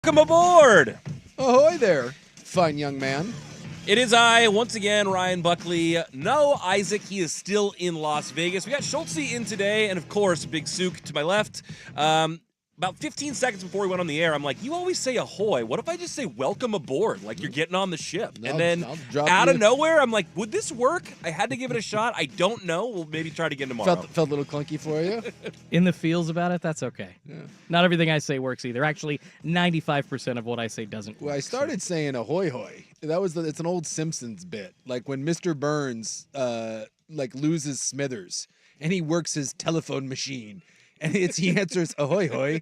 Welcome aboard! Ahoy there, fine young man. It is I, once again, Ryan Buckley. No Isaac, he is still in Las Vegas. We got Schultze in today, and of course, Big Sook to my left. About 15 seconds before we went on the air, I'm like, you always say ahoy. What if I just say welcome aboard, like you're getting on the ship? And then out of nowhere, I'm like, would this work? I had to give it a shot. I don't know. We'll maybe try it again tomorrow. Felt a little clunky for you? In the feels about it, that's okay. Yeah. Not everything I say works either. Actually, 95% of what I say doesn't work. Well, I started saying ahoy hoy. It's an old Simpsons bit. Like when Mr. Burns loses Smithers and he works his telephone machine and he answers ahoy hoy.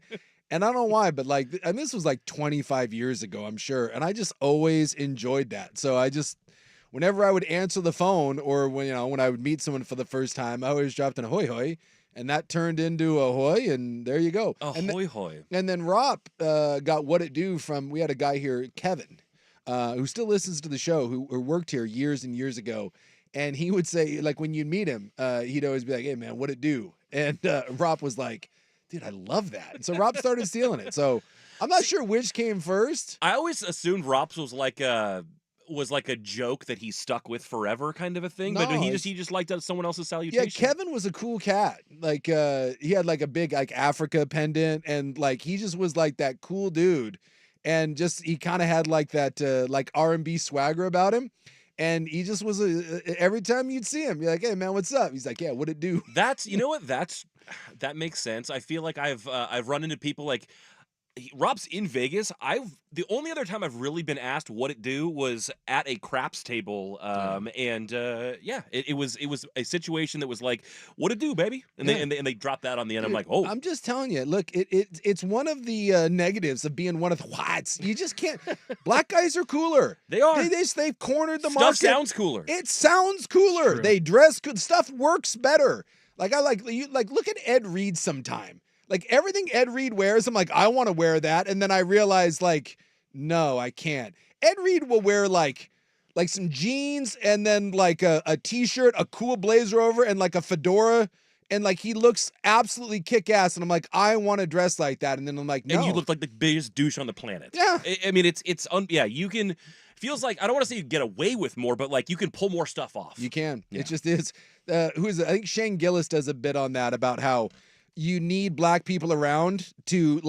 And I don't know why, but this was like 25 years ago, I'm sure. And I just always enjoyed that. So whenever I would answer the phone or when I would meet someone for the first time, I always dropped an ahoy hoy. And that turned into ahoy, and there you go. Ahoy hoy. And then Rob got what it do from, we had a guy here, Kevin, who still listens to the show, who worked here years and years ago. And he would say, like, when you meet him, he'd always be like, hey, man, what it do? And Rob was like, dude, I love that. And so Rob started stealing it. So I'm not sure which came first. I always assumed Rops was like a joke that he stuck with forever kind of a thing, but he just liked someone else's salutation. Yeah, Kevin was a cool cat. Like he had like a big like Africa pendant, and like he just was like that cool dude, and just he kind of had like that like R&B swagger about him. And he just was every time you'd see him, you're like, hey man, what's up? He's like, yeah, what it do? That makes sense. I feel like I've run into people like Rob's in Vegas. The only other time I've really been asked what it do was at a craps table, it was a situation that was like, what it do, baby, and they dropped that on the end. Dude, I'm like, oh, I'm just telling you, look, it's one of the negatives of being one of the whites. You just can't. Black guys are cooler. They are. They've cornered the Stuff market. Sounds cooler. It sounds cooler. True. They dress good. Stuff works better. Like look at Ed Reed sometime. Like everything Ed Reed wears, I'm like, I want to wear that. And then I realize, like, no, I can't. Ed Reed will wear like some jeans and then like a t-shirt, a cool blazer over, and like a fedora. And like he looks absolutely kick-ass. And I'm like, I want to dress like that. And then I'm like, no. And you look like the biggest douche on the planet. Yeah. I mean, you can, feels like, I don't want to say you get away with more, but like you can pull more stuff off. You can. Yeah. It just is. Who is it? I think Shane Gillis does a bit on that about how you need black people around to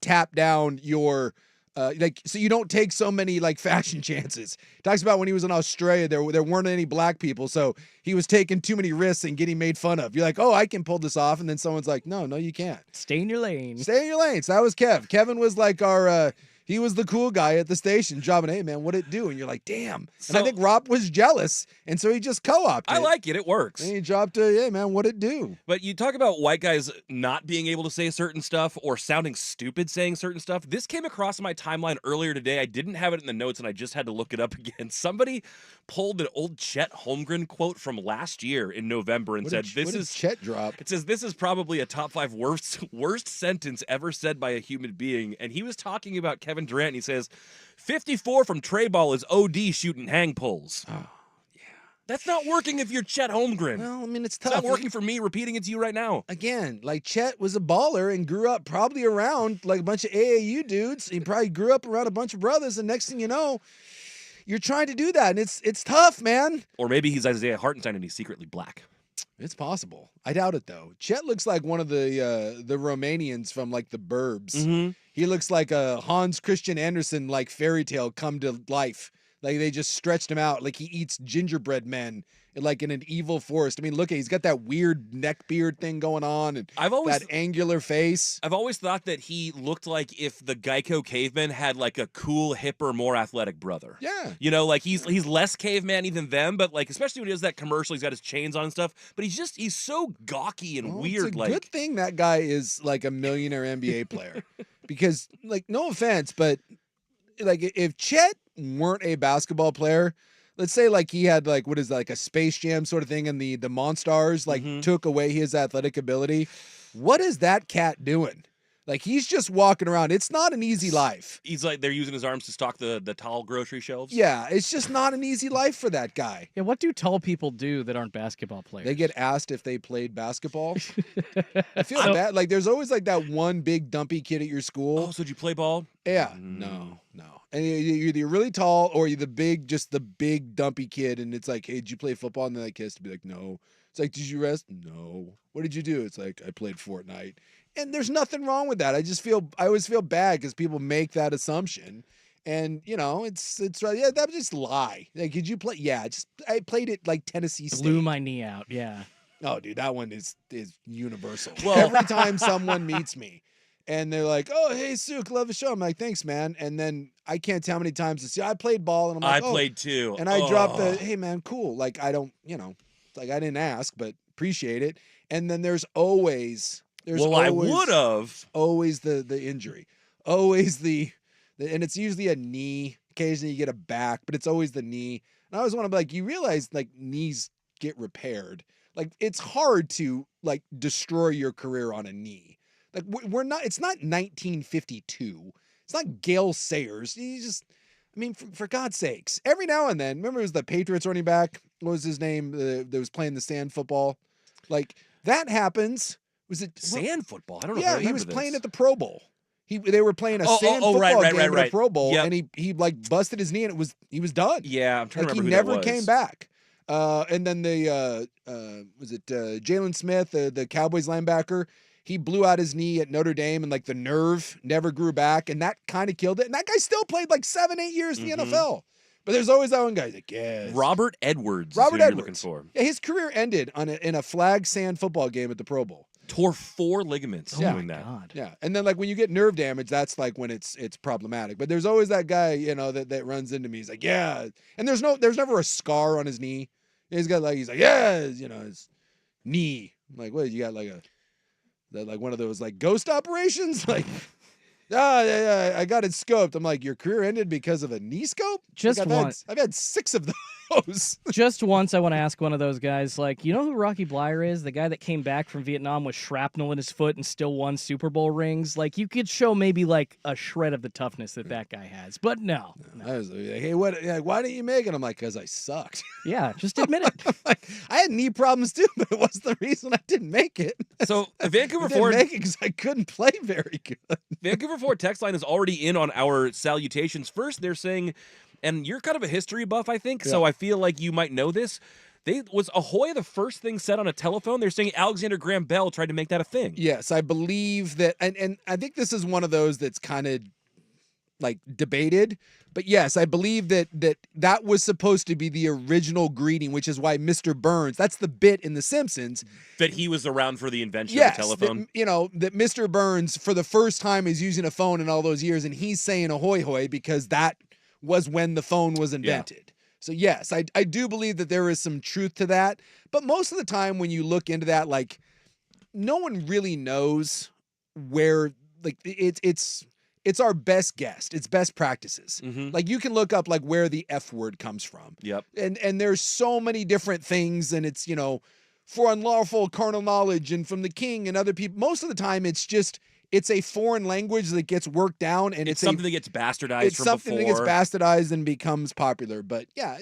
tap down your so you don't take so many like fashion chances. Talks about when he was in Australia, there weren't any black people, so he was taking too many risks and getting made fun of. You're like, oh, I can pull this off, and then someone's like, no, you can't. Stay in your lane. Stay in your lane. So that was Kev. Kevin was like our he was the cool guy at the station, dropping, hey man, what'd it do? And you're like, damn. And I think Rob was jealous, and so he just co-opted it. I like it. It works. And he dropped hey man, what'd it do? But you talk about white guys not being able to say certain stuff or sounding stupid saying certain stuff. This came across my timeline earlier today. I didn't have it in the notes, and I just had to look it up again. Somebody pulled an old Chet Holmgren quote from last year in November and said, "This is Chet drop." It says this is probably a top 5 worst sentence ever said by a human being. And he was talking about Kevin Durant. And he says, 54 from tray ball is OD shooting hang pulls. Oh, yeah. That's not working if you're Chet Holmgren. Well, I mean, it's tough. It's not working for me repeating it to you right now. Again, like Chet was a baller and grew up probably around like a bunch of AAU dudes. He probably grew up around a bunch of brothers, and next thing you know, you're trying to do that, and it's tough, man. Or maybe he's Isaiah Hartenstein and he's secretly black. It's possible. I doubt it though. Chet looks like one of the Romanians from like the Burbs. Mm-hmm. He looks like a Hans Christian Andersen like fairy tale come to life. Like they just stretched him out. Like he eats gingerbread men like in an evil forest. I mean, look, he's got that weird neck beard thing going on, and that angular face. I've always thought that he looked like if the Geico caveman had like a cool, hipper, more athletic brother. Yeah. You know, like he's less caveman-y than them, but like especially when he does that commercial, he's got his chains on and stuff. But he's so gawky and weird. It's a good thing that guy is like a millionaire NBA player. Because, like, no offense, but like if Chet weren't a basketball player, let's say like he had like what is that, like a Space Jam sort of thing, and the Monstars like took away his athletic ability, what is that cat doing? Like he's just walking around. It's not an easy life. He's like they're using his arms to stock the tall grocery shelves. Yeah, it's just not an easy life for that guy. Yeah, what do tall people do that aren't basketball players? They get asked if they played basketball. I feel bad. Like there's always like that one big dumpy kid at your school. Oh, so did you play ball? Yeah, no. And you're either really tall or you're the big dumpy kid. And it's like, hey, did you play football? And then that kid has to be like, no. It's like, did you rest? No. What did you do? It's like, I played Fortnite. And there's nothing wrong with that. I always feel bad because people make that assumption. And it's yeah, that was just lie. Like, did you play? Yeah, I played it like Tennessee State. Blew my knee out. Yeah. Oh, dude, that one is universal. Well, every time someone meets me and they're like, "Oh, hey, Suk, love the show." I'm like, "Thanks, man." And then I can't tell how many times it's, I played ball, and I'm like, I played too. And I dropped the, "Hey, man, cool." Like I don't, like I didn't ask, but appreciate it. And then there's always. I would have. Always the injury. Always and it's usually a knee. Occasionally you get a back, but it's always the knee. And I always want to be like, you realize like knees get repaired. Like it's hard to like destroy your career on a knee. Like it's not 1952. It's not Gale Sayers. For God's sakes, every now and then, remember it was the Patriots running back? What was his name? That was playing the sand football. Like that happens. Was it Sand football? I don't know. Yeah, he was playing at the Pro Bowl. They were playing a sand football game at the Pro Bowl, Yep. and he like busted his knee, and he was done. Yeah, I'm trying to remember he who never that was. came back. And then was it Jalen Smith, the Cowboys linebacker? He blew out his knee at Notre Dame, and like the nerve never grew back, and that kind of killed it. And that guy still played like 7-8 years in the NFL. But there's always that one guy like, yes. Robert Edwards. Robert is who Edwards. You're looking for. Yeah, his career ended in a flag sand football game at the Pro Bowl. Tore 4 ligaments doing that. God. Yeah, and then like when you get nerve damage, that's like when it's problematic. But there's always that guy, that runs into me. He's like, yeah, and there's never a scar on his knee. He's like, yeah, his knee. I'm like, what? You got like one of those like ghost operations? Like, yeah, I got it scoped. I'm like, your career ended because of a knee scope? Just like, once. I've had 6 of those. Just once, I want to ask one of those guys, like, you know who Rocky Blyer is? The guy that came back from Vietnam with shrapnel in his foot and still won Super Bowl rings? Like, you could show maybe, like, a shred of the toughness that guy has. But no. I was like, hey, what? Why didn't you make it? I'm like, because I sucked. Yeah, just admit it. Like, I had knee problems too, but it wasn't the reason I didn't make it. So the Vancouver I didn't Ford make it because I couldn't play very good. Vancouver Ford text line is already in on our salutations. First, they're saying, and you're kind of a history buff, I think, so I feel like you might know this. Was Ahoy the first thing said on a telephone? They're saying Alexander Graham Bell tried to make that a thing. Yes, I believe that, and I think this is one of those that's kind of like debated. But yes, I believe that was supposed to be the original greeting, which is why Mr. Burns, that's the bit in The Simpsons. That he was around for the invention of the telephone. That Mr. Burns, for the first time, is using a phone in all those years, and he's saying ahoy hoy because that was when the phone was invented. Yeah. So yes, I do believe that there is some truth to that. But most of the time when you look into that, like, no one really knows where, like, it's our best guess. It's best practices. Mm-hmm. Like you can look up like where the F word comes from. Yep. And there's so many different things, and it's, for unlawful carnal knowledge and from the king and other people. Most of the time it's a foreign language that gets worked down, and it's something that gets bastardized it's from something before. that gets bastardized and becomes popular. But yeah,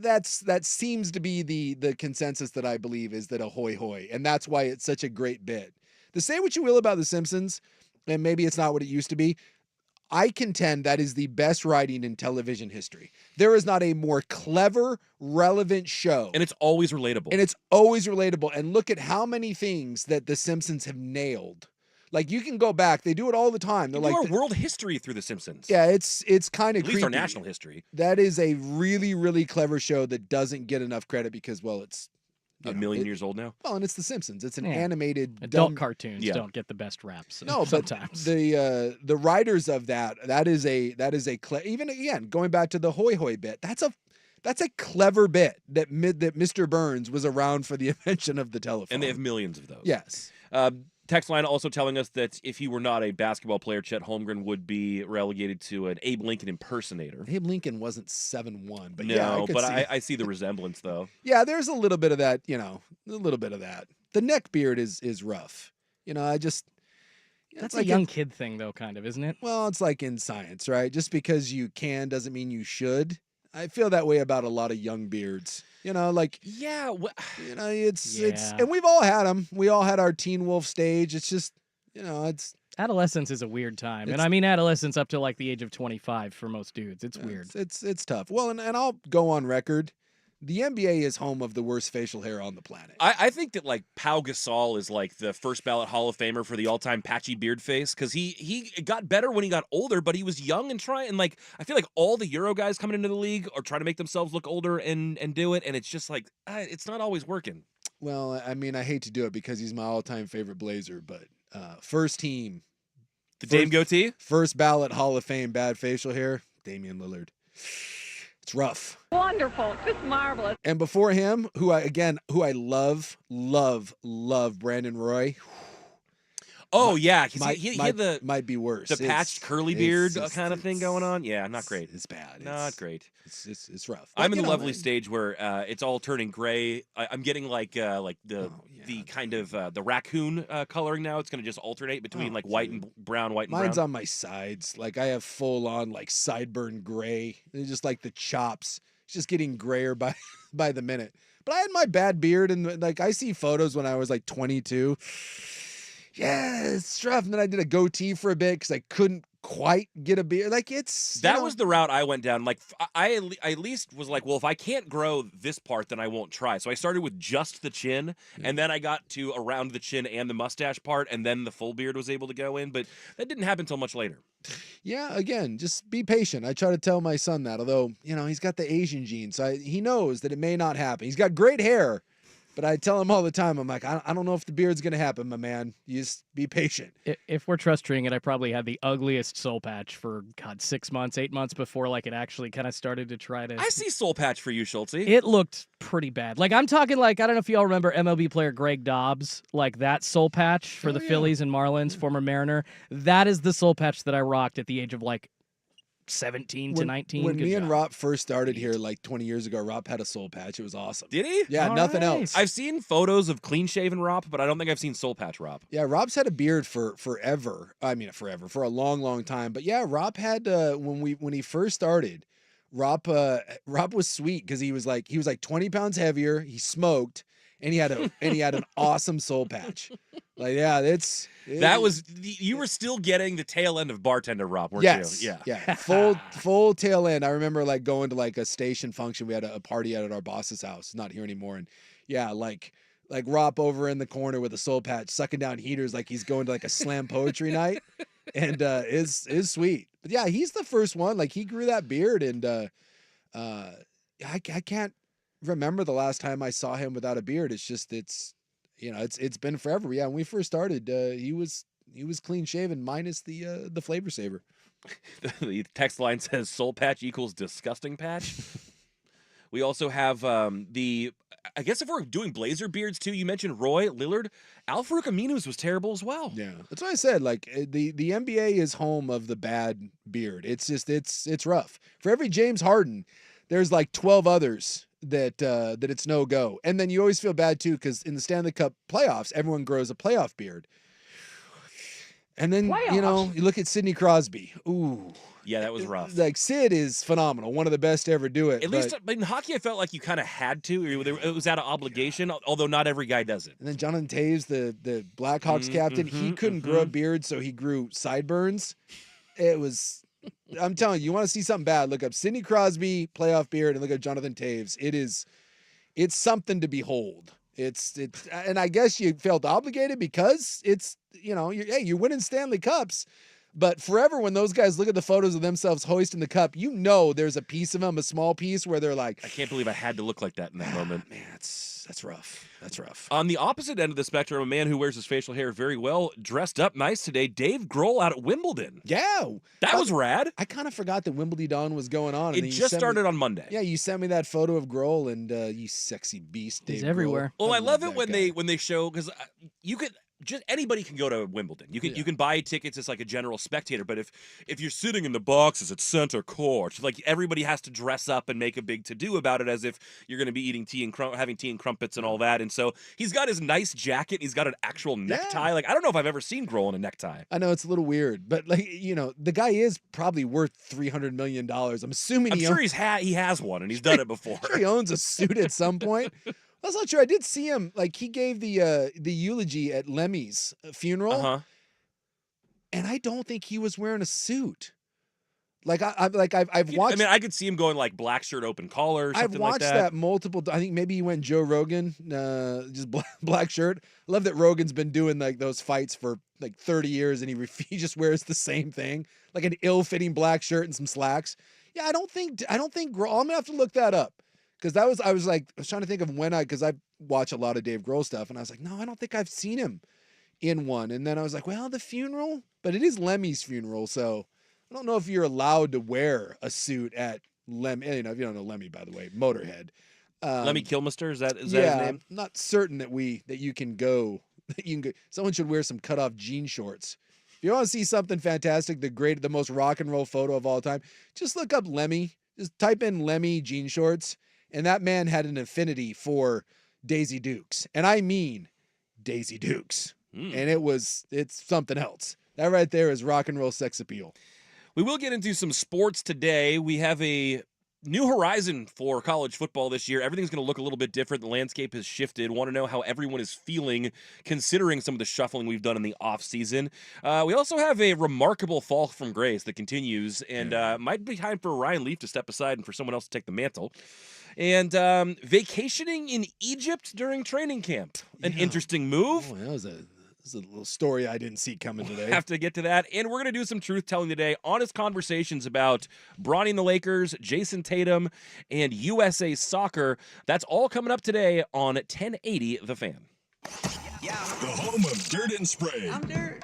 that seems to be the consensus that I believe is that ahoy hoy, and that's why it's such a great bit. To say what you will about The Simpsons, and maybe it's not what it used to be, I contend that is the best writing in television history. There is not a more clever, relevant show. And it's always relatable. And look at how many things that The Simpsons have nailed. Like, you can go back. They do it all the time. They're like our world history through The Simpsons. Yeah, it's kind of at creepy. least our national history. That is a really, really clever show that doesn't get enough credit because, well, it's a million years old now. Well, and it's The Simpsons. It's an animated adult cartoons don't get the best raps. No, sometimes. But the writers of that is even again going back to the hoy hoy bit. That's a clever bit that Mr. Burns was around for the invention of the telephone. And they have millions of those. Yes. Text line also telling us that if he were not a basketball player, Chet Holmgren would be relegated to an Abe Lincoln impersonator. Abe Lincoln wasn't 7'1", but I see the resemblance though. Yeah, there's a little bit of that, a little bit of that. The neck beard is rough. That's it's like a young kid thing, though, kind of, isn't it? well, it's like in science, right? Just because you can doesn't mean you should. I feel that way about a lot of young beards. Like Yeah. it's Yeah. and we've all had them. We all had our teen wolf stage. It's just it's Adolescence is a weird time, and It's- I mean adolescence up to like the age of 25 for most dudes. It's weird. It's tough. Well, and I'll go on record. The NBA is home of the worst facial hair on the planet. I think that like Pau Gasol is like the first ballot Hall of Famer for the all-time patchy beard face because he got better when he got older, but he was young and trying. And like I feel like all the Euro guys coming into the league are trying to make themselves look older and do it, and it's just like it's not always working. Well, I mean, I hate to do it because he's my all-time favorite Blazer, but first team, The Dame goatee. first ballot Hall of Fame bad facial hair, Damian Lillard. It's rough. Wonderful, just marvelous. And before him, who I love, Brandon Roy. Oh yeah, 'cause Might, he might, had the might be worse. patched curly beard kind of thing going on. Yeah, not great. It's bad. Not great. It's rough. I'm But, in the lovely man, stage where it's all turning gray. I'm getting like the Oh, yeah, kind of the raccoon coloring now. It's going to just alternate between Oh, like white dude. and brown, white and Mine's brown. on my sides. Like I have full on like sideburn gray. It's just like the chops. It's just getting grayer by by the minute. But I had my bad beard, and like I see photos when I was like 22. Yeah, it's rough. And then I did a goatee for a bit because I couldn't quite get a beard. Like it's That was the route I went down. Like I at least was like, well, if I can't grow this part, then I won't try. So I started with just the chin, and then I got to around the chin and the mustache part, and then the full beard was able to go in. But that didn't happen until much later. Yeah, again, just be patient. I try to tell my son that, although he's got the Asian gene, so he knows that it may not happen. He's got great hair. But I tell him all the time, I'm like, I don't know if the beard's going to happen, my man. You just be patient. If we're trust treeing it, I probably had the ugliest soul patch for 6 months, 8 months before like it actually kind of started to try to. I see soul patch for you, Schulte. It looked pretty bad. Like I'm talking like I don't know if y'all remember MLB player Greg Dobbs, like that soul patch for the yeah. Phillies and Marlins, former Mariner. That is the soul patch that I rocked at the age of like 17 to 19. When Good me and job. Rob first started here like 20 years ago, Rob had a soul patch. It was awesome. Did he? Yeah, All nothing right. else. I've seen photos of clean shaven Rob, but I don't think I've seen soul patch Rob. Yeah, Rob's had a beard for forever. I mean, forever, for a long, long time. But yeah, Rob had when he first started, Rob was sweet because he was like 20 pounds heavier. He smoked, and he had an awesome soul patch. Like yeah, You were still getting the tail end of bartender Rob, weren't yes, you? yeah, full tail end. I remember like going to like a station function. We had a party out at our boss's house, not here anymore, and yeah, like Rob over in the corner with a soul patch, sucking down heaters like he's going to like a slam poetry night, and is sweet. But yeah, he's the first one. Like he grew that beard, and I can't remember the last time I saw him without a beard. It's just it's been forever. Yeah, when we first started, he was clean shaven minus the flavor saver. The text line says soul patch equals disgusting patch. We also have I guess if we're doing Blazer beards too, you mentioned Roy, Lillard. Al-Farouq Aminu's was terrible as well. Yeah, that's what I said. Like the NBA is home of the bad beard. It's just it's rough. For every James Harden, there's like 12 others that it's no go. And then you always feel bad too because in the Stanley Cup playoffs, everyone grows a playoff beard. And then you look at Sidney Crosby. Ooh. Yeah, that was rough. Like Sid is phenomenal, one of the best to ever do it. At least in hockey, I felt like you kind of had to. It was out of obligation, although not every guy does it. And then Jonathan Taves, the Blackhawks captain, he couldn't grow a beard, so he grew sideburns. It was, I'm telling you, you want to see something bad, look up Sidney Crosby playoff beard and look up Jonathan Taves. It's something to behold. It's and I guess you felt obligated because it's you're winning Stanley Cups. But forever, when those guys look at the photos of themselves hoisting the cup, there's a piece of them, a small piece, where they're like, I can't believe I had to look like that in that moment. man, that's rough. That's rough. On the opposite end of the spectrum, a man who wears his facial hair very well, dressed up nice today, Dave Grohl out at Wimbledon. Yeah. That was rad. I kind of forgot that Wimbledon was going on. It just started on Monday. Yeah, you sent me that photo of Grohl and you sexy beast, Dave He's Grohl. everywhere. Well, I love it that when guy. they show, because just anybody can go to Wimbledon. You Yeah. can buy tickets as like a general spectator, but if you're sitting in the boxes at center court, like everybody has to dress up and make a big to do about it as if you're going to be eating tea and having tea and crumpets and all that. And so he's got his nice jacket. He's got an actual necktie. Like I don't know if I've ever seen Grohl in a necktie. I know it's a little weird, but like the guy is probably worth $300 million. I'm assuming I'm sure he has one and he's done it before. sure he owns a suit at some point. That's not true. I did see him. Like he gave the eulogy at Lemmy's funeral, and I don't think he was wearing a suit. Like I've watched. I mean, I could see him going like black shirt, open collar, or something I've watched like that. multiple. I think maybe he went Joe Rogan, just black shirt. I love that Rogan's been doing like those fights for like 30 years, and he just wears the same thing, like an ill-fitting black shirt and some slacks. Yeah, I don't think Grohl. I'm gonna have to look that up. Because I was trying to think of because I watch a lot of Dave Grohl stuff, and I was like, no, I don't think I've seen him in one. And then I was like, well, the funeral, but it is Lemmy's funeral, so I don't know if you're allowed to wear a suit at Lemmy. If you don't know Lemmy, by the way, Motorhead. Lemmy Kilmister, is that his name? I'm not certain that you can go. Someone should wear some cutoff jean shorts. If you want to see something fantastic, the most rock and roll photo of all time, just look up Lemmy. Just type in Lemmy jean shorts. And that man had an affinity for Daisy Dukes. And I mean Daisy Dukes. And it's something else. That right there is rock and roll sex appeal. We will get into some sports today. We have a new horizon for college football this year. Everything's going to look a little bit different. The landscape has shifted. Want to know how everyone is feeling considering some of the shuffling we've done in the offseason. We also have a remarkable fall from grace that continues, and might be time for Ryan Leaf to step aside and for someone else to take the mantle. And vacationing in Egypt during training camp. An interesting move. Oh, that was a little story I didn't see coming today. Have to get to that. And we're going to do some truth telling today. Honest conversations about Bronny and the Lakers, Jason Tatum, and USA Soccer. That's all coming up today on 1080 The Fan. The home of Dirt and Spray. I'm Dirt.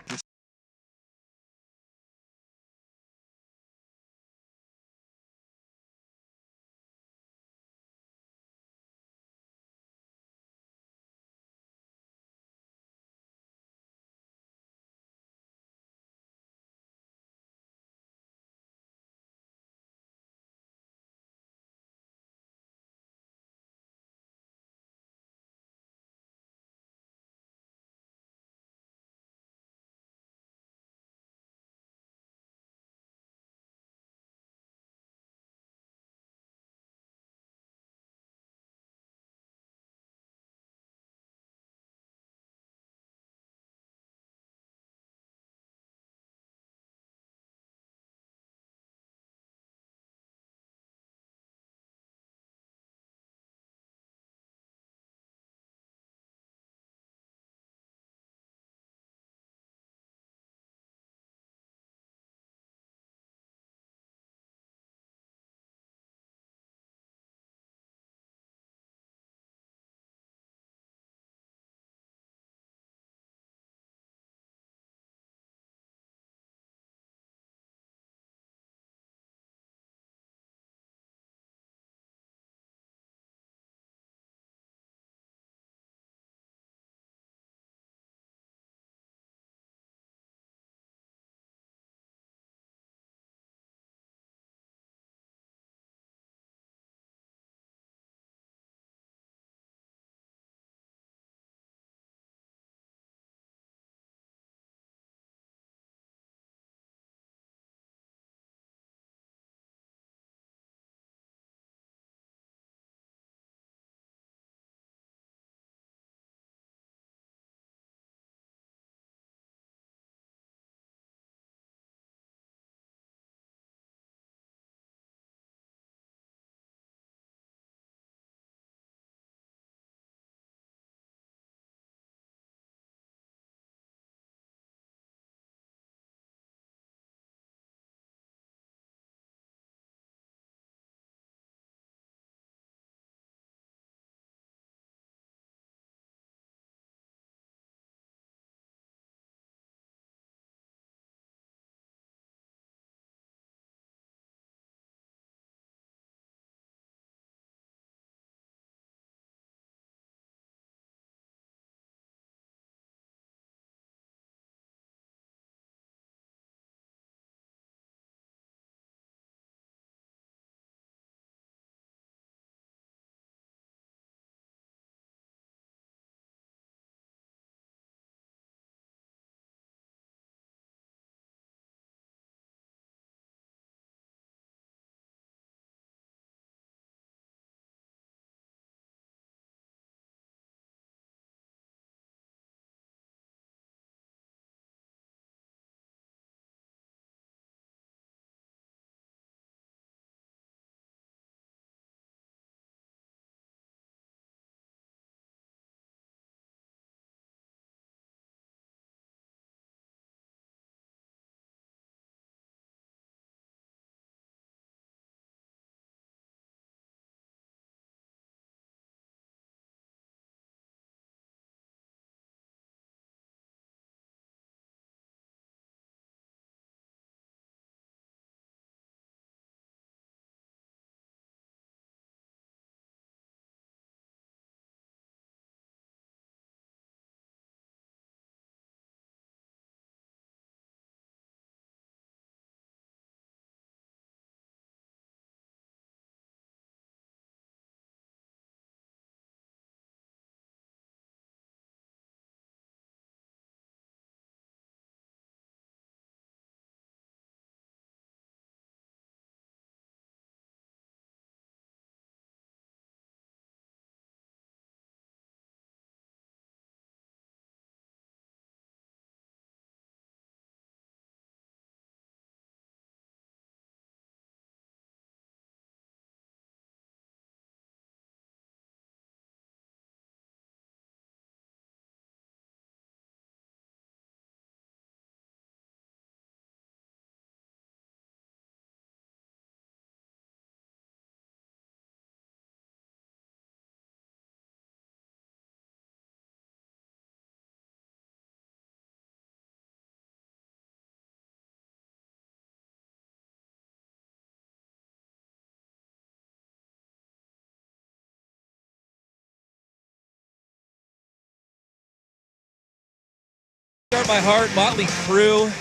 Start My Heart, Motley Crue.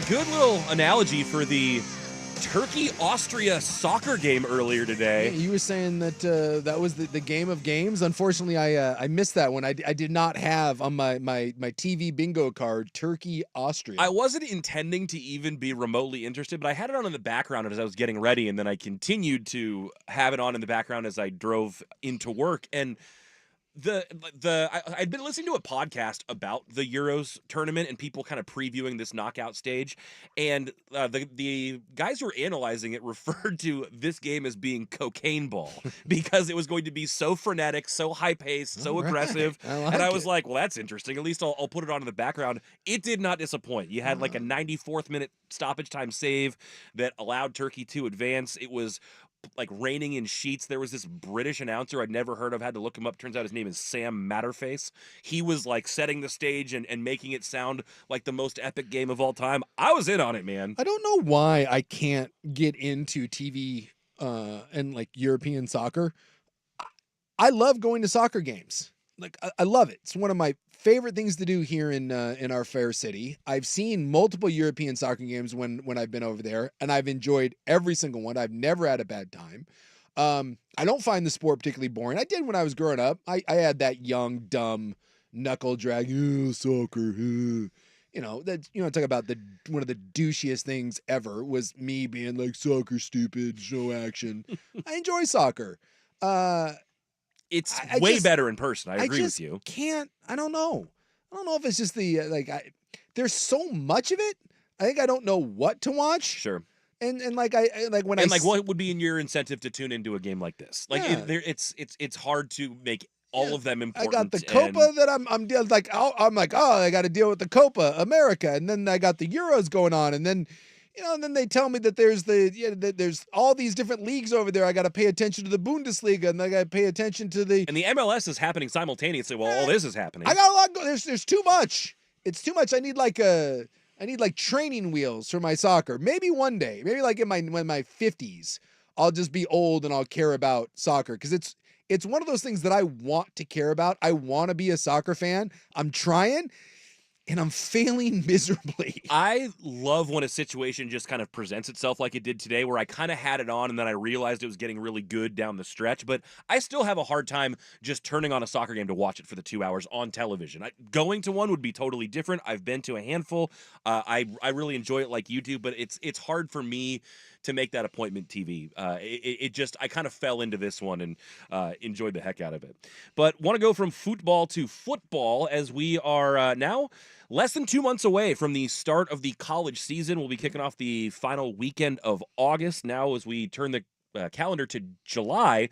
Good little analogy for the Turkey-Austria soccer game earlier Yeah, today. you were saying that that was the game of games. Unfortunately, I missed that one. I did not have on my TV bingo card Turkey Austria. I wasn't intending to even be remotely interested, but I had it on in the background as I was getting ready, and then I continued to have it on in the background as I drove into work. And I'd been listening to a podcast about the Euros tournament and people kind of previewing this knockout stage, and the guys who were analyzing it referred to this game as being cocaine ball because it was going to be so frenetic, so high paced, so All right. aggressive. I like And I was it. like, well, that's interesting. At least I'll put it on in the background. It did not disappoint. You had like a 94th minute stoppage time save that allowed Turkey to advance. It was like raining in sheets. There was this British announcer I'd never heard of, had to look him up. Turns out his name is Sam Matterface. He was like setting the stage and making it sound like the most epic game of all time. I was in on it, man. I don't know why I can't get into TV and like European soccer. I love going to soccer games. Like I love it. It's one of my favorite things to do here in our fair city. I've seen multiple European soccer games when I've been over there, and I've enjoyed every single one. I've never had a bad time. I don't find the sport particularly boring. I did when I was growing up. I had that young, dumb knuckle drag, soccer. Talk about one of the douchiest things ever was me being like soccer stupid, no action. I enjoy soccer. It's I way just- better in person. I agree just with you. Can't. I don't know. I don't know if it's just the there's so much of it. I think I don't know what to watch. Sure. And like I like when And I like, what would be in your incentive to tune into a game like this? Like, Yeah. it's hard to make all of them I important. got the Copa that I'm like I got to deal with the Copa America, and then I got the Euros going on, and then and then they tell me that there's that there's all these different leagues over there. I got to pay attention to the Bundesliga, and I got to pay attention to the. And the MLS is happening simultaneously while all this is happening. I got a lot. There's too much. It's too much. I need like training wheels for my soccer. Maybe one day, maybe like in my 50s, I'll just be old and I'll care about soccer because it's one of those things that I want to care about. I want to be a soccer fan. I'm trying. And I'm failing miserably. I love when a situation just kind of presents itself like it did today, where I kind of had it on and then I realized it was getting really good down the stretch. But I still have a hard time just turning on a soccer game to watch it for the 2 hours on television. Going to one would be totally different. I've been to a handful. I really enjoy it like you do, but it's hard for me to make that appointment TV. I kind of fell into this one and enjoyed the heck out of it. But want to go from football to football as we are now less than 2 months away from the start of the college season. We'll be kicking off the final weekend of August now as we turn the calendar to July.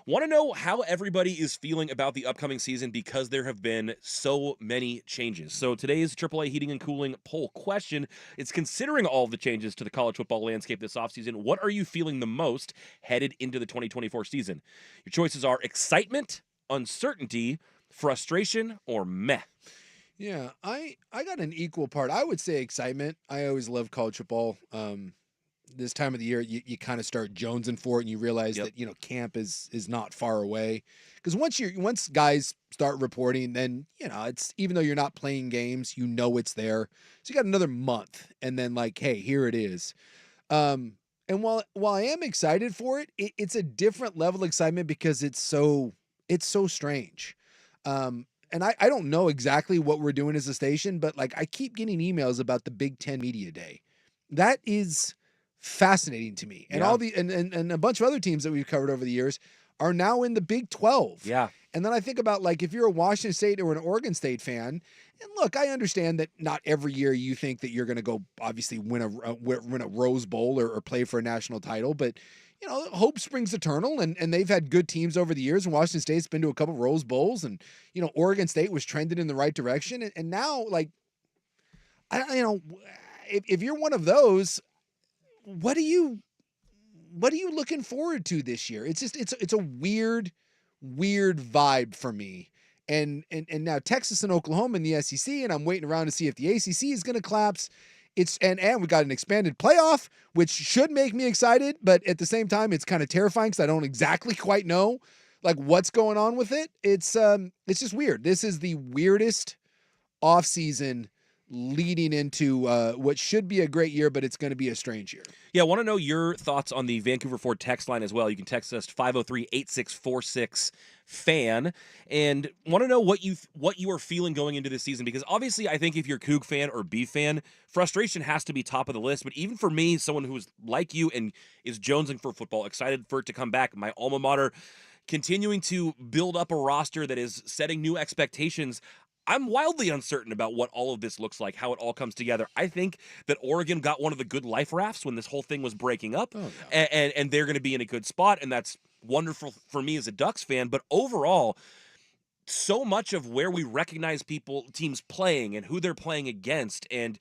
Want to know how everybody is feeling about the upcoming season because there have been so many changes. So today's AAA Heating and Cooling poll question is, considering all of the changes to the college football landscape this offseason, what are you feeling the most headed into the 2024 season? Your choices are excitement, uncertainty, frustration, or meh. Yeah, I got an equal part. I would say excitement. I always love college football. This time of the year, you kind of start jonesing for it, and you realize that camp is not far away. Because once guys start reporting, then it's, even though you're not playing games, it's there. So you got another month, and then like, hey, here it is. And while I am excited for it, it's a different level of excitement because it's so strange. And I don't know exactly what we're doing as a station, but like I keep getting emails about the Big Ten Media Day. That is fascinating to me. And all the and a bunch of other teams that we've covered over the years are now in the Big 12. Yeah. And then I think about, like, if you're a Washington State or an Oregon State fan, and look, I understand that not every year you think that you're going to go obviously win a Rose Bowl or play for a national title, but hope springs eternal, and they've had good teams over the years. And Washington State's been to a couple of Rose Bowls, and Oregon State was trending in the right direction, and now, like, if you're one of those, what are you looking forward to this year? It's just it's a weird vibe for me. And now Texas and Oklahoma in the SEC, and I'm waiting around to see if the ACC is going to collapse. And we got an expanded playoff, which should make me excited, but at the same time, it's kind of terrifying because I don't exactly quite know like what's going on with it. It's just weird. This is the weirdest offseason leading into what should be a great year, but it's going to be a strange year. Yeah, I want to know your thoughts on the Vancouver Ford text line as well. You can text us 503-8646-FAN, and want to know what you are feeling going into this season, because obviously I think if you're Coug fan or Beef fan, frustration has to be top of the list. But even for me, someone who is like you and is jonesing for football, excited for it to come back, my alma mater continuing to build up a roster that is setting new expectations, I'm wildly uncertain about what all of this looks like, how it all comes together. I think that Oregon got one of the good life rafts when this whole thing was breaking up, and they're going to be in a good spot, and that's wonderful for me as a Ducks fan. But overall, so much of where we recognize teams playing and who they're playing against, and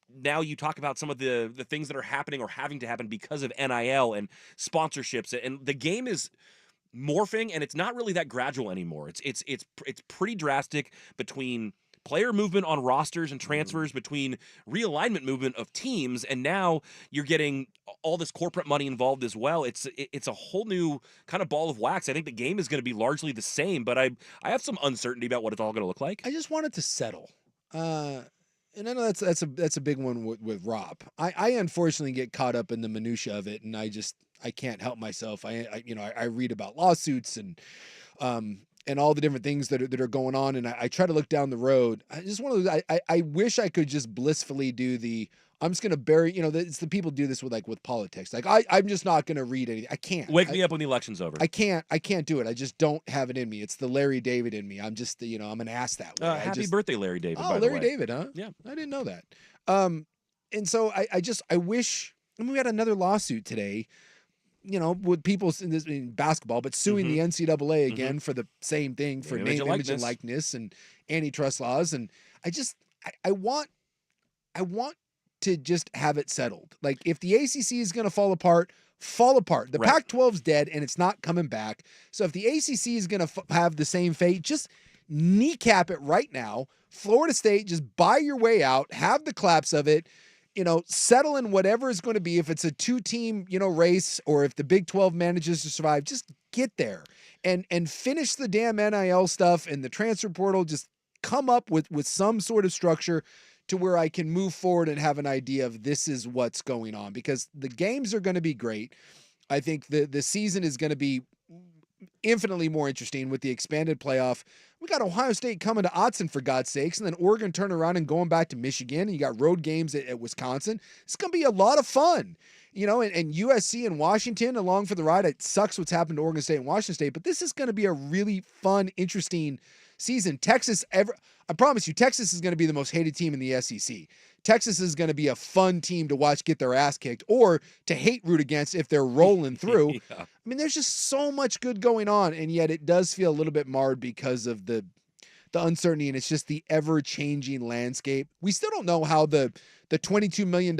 now you talk about some of the things that are happening or having to happen because of NIL and sponsorships, and the game is morphing, and it's not really that gradual anymore. It's pretty drastic between player movement on rosters and transfers, between realignment movement of teams, and now you're getting all this corporate money involved as well. It's a whole new kind of ball of wax. I think the game is going to be largely the same, but I have some uncertainty about what it's all going to look like. I just want it to settle. And I know that's a big one with Rob. I unfortunately get caught up in the minutia of it, and I can't help myself. I read about lawsuits and all the different things that are going on, and I try to look down the road. I just want to. I wish I could just blissfully do the. I'm just gonna bury. It's the people do this with politics. Like I'm just not gonna read anything. I can't. Wake me up when the election's over. I can't do it. I just don't have it in me. It's the Larry David in me. I'm just I'm an ass that way. Happy birthday, Larry David. Oh, by Larry the way. David, huh? Yeah, I didn't know that. And so I wish. I mean, we had another lawsuit today. With people in basketball, but suing the NCAA again for the same thing, for name, image, and likeness and antitrust laws. And I want to just have it settled. Like, if the ACC is going to fall apart. The Right. Pac-12's dead, and it's not coming back. So if the ACC is going to have the same fate, just kneecap it right now. Florida State, just buy your way out, have the claps of it. Settle in whatever is going to be. If it's a 2-team, race, or if the Big 12 manages to survive, just get there and finish the damn NIL stuff and the transfer portal. Just come up with some sort of structure to where I can move forward and have an idea of this is what's going on, because the games are going to be great. I think the season is going to be infinitely more interesting with the expanded playoff. We got Ohio State coming to Autzen, for God's sakes, and then Oregon turning around and going back to Michigan, and you got road games at Wisconsin. It's going to be a lot of fun, and USC and Washington along for the ride. It sucks what's happened to Oregon State and Washington State, but this is going to be a really fun, interesting season. I promise you, Texas is going to be the most hated team in the SEC. Texas is going to be a fun team to watch get their ass kicked, or to hate root against if they're rolling through. Yeah. I mean, there's just so much good going on, and yet it does feel a little bit marred because of the uncertainty, and it's just the ever-changing landscape. We still don't know how the $22 million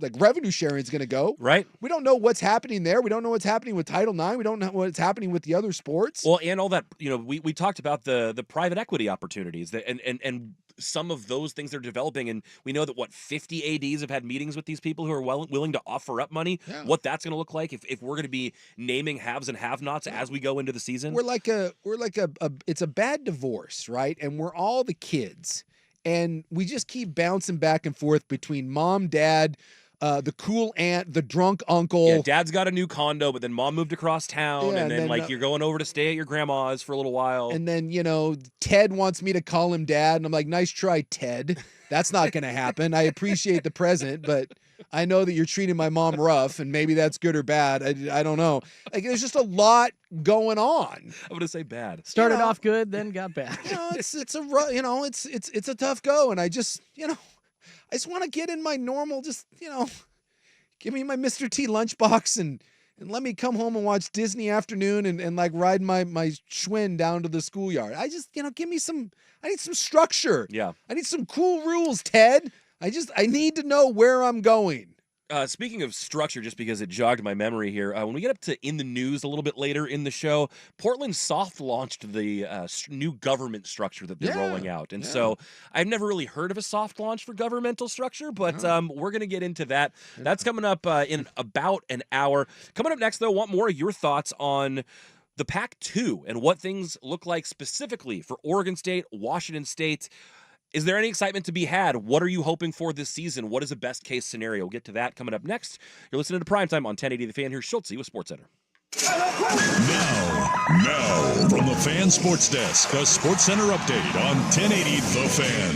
in revenue sharing is going to go. Right. We don't know what's happening there. We don't know what's happening with Title IX. We don't know what's happening with the other sports. Well, and all that, we talked about the private equity opportunities that and some of those things they're developing, and we know that 50 ADs have had meetings with these people who are willing to offer up money. Yeah. What that's going to look like if we're going to be naming haves and have-nots as we go into the season. We're like it's a bad divorce, right? And we're all the kids. And we just keep bouncing back and forth between mom, dad, the cool aunt, the drunk uncle. Yeah, dad's got a new condo, but then mom moved across town, Yeah, and then you're going over to stay at your grandma's for a little while. And then, Ted wants me to call him dad, and I'm like, nice try, Ted. That's not going to happen. I appreciate the present, but I know that you're treating my mom rough, and maybe that's good or bad. I don't know. Like, there's just a lot going on. I'm going to say bad. Started off good, then got bad. It's a tough go, and I just want to get in my normal, give me my Mr. T lunchbox and let me come home and watch Disney afternoon and like ride my Schwinn down to the schoolyard. I just, give me I need some structure. Yeah. I need some cool rules, Ted. I need to know where I'm going. Speaking of structure, just because it jogged my memory here, when we get up to In the News a little bit later in the show, Portland soft launched the new government structure that they're rolling out. And so I've never really heard of a soft launch for governmental structure, but we're going to get into that. That's coming up in about an hour. Coming up next, though, want more of your thoughts on the Pac-2 and what things look like specifically for Oregon State, Washington State. Is there any excitement to be had? What are you hoping for this season? What is a best case scenario? We'll get to that coming up next. You're listening to Primetime on 1080 The Fan. Here's Schultze with SportsCenter. Now, from the Fan Sports Desk, a SportsCenter update on 1080 The Fan.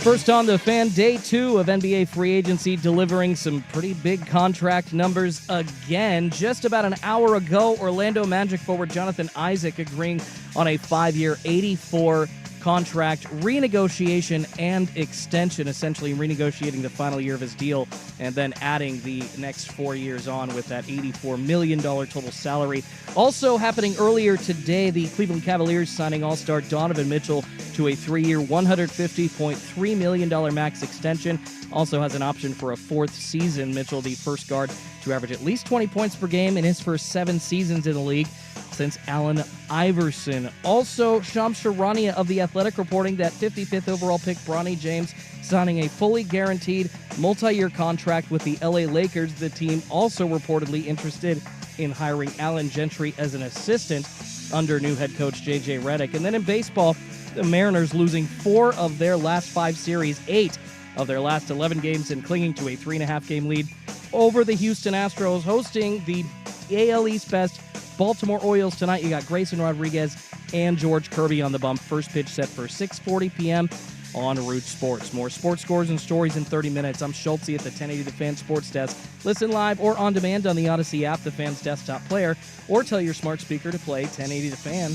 First on the Fan, day 2 of NBA free agency, delivering some pretty big contract numbers again. Just about an hour ago, Orlando Magic forward Jonathan Isaac agreeing on a 5-year, $84 contract renegotiation and extension, essentially renegotiating the final year of his deal and then adding the next 4 years on with that $84 million total salary. Also happening earlier today, the Cleveland Cavaliers signing all-star Donovan Mitchell to a 3-year, $150.3 million max extension. Also has an option for a 4th season. Mitchell, the first guard to average at least 20 points per game in his first 7 seasons in the league since Allen Iverson. Also, Shams Charania of The Athletic reporting that 55th overall pick Bronny James signing a fully guaranteed multi-year contract with the LA Lakers. The team also reportedly interested in hiring Allen Gentry as an assistant under new head coach J.J. Redick. And then in baseball, the Mariners losing 4 of their last 5 series, 8 of their last 11 games, and clinging to a 3.5-game lead over the Houston Astros, hosting the AL East best Baltimore Orioles tonight. You got Grayson Rodriguez and George Kirby on the bump. First pitch set for 6:40 p.m. on Root Sports. More sports scores and stories in 30 minutes. I'm Schultze at the 1080 The Fan Sports Desk. Listen live or on demand on the Odyssey app, the Fan's desktop player, or tell your smart speaker to play 1080 The Fan.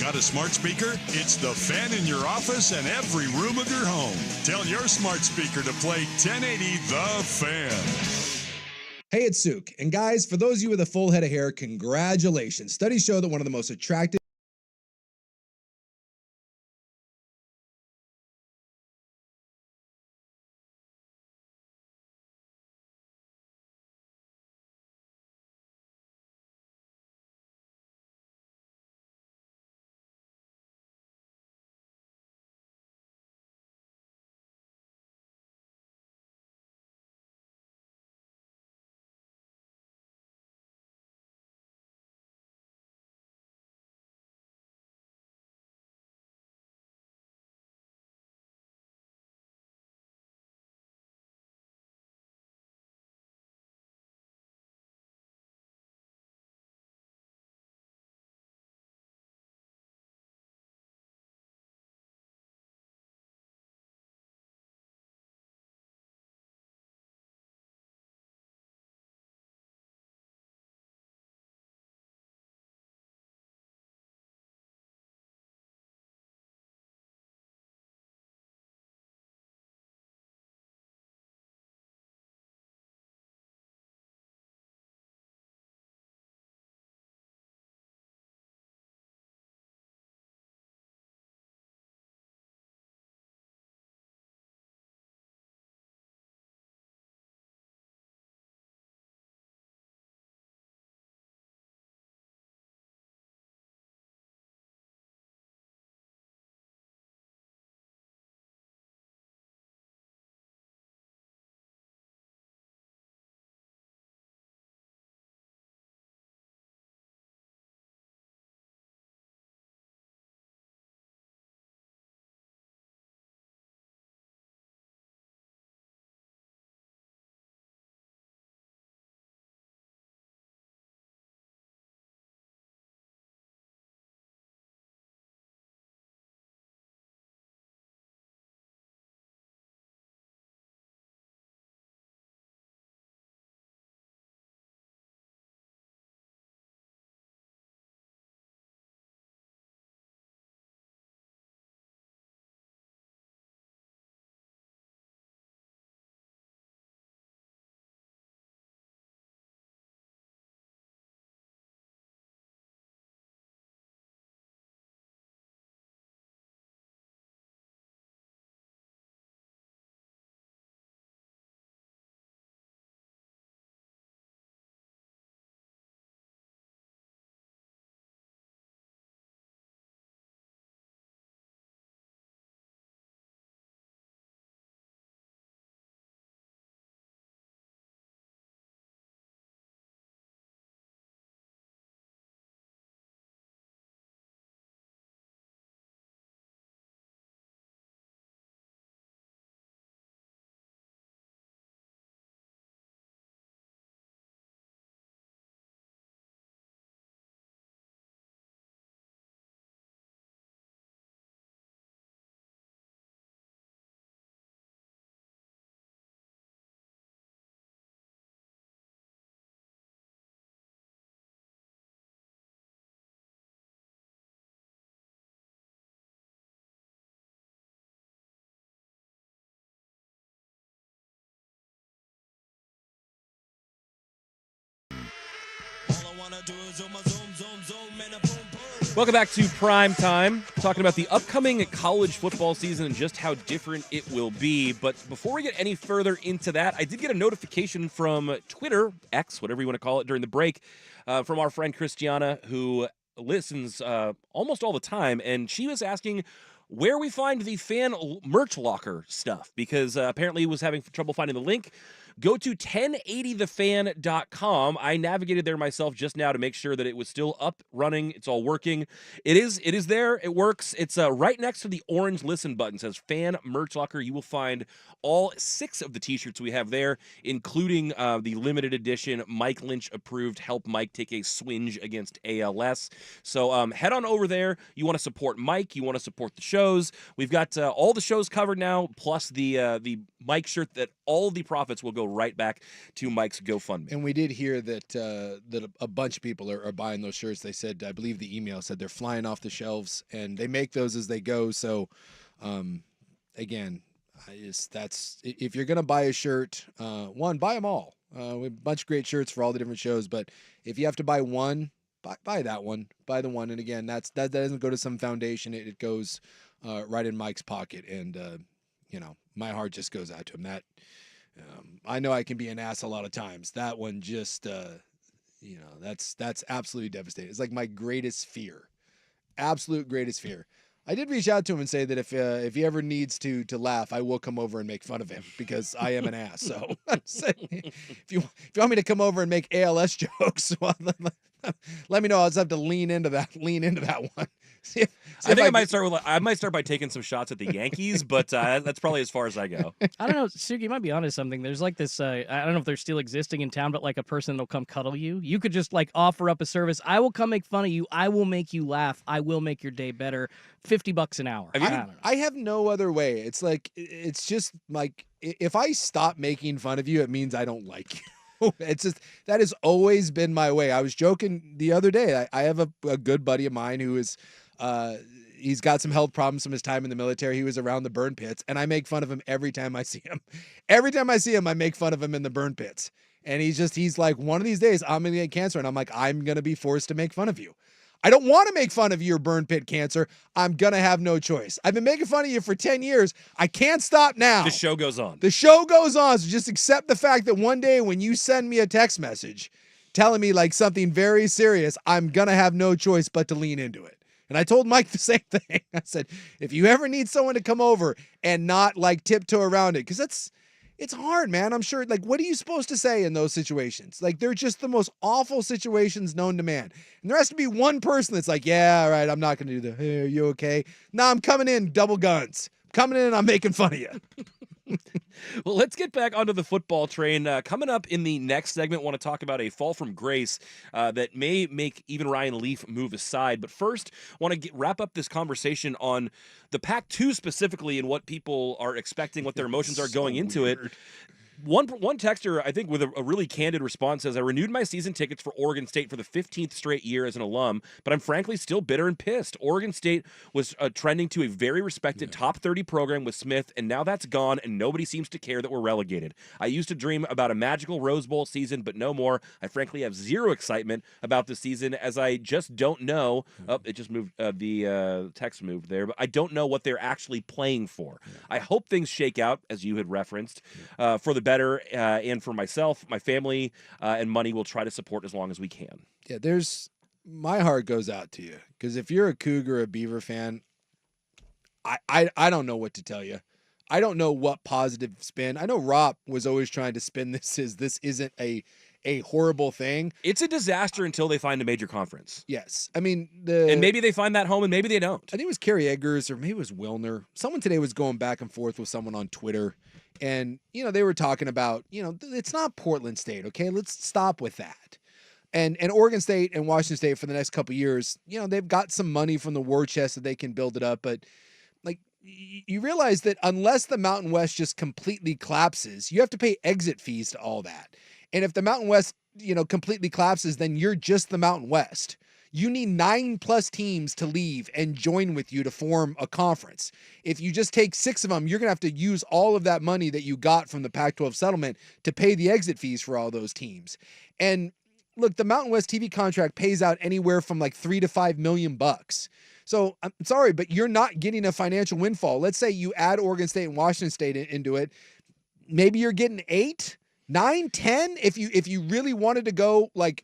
Got a smart speaker? It's the Fan in your office and every room of your home. Tell your smart speaker to play 1080 The Fan. Hey, it's Sook. And guys, for those of you with a full head of hair, congratulations. Studies show that one of the most attractive Welcome back to Primetime, talking about the upcoming college football season and just how different it will be. But before we get any further into that, I did get a notification from Twitter, X, whatever you want to call it, during the break, from our friend Christiana, who listens almost all the time, and she was asking where we find the fan merch locker stuff, because apparently he was having trouble finding the link. Go to 1080thefan.com. I navigated there myself just now to make sure that it was still up, running. It's all working. It is there. It works. It's right next to the orange listen button. It says Fan Merch Locker. You will find all 6 of the t-shirts we have there, including the limited edition Mike Lynch approved Help Mike Take a Swinge Against ALS. So head on over there. You want to support Mike. You want to support the shows. We've got all the shows covered now, plus the Mike shirt that all the profits will go right back to Mike's GoFundMe. And we did hear that that a bunch of people are buying those shirts. They said, I believe the email said they're flying off the shelves, and they make those as they go. So, again, that's if you're gonna buy a shirt, buy them all. We have a bunch of great shirts for all the different shows, but if you have to buy one, buy that one. Buy the one, and again, that doesn't go to some foundation. It goes right in Mike's pocket, and my heart just goes out to him. That I know I can be an ass a lot of times. That one just, that's absolutely devastating. It's like my greatest fear, absolute greatest fear. I did reach out to him and say that if he ever needs to laugh, I will come over and make fun of him because I am an ass. So if you want me to come over and make ALS jokes, well, let me know. I'll just have to lean into that one. I think I might start by taking some shots at the Yankees, but that's probably as far as I go. I don't know, Suki, you might be onto something. There's like this, I don't know if they're still existing in town, but like a person that'll come cuddle you. You could just like offer up a service. I will come make fun of you. I will make you laugh. I will make your day better. $50 an hour. I have no other way. It's like, it's just like, if I stop making fun of you, it means I don't like you. It's just, that has always been my way. I was joking the other day. I have a good buddy of mine who is, he's got some health problems from his time in the military. He was around the burn pits, and I make fun of him every time I see him. Every time I see him, I make fun of him in the burn pits. And he's like, one of these days I'm going to get cancer. And I'm like, I'm going to be forced to make fun of you. I don't want to make fun of your burn pit cancer. I'm going to have no choice. I've been making fun of you for 10 years. I can't stop now. The show goes on. The show goes on. So just accept the fact that one day when you send me a text message telling me like something very serious, I'm going to have no choice but to lean into it. And I told Mike the same thing. I said, if you ever need someone to come over and not like tiptoe around it, because it's hard, man. I'm sure, like, what are you supposed to say in those situations? Like, they're just the most awful situations known to man. And there has to be one person that's like, yeah, all right, I'm not going to do that. Hey, are you okay? No, I'm coming in double guns. Coming in and I'm making fun of you. Well, let's get back onto the football train. Coming up in the next segment, want to talk about a fall from grace that may make even Ryan Leaf move aside. But first, want to wrap up this conversation on the Pac-2 specifically and what people are expecting, what their emotions are going into it. One texter, I think, with a really candid response says, I renewed my season tickets for Oregon State for the 15th straight year as an alum, but I'm frankly still bitter and pissed. Oregon State was trending to a very respected top 30 program with Smith, and now that's gone, and nobody seems to care that we're relegated. I used to dream about a magical Rose Bowl season, but no more. I frankly have zero excitement about the season as I just don't know. Oh, it just moved. The text moved there, but I don't know what they're actually playing for. I hope things shake out, as you had referenced, for the better, and for myself, my family, and money will try to support as long as we can. Yeah, my heart goes out to you, because if you're a Cougar or a Beaver fan, I don't know what to tell you. I don't know what positive spin. I know Rob was always trying to spin this isn't a horrible thing. It's a disaster until they find a major conference. Yes. I mean, and maybe they find that home and maybe they don't. I think it was Kerry Eggers or maybe it was Wilner. Someone today was going back and forth with someone on Twitter, and, they were talking about, it's not Portland State, okay? Let's stop with that. And Oregon State and Washington State for the next couple of years, they've got some money from the war chest that they can build it up, but like, you realize that unless the Mountain West just completely collapses, you have to pay exit fees to all that. And if the Mountain West, completely collapses, then you're just the Mountain West. You need 9+ teams to leave and join with you to form a conference. If you just take 6 of them, you're going to have to use all of that money that you got from the Pac-12 settlement to pay the exit fees for all those teams. And look, the Mountain West TV contract pays out anywhere from like $3 to $5 million bucks. So I'm sorry, but you're not getting a financial windfall. Let's say you add Oregon State and Washington State into it. Maybe you're getting 8, 9, 10. If you really wanted to go like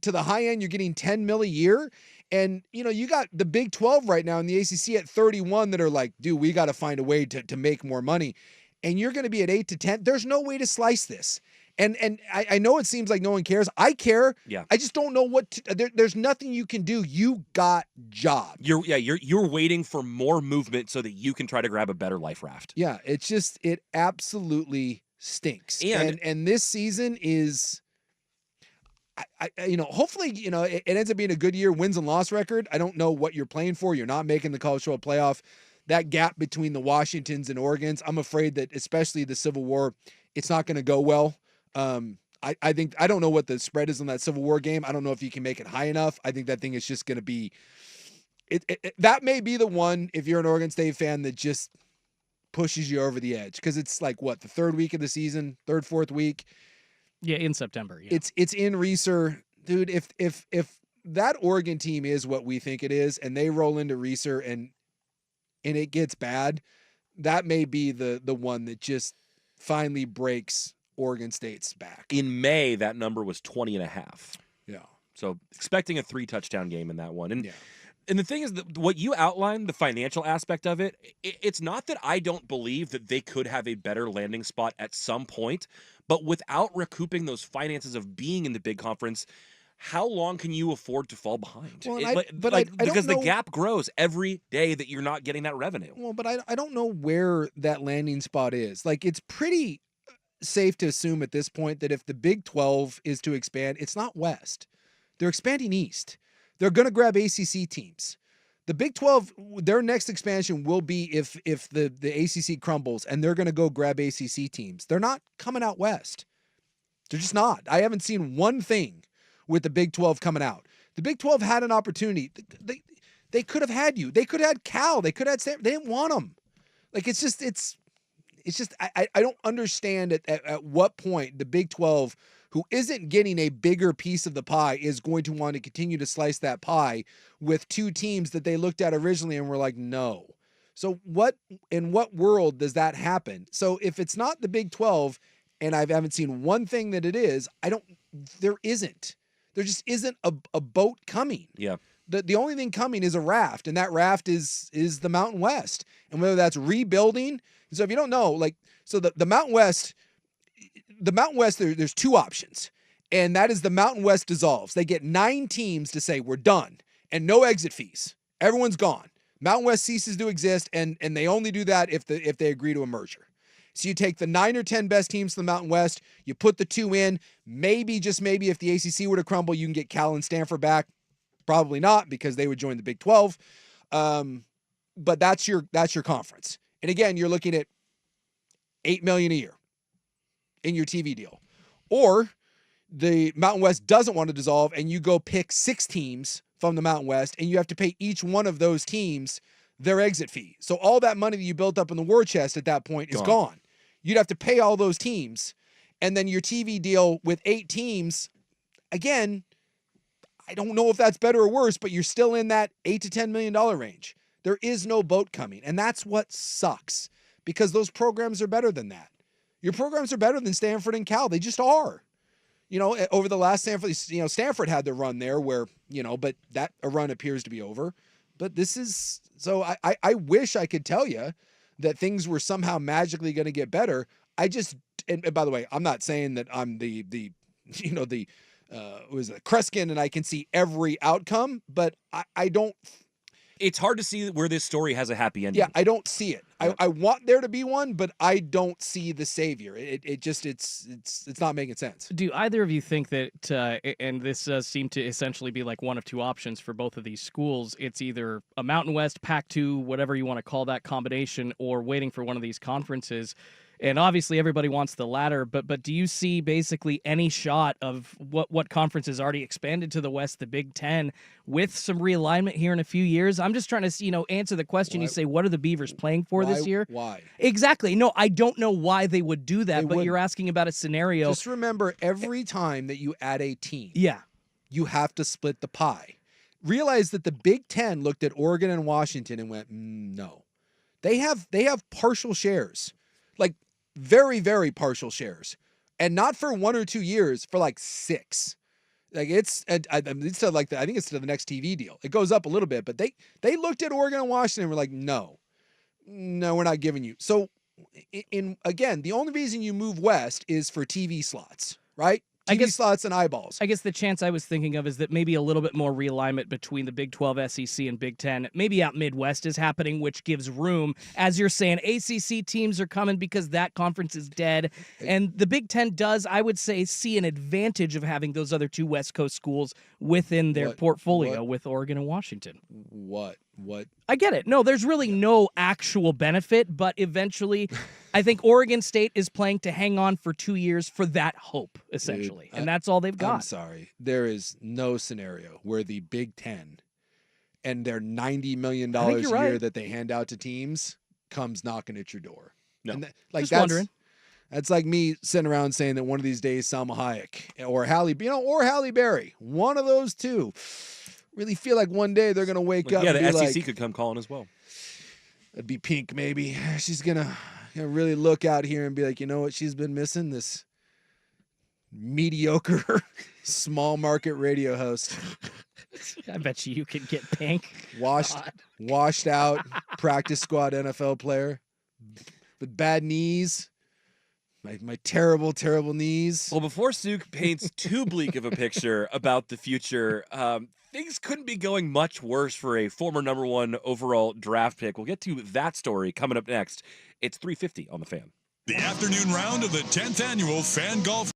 to the high end, you're getting 10 mil a year. And you got the Big 12 right now in the ACC at 31 that are like, dude, we got to find a way to make more money. And you're going to be at 8 to 10. There's no way to slice this. And I know it seems like no one cares. I care. Yeah. I just don't know what there's nothing you can do. You got job. You're waiting for more movement so that you can try to grab a better life raft. Yeah, it absolutely stinks. And this season is hopefully, it ends up being a good year, wins and loss record. I don't know what you're playing for. You're not making the college football playoff. That gap between the Washingtons and Oregons, I'm afraid that especially the Civil War, it's not going to go well. I think I don't know what the spread is on that Civil War game. I don't know if you can make it high enough. I think that thing is just going to be that may be the one, if you're an Oregon State fan, that just pushes you over the edge, because it's like what, the third week of the season, fourth week. Yeah, in September. Yeah. It's in Reser, dude. If that Oregon team is what we think it is, and they roll into Reser and it gets bad, that may be the one that just finally breaks Oregon State's back. In May, that number was 20.5. Yeah. So expecting a 3-touchdown game in that one. And Yeah. And the thing is that what you outlined, the financial aspect of it, it's not that I don't believe that they could have a better landing spot at some point, but without recouping those finances of being in the big conference, how long can you afford to fall behind? Well, I because don't know, the gap grows every day that you're not getting that revenue. Well, but I don't know where that landing spot is. Like, it's pretty safe to assume at this point that if the Big 12 is to expand, it's not West. They're expanding East. They're going to grab ACC teams. The Big 12, their next expansion will be if the ACC crumbles, and they're going to go grab ACC teams. They're not coming out West. They're just not. I haven't seen one thing with the Big 12 coming out. The Big 12 had an opportunity. They could have had you. They could have had Cal. They could have had Stanford. They didn't want them. Like, it's just I don't understand at what point the Big 12, who isn't getting a bigger piece of the pie, is going to want to continue to slice that pie with two teams that they looked at originally and were like, no. So in what world does that happen? So if it's not the Big 12, and I haven't seen one thing that it is, there just isn't a boat coming. Yeah. The only thing coming is a raft, and that raft is the Mountain West. And whether that's rebuilding. So if you don't know, the Mountain West, there's two options. And that is the Mountain West dissolves. They get 9 teams to say, we're done, and no exit fees. Everyone's gone. Mountain West ceases to exist, and they only do that if they agree to a merger. So you take the 9 or 10 best teams from the Mountain West, you put the 2 in, maybe, just maybe, if the ACC were to crumble, you can get Cal and Stanford back. Probably not, because they would join the Big 12. But that's your conference. And again, you're looking at $8 million a year in your TV deal. Or the Mountain West doesn't want to dissolve, and you go pick 6 teams from the Mountain West, and you have to pay each one of those teams their exit fee. So all that money that you built up in the war chest at that point is gone. You'd have to pay all those teams. And then your TV deal with 8 teams, again, I don't know if that's better or worse, but you're still in that $8 to $10 million range. There is no boat coming. And that's what sucks, because those programs are better than that. Your programs are better than Stanford and Cal. They just are. Over the last Stanford had the run there where, but that a run appears to be over. But this is, so I wish I could tell you that things were somehow magically going to get better. And by the way, I'm not saying that I'm the Kreskin and I can see every outcome, but I don't. It's hard to see where this story has a happy ending. Yeah, I don't see it. Yeah. I want there to be one, but I don't see the savior. It's not making sense. Do either of you think that, and this does seem to essentially be like one of two options for both of these schools, it's either a Mountain West, Pac-2, whatever you want to call that combination, or waiting for one of these conferences? And obviously everybody wants the latter, but do you see basically any shot of what conference has already expanded to the West, the Big Ten, with some realignment here in a few years? I'm just trying to, answer the question. You say, what are the Beavers playing for this year? Why? Exactly. No, I don't know why they would do that, but you're asking about a scenario. Just remember, every time that you add a team, Yeah. you have to split the pie. Realize that the Big Ten looked at Oregon and Washington and went, no. They have partial shares, like very, very partial shares, and not for 1 or 2 years, for like 6. Like it's to like I think it's to the next TV deal. It goes up a little bit, but they looked at Oregon and Washington and were like, no, we're not giving you. So, again, the only reason you move west is for TV slots, right? TV slots and eyeballs. I guess the chance I was thinking of is that maybe a little bit more realignment between the Big 12, SEC, and Big 10, maybe out Midwest is happening, which gives room. As you're saying, ACC teams are coming because that conference is dead. And the Big 10 does, I would say, see an advantage of having those other 2 West Coast schools within their portfolio with Oregon and Washington. What? I get it. No, there's really no actual benefit, but eventually I think Oregon State is playing to hang on for 2 years for that hope, essentially. And that's all they've got. I'm sorry. There is no scenario where the Big Ten and their $90 million a year that they hand out to teams comes knocking at your door. No. And just wondering. That's like me sitting around saying that one of these days Salma Hayek or Halle Berry, one of those two, really feel like one day they're going to wake up. Yeah, and the be SEC like, could come calling as well. It'd be Pink, maybe. She's gonna really look out here and be like, you know what she's been missing? This mediocre small market radio host. I bet you could get Pink. Washed out practice squad NFL player with bad knees. My terrible, terrible knees. Well, before Suk paints too bleak of a picture about the future, things couldn't be going much worse for a former #1 overall draft pick. We'll get to that story coming up next. It's 3:50 on The Fan. The afternoon round of the 10th annual Fan Golf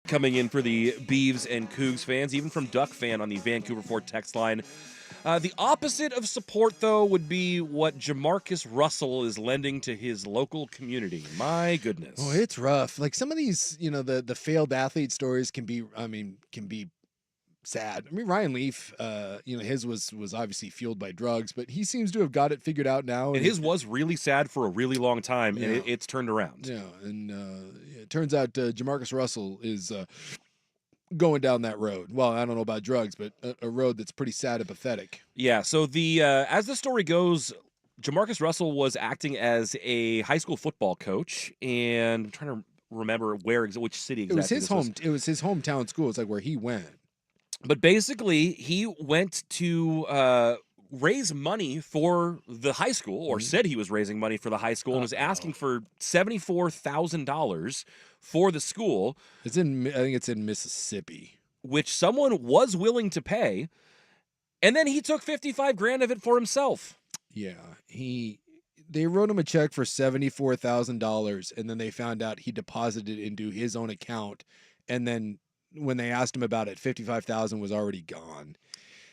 Coming in for the Beavs and Cougs fans, even from Duck fan on the Vancouver Fort text line. The opposite of support, though, would be what Jamarcus Russell is lending to his local community. My goodness. Oh, it's rough. Like some of these, the failed athlete stories can be sad. I mean, Ryan Leaf, his was obviously fueled by drugs, but he seems to have got it figured out now. And his was really sad for a really long time, and it's turned around. Yeah, and it turns out Jamarcus Russell is going down that road. Well, I don't know about drugs, but a road that's pretty sad and pathetic. Yeah, so the as the story goes, Jamarcus Russell was acting as a high school football coach, and I'm trying to remember which city exactly. It was his hometown school. It's like where he went. But basically, he went to raise money for the high school, or said he was raising money for the high school, and was asking for $74,000 for the school. I think it's in Mississippi, which someone was willing to pay, and then he took $55,000 of it for himself. Yeah, they wrote him a check for $74,000, and then they found out he deposited into his own account, and then when they asked him about it, $55,000 was already gone.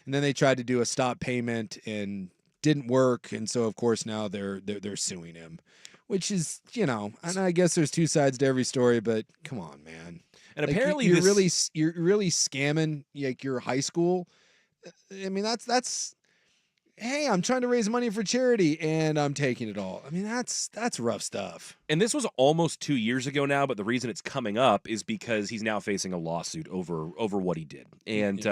And then they tried to do a stop payment and didn't work, and so of course now they're suing him, which is, and I guess there's two sides to every story, but come on, man. And like, apparently you're really scamming like your high school. I mean, that's hey, I'm trying to raise money for charity and I'm taking it all. I mean, that's rough stuff. And this was almost 2 years ago now, but the reason it's coming up is because he's now facing a lawsuit over what he did. And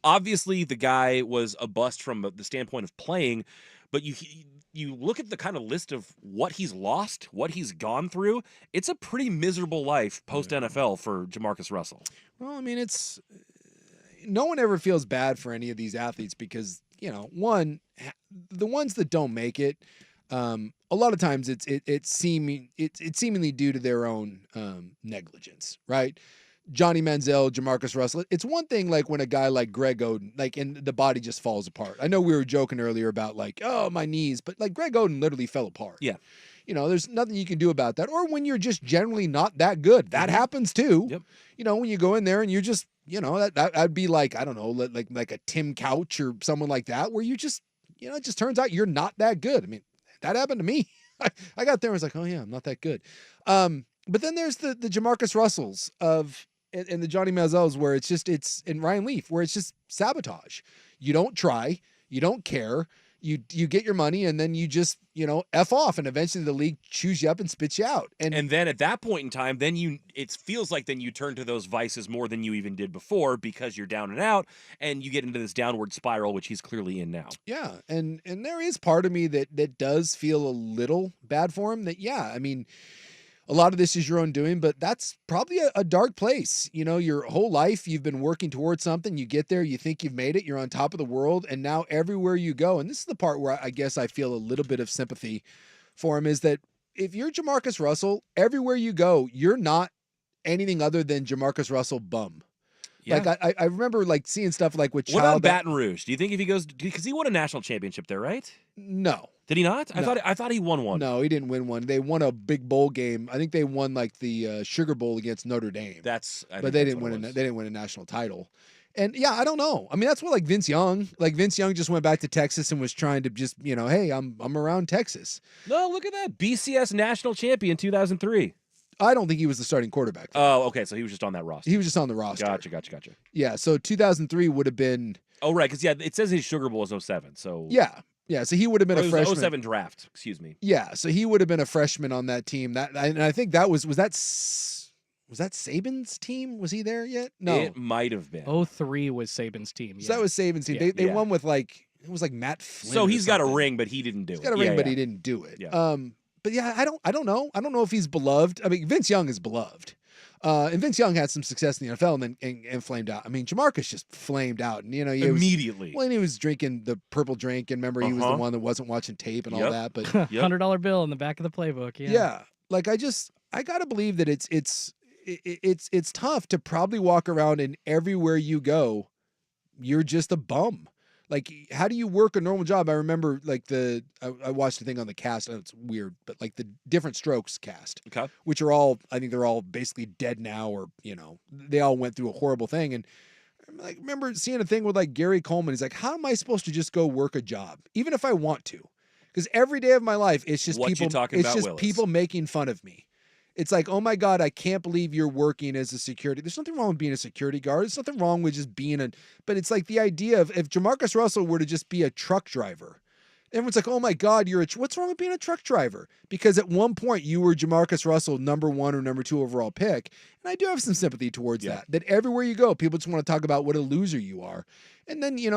obviously the guy was a bust from the standpoint of playing, but you look at the kind of list of what he's lost, what he's gone through, it's a pretty miserable life post-NFL for Jamarcus Russell. Well, I mean, no one ever feels bad for any of these athletes because, one, the ones that don't make it, a lot of times it's seemingly due to their own negligence, right? Johnny Manziel, Jamarcus Russell. It's one thing like when a guy like Greg Oden, and the body just falls apart. I know we were joking earlier about my knees, but like Greg Oden literally fell apart. Yeah. There's nothing you can do about that. Or when you're just generally not that good, that happens too. Yep. When you go in there and you're just, that'd be like, I don't know, like a Tim Couch or someone like that, where you just, it just turns out you're not that good. I mean, that happened to me. I got there and was like, oh yeah, I'm not that good. But then there's the Jamarcus Russells and the Johnny Manziels where and Ryan Leaf, where it's just sabotage. You don't try, you don't care. You get your money and then you just, F off, and eventually the league chews you up and spits you out. And then at that point in time, it feels like then you turn to those vices more than you even did before because you're down and out and you get into this downward spiral, which he's clearly in now. Yeah. And there is part of me that does feel a little bad for him I mean, a lot of this is your own doing, but that's probably a dark place. Your whole life you've been working towards something. You get there, you think you've made it, you're on top of the world, and now everywhere you go, and this is the part where I guess I feel a little bit of sympathy for him, is that if you're Jamarcus Russell, everywhere you go, you're not anything other than Jamarcus Russell bum. Yeah. Like I remember seeing stuff like with What about Baton Rouge? Do you think if he goes, because he won a national championship there, right? No. Did he not? No. I thought he won one. No, he didn't win one. They won a big bowl game. I think they won the Sugar Bowl against Notre Dame. But they didn't win. They didn't win a national title. And yeah, I don't know. I mean, that's what Vince Young. Vince Young just went back to Texas and was trying to just hey, I'm around Texas. No, look at that BCS national champion 2003. I don't think he was the starting quarterback. Oh, okay. So he was just on that roster. He was just on the roster. Gotcha. Yeah. So 2003 would have been. Oh, right. Because it says his Sugar Bowl was 07. So yeah. So he would have been a freshman. 07 draft. Excuse me. Yeah. So he would have been a freshman on that team. And I think that was that Saban's team? Was he there yet? No. It might have been. 03 was Saban's team. So that was Saban's team. They won with it was Matt Flynn. So he's got a ring, but he didn't do it. He's got a ring, but he didn't do it. Yeah. But yeah, I don't know. I don't know if he's beloved. I mean, Vince Young is beloved. And Vince Young had some success in the NFL and then flamed out. I mean, Jamarcus just flamed out, and he immediately. He was drinking the purple drink, and remember he was the one that wasn't watching tape and all that. But $100 bill in the back of the playbook. Yeah. I gotta believe that it's tough to probably walk around and everywhere you go, you're just a bum. Like, how do you work a normal job? I remember like I watched a thing on the cast. I know it's weird, but like the Different Strokes cast, Okay. which are all, I think they're all basically dead now, or they all went through a horrible thing. And like, remember seeing a thing with like Gary Coleman. He's like, how am I supposed to just go work a job, even if I want to? Because every day of my life, it's just What you people. talking It's about, just Willis? people making fun of me. It's like, oh my God, I can't believe you're working as a security. There's nothing wrong with being a security guard. There's nothing wrong with just being but it's like the idea of if Jamarcus Russell were to just be a truck driver, everyone's like, oh my God, what's wrong with being a truck driver? Because at one point you were Jamarcus Russell, number 1 or number 2 overall pick. And I do have some sympathy towards that everywhere you go, people just want to talk about what a loser you are. And then, you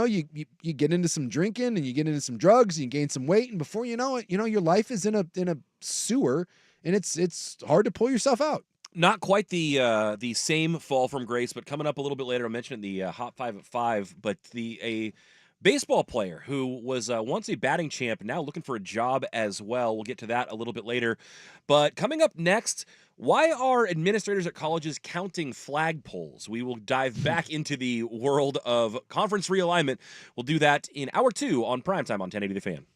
get into some drinking and you get into some drugs and you gain some weight. And before you know it, your life is in a sewer. And it's hard to pull yourself out. Not quite the same fall from grace, but coming up a little bit later, I mentioned the Hot 5 at 5, but a baseball player who was once a batting champ, now looking for a job as well. We'll get to that a little bit later. But coming up next, why are administrators at colleges counting flagpoles? We will dive back into the world of conference realignment. We'll do that in hour 2 on Primetime on 1080 The Fan.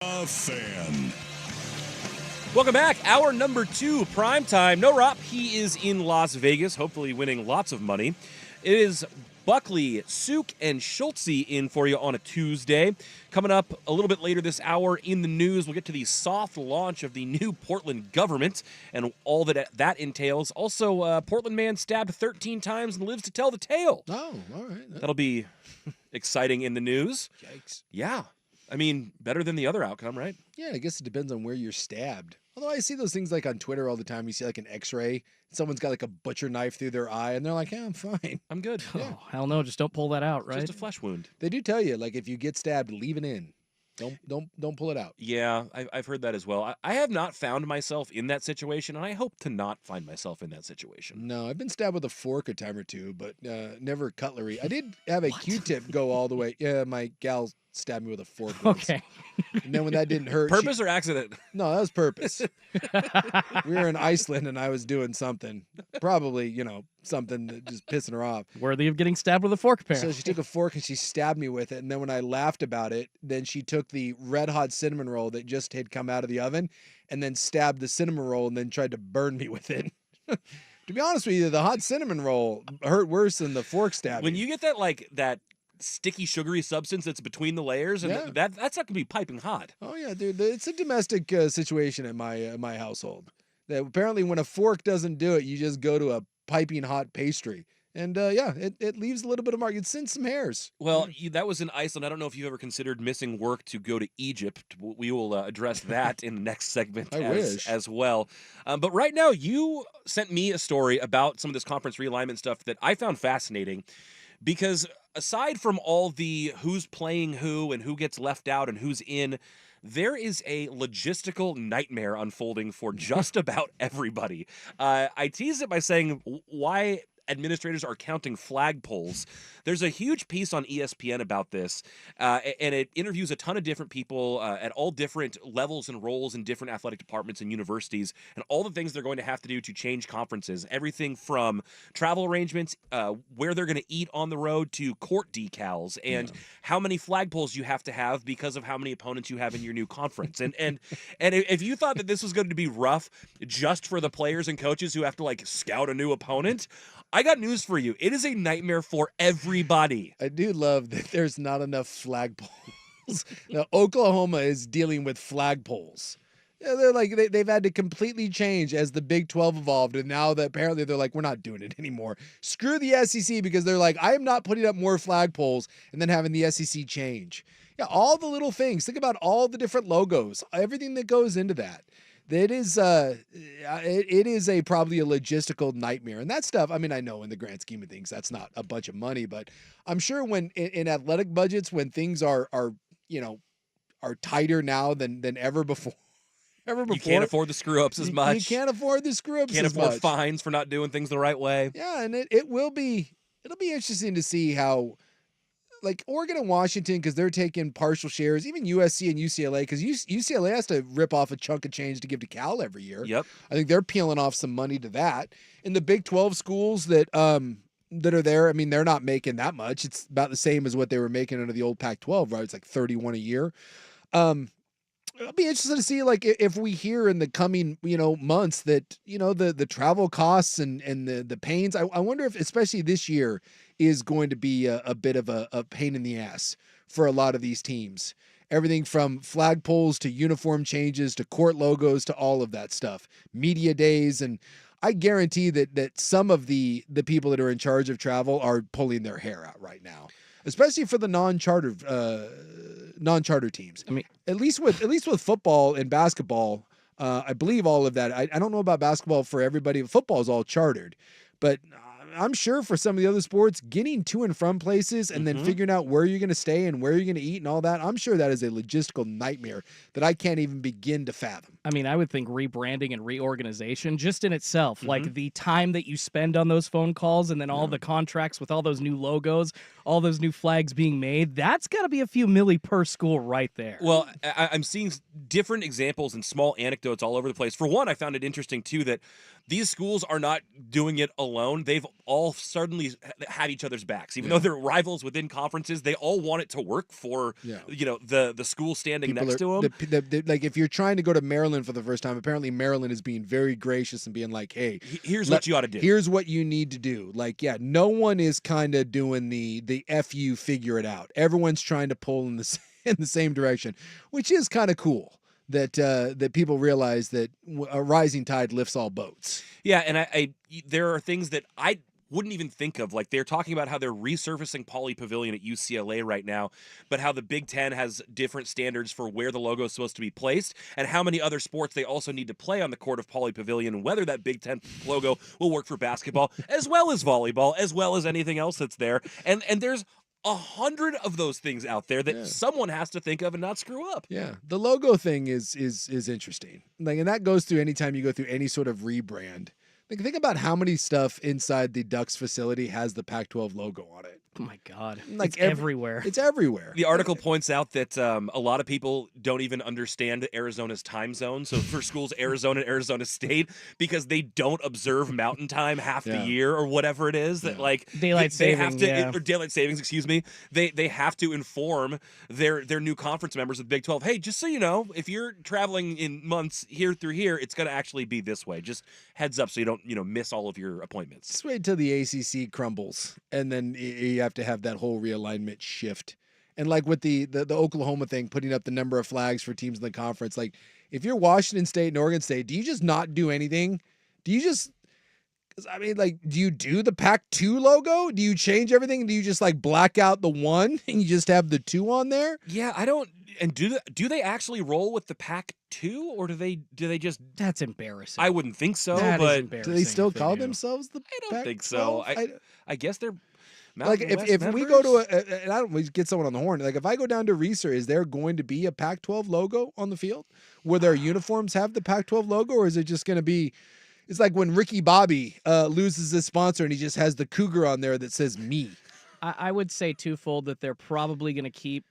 The Fan. Welcome back. Hour number 2, Primetime. No Rop, he is in Las Vegas, hopefully winning lots of money. It is Buckley, Suk, and Schultze in for you on a Tuesday. Coming up a little bit later this hour in the news, we'll get to the soft launch of the new Portland government and all that entails. Also, Portland man stabbed 13 times and lives to tell the tale. Oh, all right. That'll be exciting in the news. Yikes. Yeah. I mean, better than the other outcome, right? Yeah, I guess it depends on where you're stabbed. Although I see those things like on Twitter all the time. You see like an X-ray, someone's got like a butcher knife through their eye, and they're like, "Yeah, I'm fine." I'm good. Oh, hell no, just don't pull that out, right? Just a flesh wound. They do tell you like if you get stabbed, leave it in. Don't pull it out. Yeah, I've heard that as well. I have not found myself in that situation, and I hope to not find myself in that situation. No, I've been stabbed with a fork a time or two, but never cutlery. I did have a Q-tip go all the way. Yeah, my gal stabbed me with a fork once. Okay. And then when that didn't hurt, Purpose or accident? No, that was purpose. We were in Iceland and I was doing something. Probably, something that just pissing her off. Worthy of getting stabbed with a fork, So apparently. she took a fork and she stabbed me with it. And then when I laughed about it, then she took the red hot cinnamon roll that just had come out of the oven and then stabbed the cinnamon roll and then tried to burn me with it. To be honest with you, the hot cinnamon roll hurt worse than the fork stabbing. When you get that sticky, sugary substance that's between the layers, and Yeah. that's not gonna be piping hot. Oh yeah, dude, it's a domestic situation at my household. That apparently when a fork doesn't do it, you just go to a piping hot pastry, and it leaves a little bit of mark. It sends some hairs. Well, that was in Iceland. I don't know if you've ever considered missing work to go to Egypt. We will address that in the next segment I wish. as well. But right now, you sent me a story about some of this conference realignment stuff that I found fascinating, because aside from all the who's playing who and who gets left out and who's in, there is a logistical nightmare unfolding for just about everybody. I teased it by saying why administrators are counting flagpoles. There's a huge piece on ESPN about this, and it interviews a ton of different people at all different levels and roles in different athletic departments and universities, and all the things they're going to have to do to change conferences. Everything from travel arrangements, where they're going to eat on the road, to court decals, and how many flagpoles you have to have because of how many opponents you have in your new conference. And if you thought that this was going to be rough just for the players and coaches who have to scout a new opponent, I got news for you. It is a nightmare for everybody. I do love that there's not enough flagpoles. Now, Oklahoma is dealing with flagpoles. Yeah, they've had to completely change as the Big 12 evolved, and now that apparently they're like, we're not doing it anymore. Screw the SEC, because they're like, I am not putting up more flagpoles and then having the SEC change. Yeah, all the little things. Think about all the different logos, everything that goes into that. It is probably a logistical nightmare, and that stuff. I mean, I know in the grand scheme of things, that's not a bunch of money, but I'm sure when in athletic budgets, when things are tighter now than ever before. You can't afford the screw ups as much. You can't afford the screw ups. Can't afford fines for not doing things the right way. Yeah, and it'll be interesting to see how. Like Oregon and Washington, because they're taking partial shares, even USC and UCLA, because UCLA has to rip off a chunk of change to give to Cal every year. Yep. I think they're peeling off some money to that. In the Big 12 schools that are there, I mean, they're not making that much. It's about the same as what they were making under the old Pac-12, right? It's like 31 a year. It'll be interesting to see, if we hear in the coming, months that, the travel costs and the pains. I wonder if, especially this year, is going to be a bit of a pain in the ass for a lot of these teams. Everything from flagpoles to uniform changes to court logos to all of that stuff. Media days, and I guarantee that some of the people that are in charge of travel are pulling their hair out right now, especially for the non-charter teams. I mean, at least with football and basketball, I believe all of that. I don't know about basketball for everybody. Football is all chartered, but I'm sure for some of the other sports, getting to and from places and then figuring out where you're going to stay and where you're going to eat and all that, I'm sure that is a logistical nightmare that I can't even begin to fathom. I mean, I would think rebranding and reorganization just in itself, like the time that you spend on those phone calls and then all the contracts with all those new logos, all those new flags being made, that's got to be a few milli per school right there. Well, I'm seeing different examples and small anecdotes all over the place. For one, I found it interesting, too, that these schools are not doing it alone. They've all suddenly had each other's backs. Even though they're rivals within conferences, they all want it to work for, the school standing next to them. Like, if you're trying to go to Maryland for the first time, apparently Maryland is being very gracious and being like, hey, here's what you ought to do. Here's what you need to do. Like, no one is kind of doing the FU figure it out. Everyone's trying to pull in the same direction, which is kind of cool. That people realize that a rising tide lifts all boats. Yeah, and there are things that I wouldn't even think of. Like, they're talking about how they're resurfacing Pauley Pavilion at UCLA right now, but how the Big Ten has different standards for where the logo is supposed to be placed and how many other sports they also need to play on the court of Pauley Pavilion, and whether that Big Ten logo will work for basketball as well as volleyball, as well as anything else that's there. And there's 100 of those things out there that someone has to think of and not screw up. Yeah, the logo thing is interesting. Like, and that goes through anytime you go through any sort of rebrand. Like, think about how many stuff inside the Ducks facility has the Pac-12 logo on it. Oh my God! Like, it's everywhere. It's everywhere. The article points out that a lot of people don't even understand Arizona's time zone. So for schools, Arizona and Arizona State, because they don't observe Mountain Time half the year or whatever it is, that like daylight they have savings, to or daylight savings. Excuse me. They have to inform their new conference members of the Big 12. Hey, just so you know, if you're traveling in months here through here, it's going to actually be this way. Just heads up, so you don't miss all of your appointments. Just wait till the ACC crumbles, and then you have to have that whole realignment shift. And like with the Oklahoma thing, putting up the number of flags for teams in the conference, like if you're Washington State and Oregon State, do you just not do anything? Do you just, do you do the Pac-2 logo? Do you change everything? Do you just like black out the one and you just have the 2 on there? Yeah, I don't. And do they actually roll with the Pac-2, or do they just? That's embarrassing. I wouldn't think so. That is but embarrassing do they still if call do. themselves the I don't Pac-12? think so. I guess they're like Mountain if West we go members? to and I don't we get someone on the horn. Like if I go down to Reeser, is there going to be a Pac-12 logo on the field? Will their uniforms have the Pac-12 logo, or is it just going to be? It's like when Ricky Bobby loses his sponsor and he just has the cougar on there that says me. I would say twofold that they're probably going to keep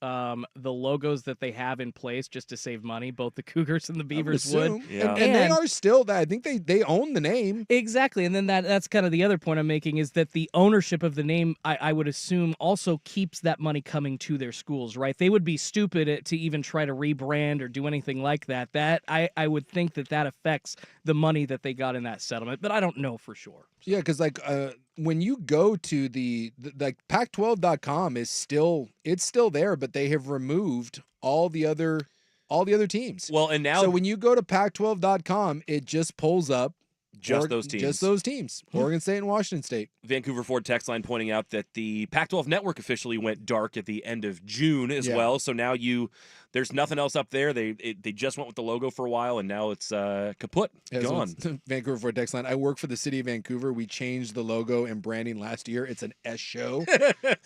the logos that they have in place just to save money. Both the Cougars and the Beavers would. Yeah. And they are still that. I think they own the name. Exactly. And then that's kind of the other point I'm making is that the ownership of the name, I would assume, also keeps that money coming to their schools, right? They would be stupid to even try to rebrand or do anything like that. That I would think that affects the money that they got in that settlement, but I don't know for sure. Yeah, because when you go to the Pac12.com it's still there, but they have removed all the other teams. Well, and now So when you go to Pac12.com, it just pulls up those teams. Just those teams. Oregon State and Washington State. Vancouver Ford text line pointing out that the Pac-12 network officially went dark at the end of June as well. So now there's nothing else up there. They just went with the logo for a while, and now it's kaput, gone. Vancouver Ford text line. I work for the city of Vancouver. We changed the logo and branding last year. It's an S show.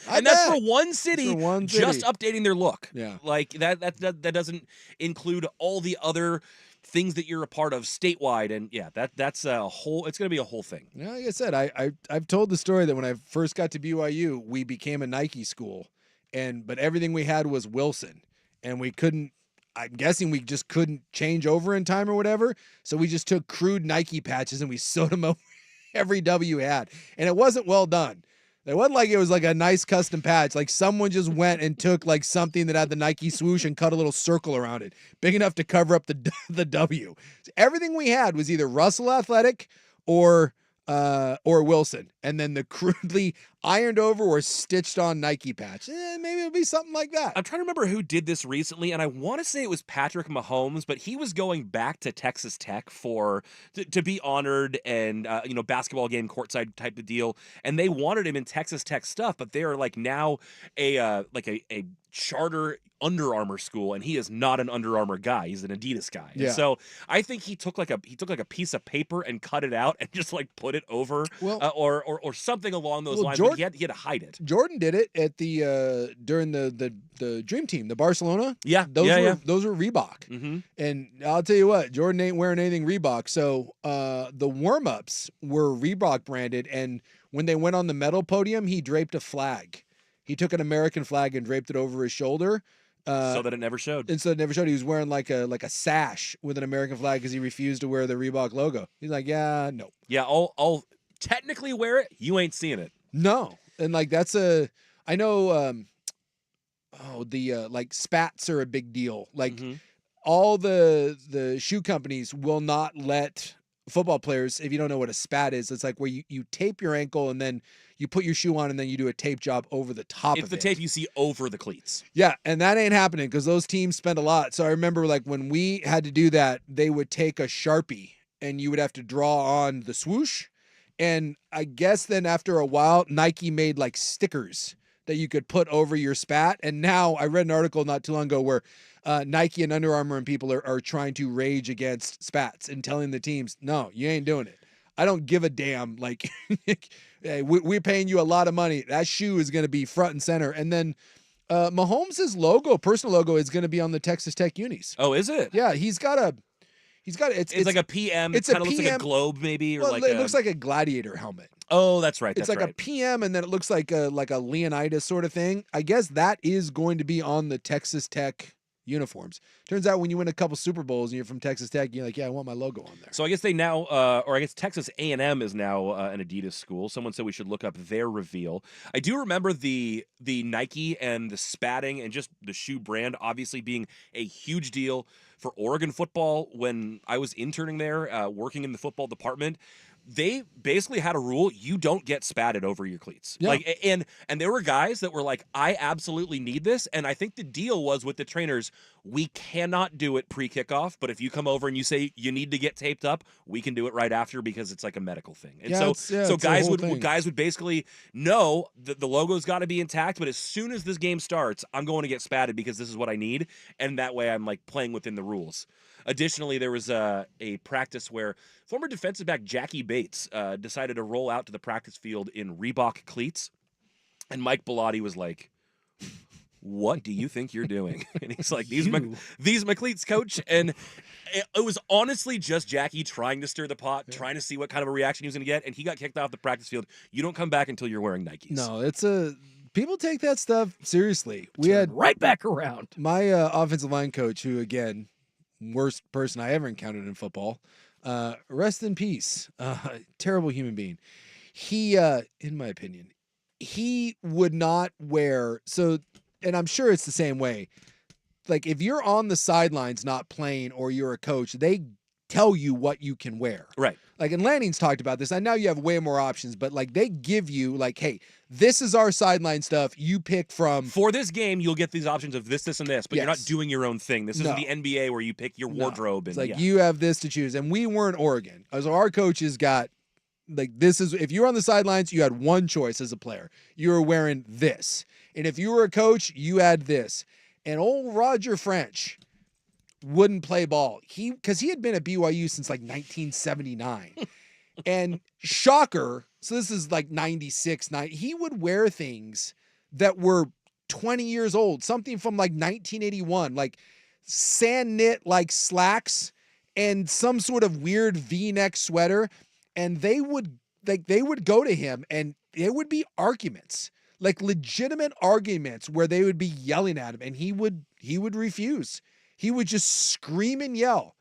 And that's for one city, just city. Updating their look. Yeah. Like that doesn't include all the other things that you're a part of statewide, and that's a whole. It's going to be a whole thing. Yeah, like I said, I've told the story that when I first got to BYU, we became a Nike school, but everything we had was Wilson, and we couldn't. I'm guessing we just couldn't change over in time or whatever, so we just took crude Nike patches and we sewed them over every W had, and it wasn't well done. It wasn't like it was like a nice custom patch. Like someone just went and took like something that had the Nike swoosh and cut a little circle around it, big enough to cover up the W. So everything we had was either Russell Athletic or Wilson, and then the crudely ironed over or stitched on Nike patch. Maybe it'll be something like that. I'm trying to remember who did this recently, and I want to say it was Patrick Mahomes, but he was going back to Texas Tech to be honored and basketball game courtside type of deal, and they wanted him in Texas Tech stuff, but they are like now a charter Under Armour school, and he is not an Under Armour guy. He's an Adidas guy. Yeah. And so I think he took like a piece of paper and cut it out and just like put it over, or something along those lines. But he had to hide it. Jordan did it at the during the Dream Team, the Barcelona. Yeah, those were Reebok. Mm-hmm. And I'll tell you what, Jordan ain't wearing anything Reebok. So the warm-ups were Reebok branded, and when they went on the medal podium, he draped a flag. He took an American flag and draped it over his shoulder. so that it never showed. And so it never showed. He was wearing like a sash with an American flag because he refused to wear the Reebok logo. He's like, yeah, no. Yeah, I'll technically wear it. You ain't seeing it. No. And like I know like spats are a big deal. Like all the shoe companies will not let football players, if you don't know what a spat is, it's like where you tape your ankle and then you put your shoe on and then you do a tape job over the top of it. It's the tape you see over the cleats. Yeah, and that ain't happening because those teams spend a lot. So I remember like when we had to do that, they would take a Sharpie and you would have to draw on the swoosh. And I guess then after a while, Nike made like stickers that you could put over your spat. And now I read an article not too long ago where Nike and Under Armour and people are trying to rage against spats and telling the teams, no, you ain't doing it. I don't give a damn. Like, hey, we're paying you a lot of money. That shoe is going to be front and center. And then Mahomes' personal logo is going to be on the Texas Tech unis. Oh, is it? Yeah, he's got it's like a PM. It's It kind a of looks like a globe, maybe, or well, like it looks like a gladiator helmet. Oh, that's right. It's like a PM, and then it looks like a Leonidas sort of thing. I guess that is going to be on the Texas Tech uniforms. Turns out when you win a couple Super Bowls and you're from Texas Tech, you're like, yeah, I want my logo on there. So I guess they now, or I guess Texas A&M is now an Adidas school. Someone said we should look up their reveal. I do remember the Nike and the spatting and just the shoe brand obviously being a huge deal for Oregon football when I was interning there, working in the football department. They basically had a rule: you don't get spatted over your cleats. Yeah. Like, and there were guys that were like, I absolutely need this. And I think the deal was with the trainers, we cannot do it pre-kickoff, but if you come over and you say you need to get taped up, we can do it right after because it's like a medical thing. And so guys would basically know that the logo's got to be intact, but as soon as this game starts, I'm going to get spatted because this is what I need, and that way I'm like playing within the rules. Additionally, there was a practice where former defensive back Jackie Bates decided to roll out to the practice field in Reebok cleats, and Mike Bellotti was like, what do you think you're doing? And he's like, these my cleats, coach. And it was honestly just Jackie trying to stir the pot, trying to see what kind of a reaction he was going to get, and he got kicked off the practice field. You don't come back until you're wearing Nikes. No, people take that stuff seriously. We had right back around. My offensive line coach, who again, worst person I ever encountered in football. Rest in peace. Terrible human being. He, in my opinion, he would not wear, and I'm sure it's the same way. Like if you're on the sidelines not playing or you're a coach, they tell you what you can wear. Right. Like, and Lanning's talked about this. I know you have way more options, but like they give you like, hey, this is our sideline stuff. You pick from. For this game, you'll get these options of this, and this, but you're not doing your own thing. This isn't the NBA where you pick your wardrobe. It's like you have this to choose. And we weren't Oregon. So our coaches got like, this is, if you were on the sidelines, you had one choice as a player. You were wearing this. And if you were a coach, you had this. And old Roger French wouldn't play ball. Because he had been at BYU since like 1979. And shocker, so this is like 96, he would wear things that were 20 years old, something from like 1981, like sand knit like slacks and some sort of weird V-neck sweater. And they would go to him and there would be arguments, like legitimate arguments where they would be yelling at him and he would refuse. He would just scream and yell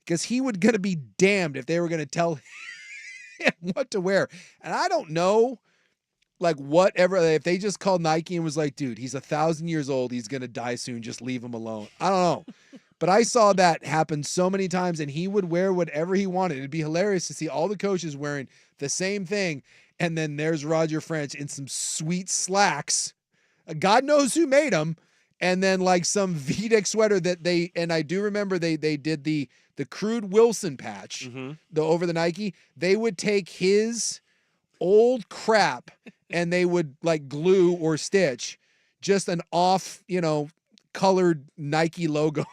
because he would gonna be damned if they were gonna tell him what to wear. And I don't know, like whatever, if they just called Nike and was like, dude, he's 1,000 years old, he's gonna die soon, just leave him alone. I don't know. But I saw that happen so many times and he would wear whatever he wanted. It'd be hilarious to see all the coaches wearing the same thing. And then there's Roger French in some sweet slacks. God knows who made them. And then like some V-neck sweater that and I do remember they did the crude Wilson patch, over the Nike. They would take his old crap and they would like glue or stitch just an off, colored Nike logo.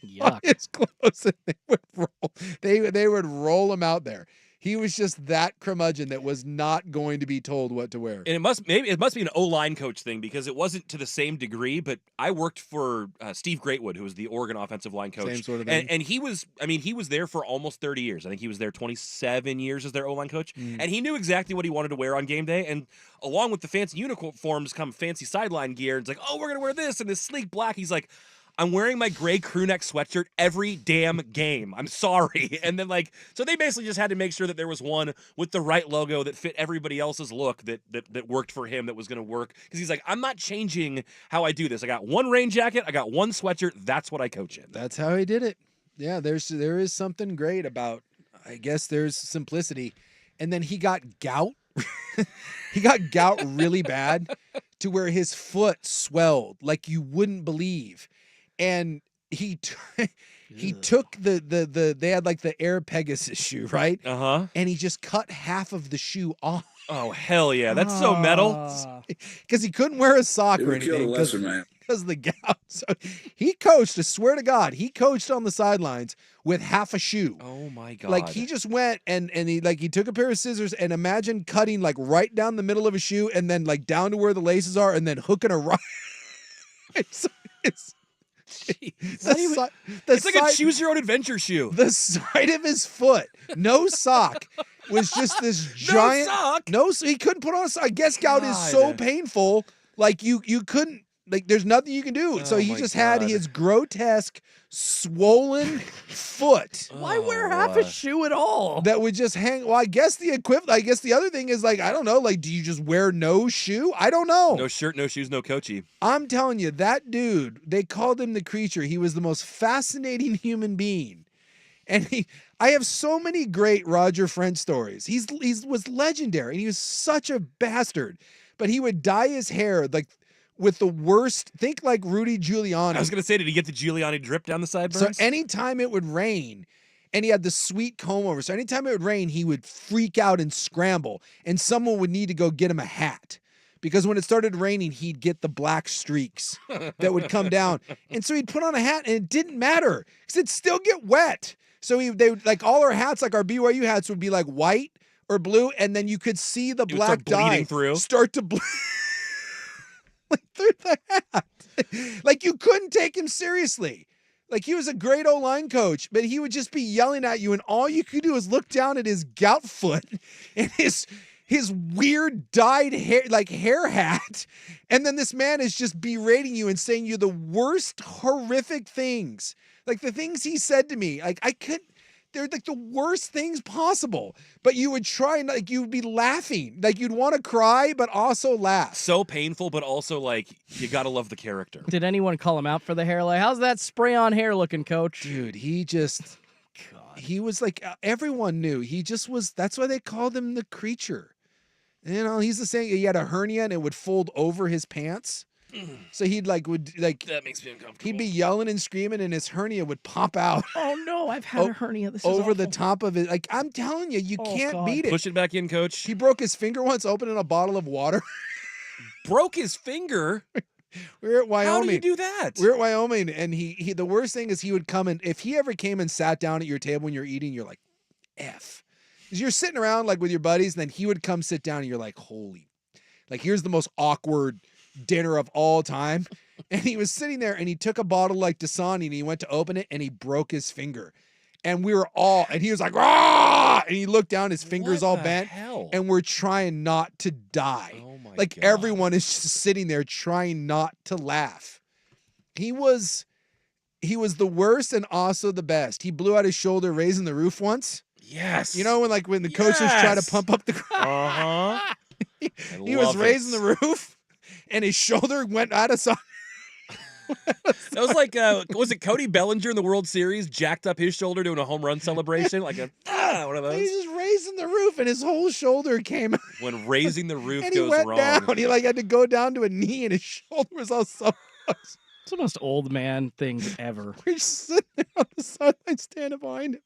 Yuck. His clothes, and they would roll them out there. He was just that curmudgeon that was not going to be told what to wear. And it must be an O-line coach thing because it wasn't to the same degree. But I worked for Steve Greatwood, who was the Oregon offensive line coach. Same sort of thing. And he was there for almost 30 years. I think he was there 27 years as their O-line coach. And he knew exactly what he wanted to wear on game day. And along with the fancy uniforms come fancy sideline gear. It's like, oh, we're gonna wear this and this sleek black. He's like, I'm wearing my gray crew neck sweatshirt every damn game. I'm sorry. And then so they basically just had to make sure that there was one with the right logo that fit everybody else's look that worked for him, that was going to work. Because he's like, I'm not changing how I do this. I got one rain jacket. I got one sweatshirt. That's what I coach in. That's how he did it. Yeah, there is something great about, I guess there's simplicity. And then he got gout. He got gout really bad to where his foot swelled like you wouldn't believe. And he took the they had like the Air Pegasus shoe, right? Uh-huh. And he just cut half of the shoe off. Oh, hell yeah. That's so metal. Because he couldn't wear a sock It or would kill a anything lesser man. because of the gout. So he coached, I swear to God, he coached on the sidelines with half a shoe. Oh my God. Like he just went and he took a pair of scissors and imagine cutting like right down the middle of a shoe and then like down to where the laces are and then hooking a right. it's it's like a choose your own adventure shoe. The side of his foot, no sock, was just this giant. No sock? He couldn't put on a sock. I guess gout is so painful. Like you couldn't. Like there's nothing you can do. So he just had his grotesque, swollen foot. Why wear half a shoe at all? That would just hang. Well, I guess the equivalent. I guess the other thing is like, I don't know. Like, do you just wear no shoe? I don't know. No shirt, no shoes, no coachy. I'm telling you, that dude. They called him the creature. He was the most fascinating human being, and I have so many great Roger French stories. He was legendary, and he was such a bastard. But he would dye his hair like with the worst. Think like Rudy Giuliani. I was gonna say, did he get the Giuliani drip down the sideburns? So anytime it would rain, and he had the sweet comb over, so anytime it would rain, he would freak out and scramble, and someone would need to go get him a hat. Because when it started raining, he'd get the black streaks that would come down. And so he'd put on a hat, and it didn't matter because it'd still get wet. So they would, like all our hats, like our BYU hats, would be like white or blue, and then you could see the black dye start to bleed through the hat. Like you couldn't take him seriously. Like he was a great O-line coach, but he would just be yelling at you, and all you could do is look down at his gout foot and his weird dyed hair hat. And then this man is just berating you and saying you the worst horrific things. Like the things he said to me, they're like the worst things possible. But you would try and like, you would be laughing. Like you'd want to cry, but also laugh. So painful, but also like, you gotta love the character. Did anyone call him out for the hair? Like, how's that spray on hair looking, coach? Dude, he just, he was like, everyone knew. He just was, that's why they called him the creature. You know, he's the same. He had a hernia and it would fold over his pants. So he'd that makes me uncomfortable. He'd be yelling and screaming and his hernia would pop out. Oh no, I've had a hernia. This is over awful. the top of it. Like I'm telling you, you can't beat it. Push it back in, coach. He broke his finger once opening a bottle of water. Broke his finger? We were at Wyoming. How do you do that? We were at Wyoming, and he the worst thing is he would come and if he ever came and sat down at your table when you're eating, you're like, F. Because you're sitting around like with your buddies, and then he would come sit down and you're like, holy, like here's the most awkward dinner of all time. And he was sitting there and he took a bottle like Dasani and he went to open it and he broke his finger. And we were all, and he was like, "Rah!" And he looked down, his fingers all bent. Hell? And we're trying not to die. Oh my like God. everyone is just sitting there trying not to laugh. He was the worst and also the best. He blew out his shoulder raising the roof once. Yes. You know when the coaches try to pump up the crowd. Uh-huh. He was raising the roof and his shoulder went out of sight. That was like, was it Cody Bellinger in the World Series jacked up his shoulder doing a home run celebration? Like one of those. He's just raising the roof and his whole shoulder came out. When raising the roof And he goes went wrong. down. He like had to go down to a knee and his shoulder was all so close. It's the most old man things ever. We're just sitting there on the sideline standing behind him.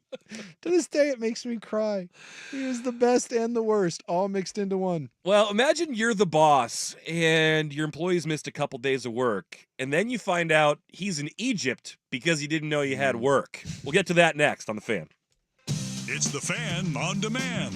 To this day, it makes me cry. He was the best and the worst, all mixed into one. Well, imagine you're the boss and your employees missed a couple days of work, and then you find out he's in Egypt because he didn't know you had work. We'll get to that next on The Fan. It's The Fan on Demand.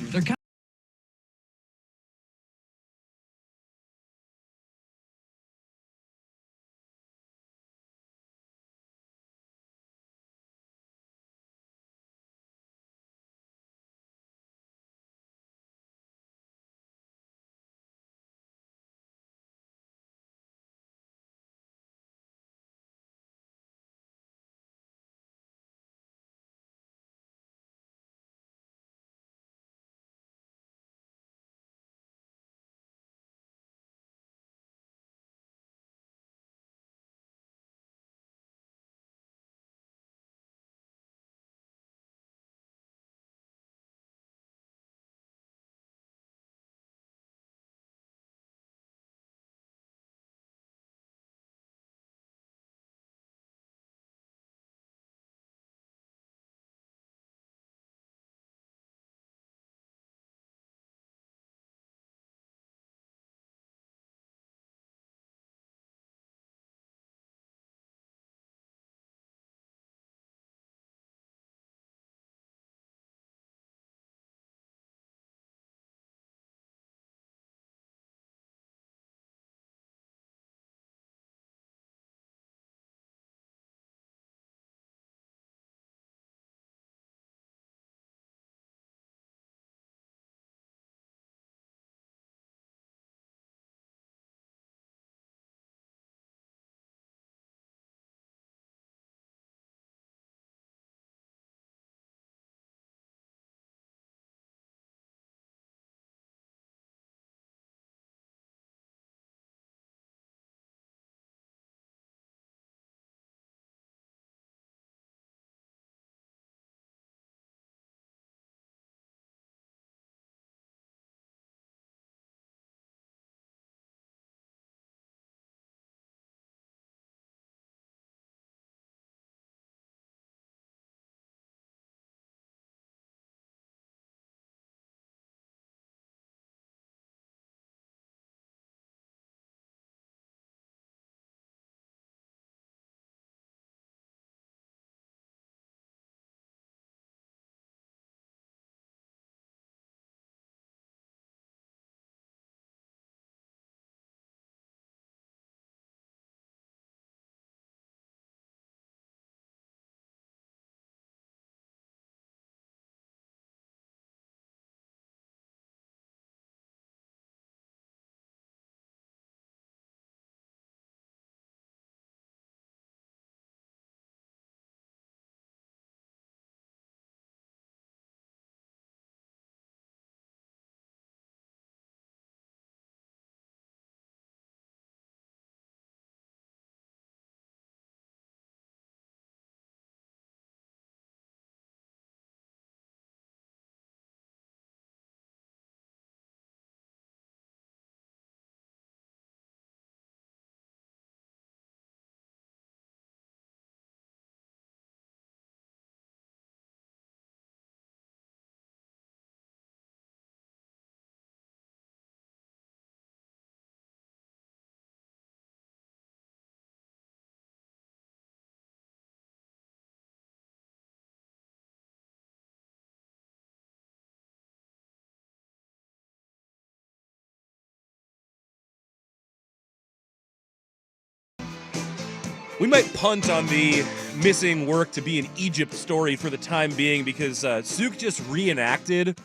We might punt on the missing work to be an Egypt story for the time being because Souk just reenacted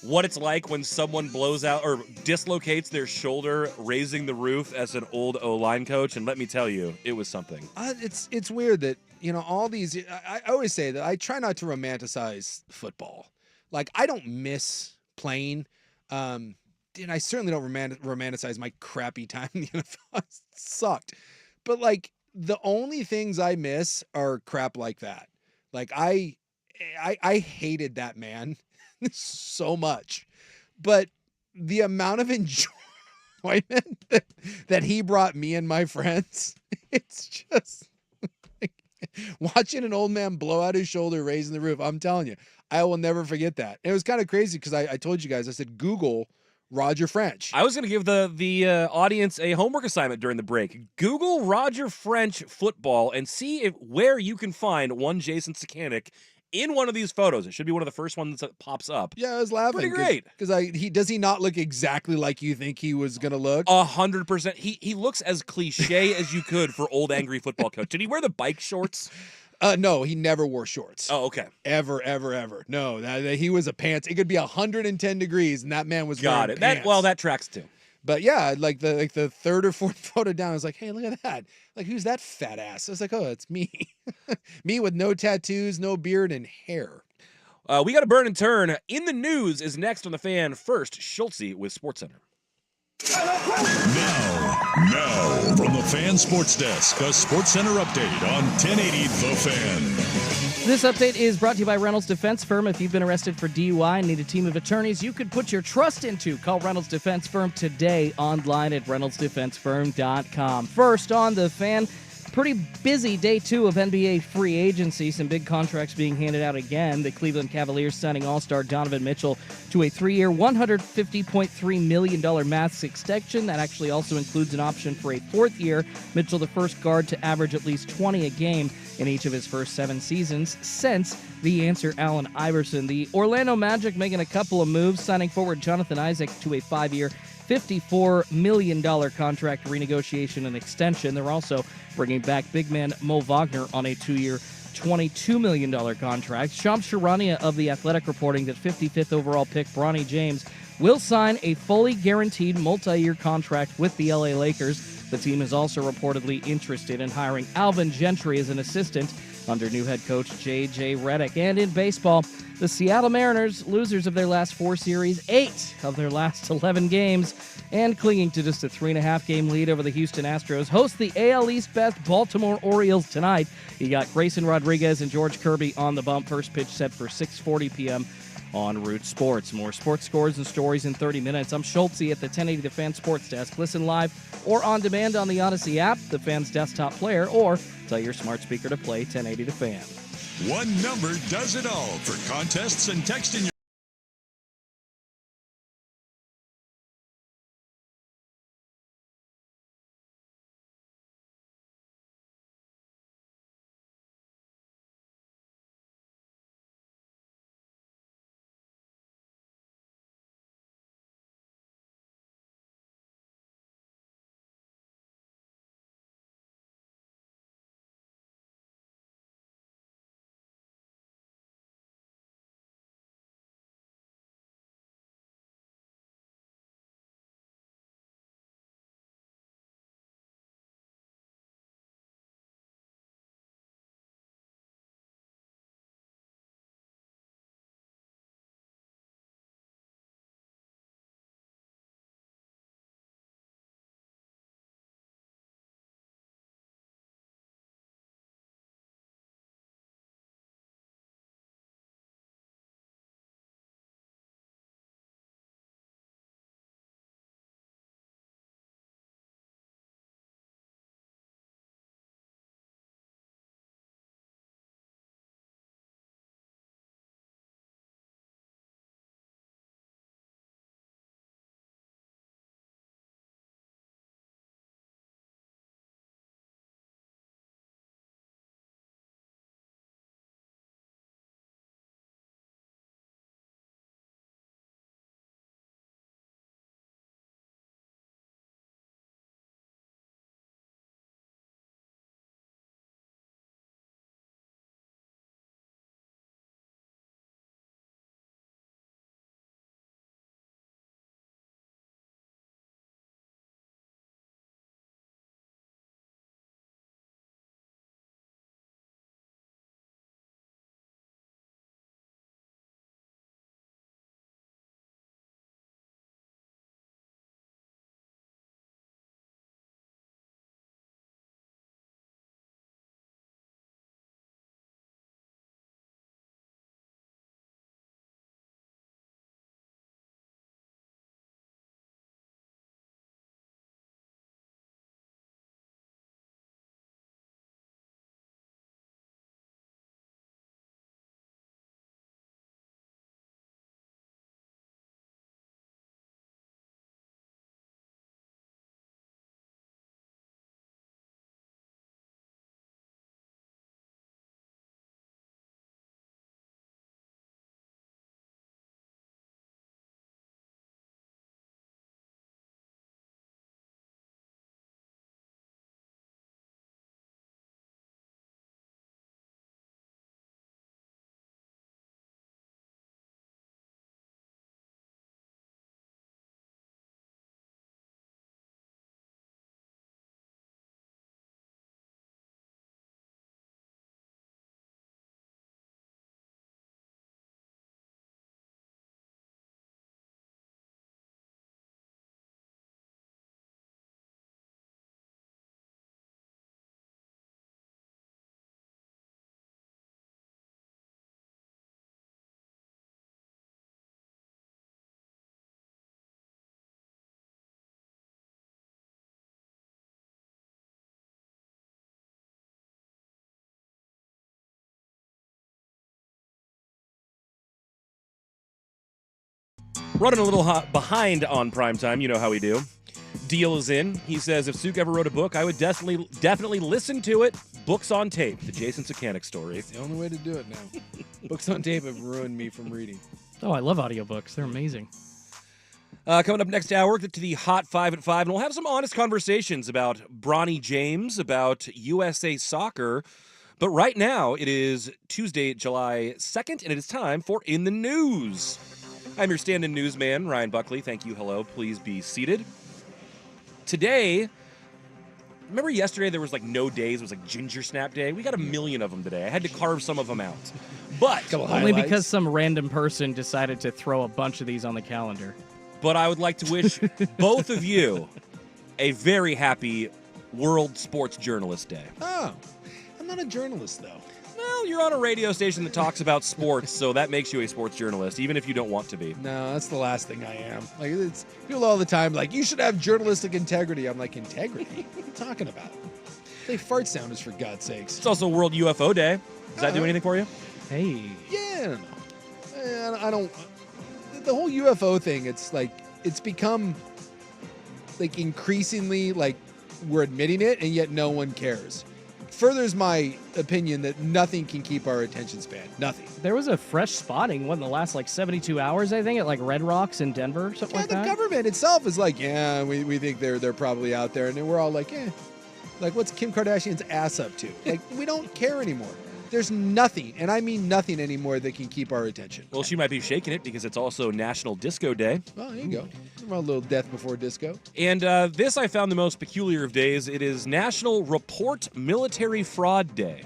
what it's like when someone blows out or dislocates their shoulder raising the roof as an old O-line coach, and let me tell you, it was something. It's weird that, all these, I always say that I try not to romanticize football. Like, I don't miss playing, and I certainly don't romanticize my crappy time in the NFL. It sucked. But, like, the only things I miss are crap like that. Like, I hated that man so much. But the amount of enjoyment that he brought me and my friends, it's just like, watching an old man blow out his shoulder raising the roof. I'm telling you, I will never forget that. And it was kind of crazy because I told you guys, I said, Google Roger French. I was going to give the audience a homework assignment during the break. Google Roger French football and see where you can find one Jason Sakanik in one of these photos. It should be one of the first ones that pops up. Yeah, I was laughing. Pretty great. Because does he not look exactly like you think he was gonna look? 100%. He looks as cliche as you could for old angry football coach. Did he wear the bike shorts? No, he never wore shorts. Oh, okay. Ever, ever, ever. No, he was a pants. It could be 110 degrees, and that man was Got wearing it. pants. That tracks too. But yeah, like the third or fourth photo down, I was like, hey, look at that. Like, who's that fat ass? I was like, oh, it's me. Me with no tattoos, no beard, and hair. We got a burn and turn. In the News is next on the Fan. First, Schultze with SportsCenter. Now, from the Fan Sports Desk, a SportsCenter update on 1080 The Fan. This update is brought to you by Reynolds Defense Firm. If you've been arrested for DUI and need a team of attorneys you could put your trust into, call Reynolds Defense Firm today online at reynoldsdefensefirm.com. First on the Fan, pretty busy day 2 of NBA free agency. Some big contracts being handed out again. The Cleveland Cavaliers signing All-Star Donovan Mitchell to a 3-year, $150.3 million max extension. That actually also includes an option for a 4th year. Mitchell, the first guard to average at least 20 a game in each of his first 7 seasons since the answer Allen Iverson. The Orlando Magic making a couple of moves, signing forward Jonathan Isaac to a 5-year, $54 million contract renegotiation and extension. They're also bringing back big man Mo Wagner on a 2-year, $22 million contract. Shams Charania of The Athletic reporting that 55th overall pick Bronny James will sign a fully guaranteed multi-year contract with the LA Lakers. The team is also reportedly interested in hiring Alvin Gentry as an assistant under new head coach J.J. Redick. And in baseball, the Seattle Mariners, losers of their last 4 series, 8 of their last 11 games, and clinging to just a 3.5-game lead over the Houston Astros, host the AL East best Baltimore Orioles tonight. You got Grayson Rodriguez and George Kirby on the bump. First pitch set for 6:40 p.m. on Root Sports. More sports scores and stories in 30 minutes. I'm Schultze at the 1080 The Fan Sports Desk. Listen live or on demand on the Odyssey app, the Fan's desktop player, or tell your smart speaker to play 1080 The Fan. One number does it all for contests and texting your Running a little behind on Primetime, you know how we do. Deal is in. He says, if Suk ever wrote a book, I would definitely listen to it. Books on tape, the Jason Sukanik story. It's the only way to do it now. Books on tape have ruined me from reading. Oh, I love audiobooks. They're amazing. Coming up next hour, get to the Hot 5 at 5, and we'll have some honest conversations about Bronny James, about USA Soccer. But right now, it is Tuesday, July 2nd, and it is time for In the News. I'm your stand-in newsman, Ryan Buckley. Thank you. Hello. Please be seated. Today, remember yesterday there was like no days. It was like Ginger Snap Day. We got a million of them today. I had to carve some of them out. But only because some random person decided to throw a bunch of these on the calendar. But I would like to wish both of you a very happy World Sports Journalist Day. Oh, I'm not a journalist, though. Well, you're on a radio station that talks about sports, so that makes you a sports journalist, even if you don't want to be. No, that's the last thing I am. Like, it's people all the time like, you should have journalistic integrity. I'm like, integrity? What are you talking about? They fart sounders, for God's sakes. It's also World UFO Day. Does that do anything for you? Hey. Yeah, I don't know. I don't. The whole UFO thing, it's like, it's become like increasingly like we're admitting it, and yet no one cares. Furthers my opinion that nothing can keep our attention span. Nothing. There was a fresh spotting, in the last like 72 hours, I think, at like Red Rocks in Denver, something like that. The government itself is like, yeah, we think they're probably out there, and then we're all like, like what's Kim Kardashian's ass up to? Like, we don't care anymore. There's nothing, and I mean nothing anymore, that can keep our attention. Well, she might be shaking it because it's also National Disco Day. Oh, there you go. A little death before disco. And this I found the most peculiar of days. It is National Report Military Fraud Day.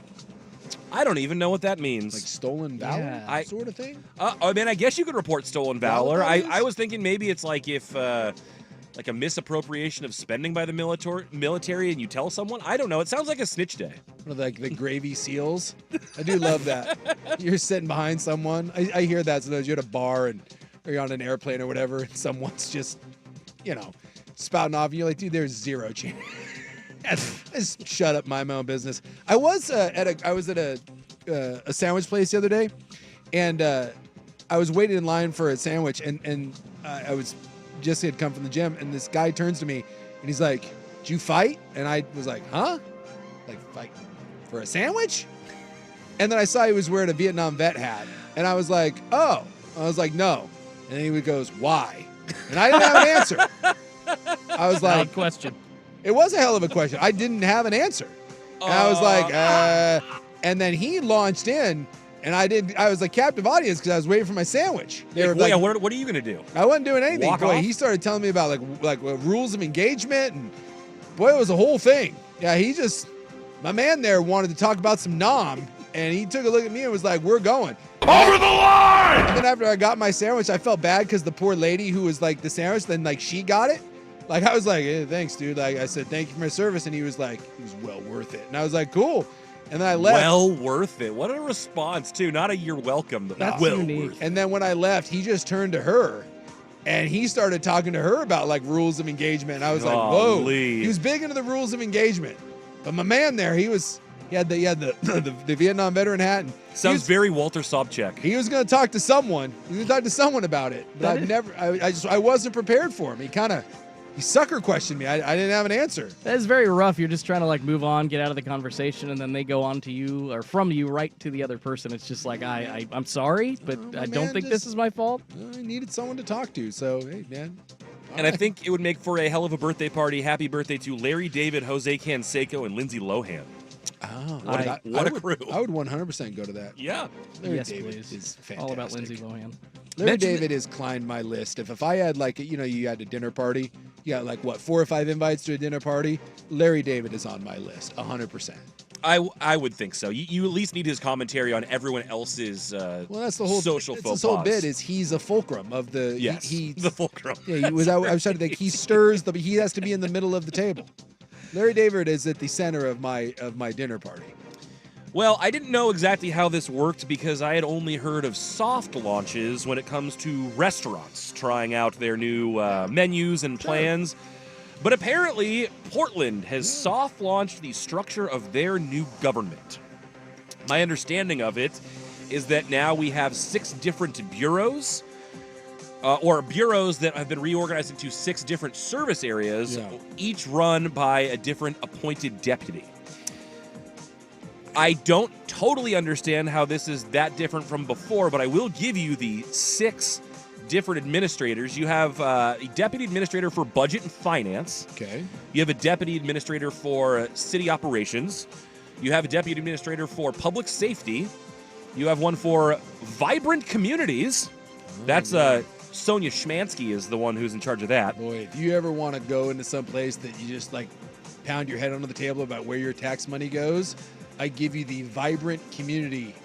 I don't even know what that means. Like stolen valor sort of thing? I mean, I guess you could report stolen valor. I was thinking maybe it's like if... like a misappropriation of spending by the military and you tell someone? I don't know. It sounds like a snitch day. Like the gravy seals. I do love that. You're sitting behind someone. I hear that. So you're at a bar or you're on an airplane or whatever, and someone's just, spouting off, and you're like, dude, there's zero chance. Just shut up, mind my own business. I was at a sandwich place the other day, and I was waiting in line for a sandwich, and I was... Jesse had come from the gym, and this guy turns to me, and he's like, "Did you fight?" And I was like, "Huh? Like, fight for a sandwich?" And then I saw he was wearing a Vietnam vet hat, and I was like, "Oh." I was like, "No." And then he goes, "Why?" And I didn't have an answer. I was like, Odd question. It was a hell of a question. I didn't have an answer. And I was like, and then he launched in. And I was like captive audience because I was waiting for my sandwich. They were like, what are you going to do? I wasn't doing anything. Walk Boy, off? he started telling me about like rules of engagement, and boy, it was a whole thing. Yeah, my man there wanted to talk about some nom, and he took a look at me and was like, "We're going Over the line! And then after I got my sandwich, I felt bad because the poor lady who was like the sandwich, then like she got it. Like I was like, "Hey, thanks, dude." Like I said, "Thank you for my service," and he was like, "It was well worth it." And I was like, "Cool." And then I left. Well worth it. What a response, too. Not a you're welcome. But That's well unique. worth it. And then when I left, he just turned to her, and he started talking to her about like rules of engagement. And I was like, whoa. Golly. He was big into the rules of engagement. But my man there, he had the Vietnam veteran hat. And Sounds very Walter Sobchak. he was going to talk to someone. He was going to talk to someone about it. But I wasn't prepared for him. He sucker questioned me. I didn't have an answer. That is very rough. You're just trying to like move on, get out of the conversation, and then they go on to you or from you right to the other person. It's just like I'm sorry, but I don't think this is my fault. I needed someone to talk to. So, hey, man. And I think it would make for a hell of a birthday party. Happy birthday to Larry David, Jose Canseco, and Lindsay Lohan. Oh, What a crew. I would 100% go to that. Yeah. Larry Yes, David please. is fantastic. All about Lindsay Lohan. Larry Mention David has climbed my list. If I had like, you had a dinner party, you got like 4 or 5 invites to a dinner party, Larry David is on my list, 100%. I would think so. You at least need his commentary on everyone else's Well, that's the whole social that's faux this whole pas. bit is he's a fulcrum of the Yes, the fulcrum. Yeah, I was trying to think. He stirs he has to be in the middle of the table. Larry David is at the center of my dinner party. Well, I didn't know exactly how this worked because I had only heard of soft launches when it comes to restaurants trying out their new menus and plans. But apparently, Portland has soft launched the structure of their new government. My understanding of it is that now we have 6 different bureaus. or bureaus that have been reorganized into 6 different service areas, Yeah. each run by a different appointed deputy. I don't totally understand how this is that different from before, but I will give you the 6 different administrators. You have a deputy administrator for budget and finance. Okay. You have a deputy administrator for city operations. You have a deputy administrator for public safety. You have one for vibrant communities. That's Sonia Schmansky is the one who's in charge of that. Boy, if you ever want to go into some place that you just like pound your head under the table about where your tax money goes, I give you the vibrant community,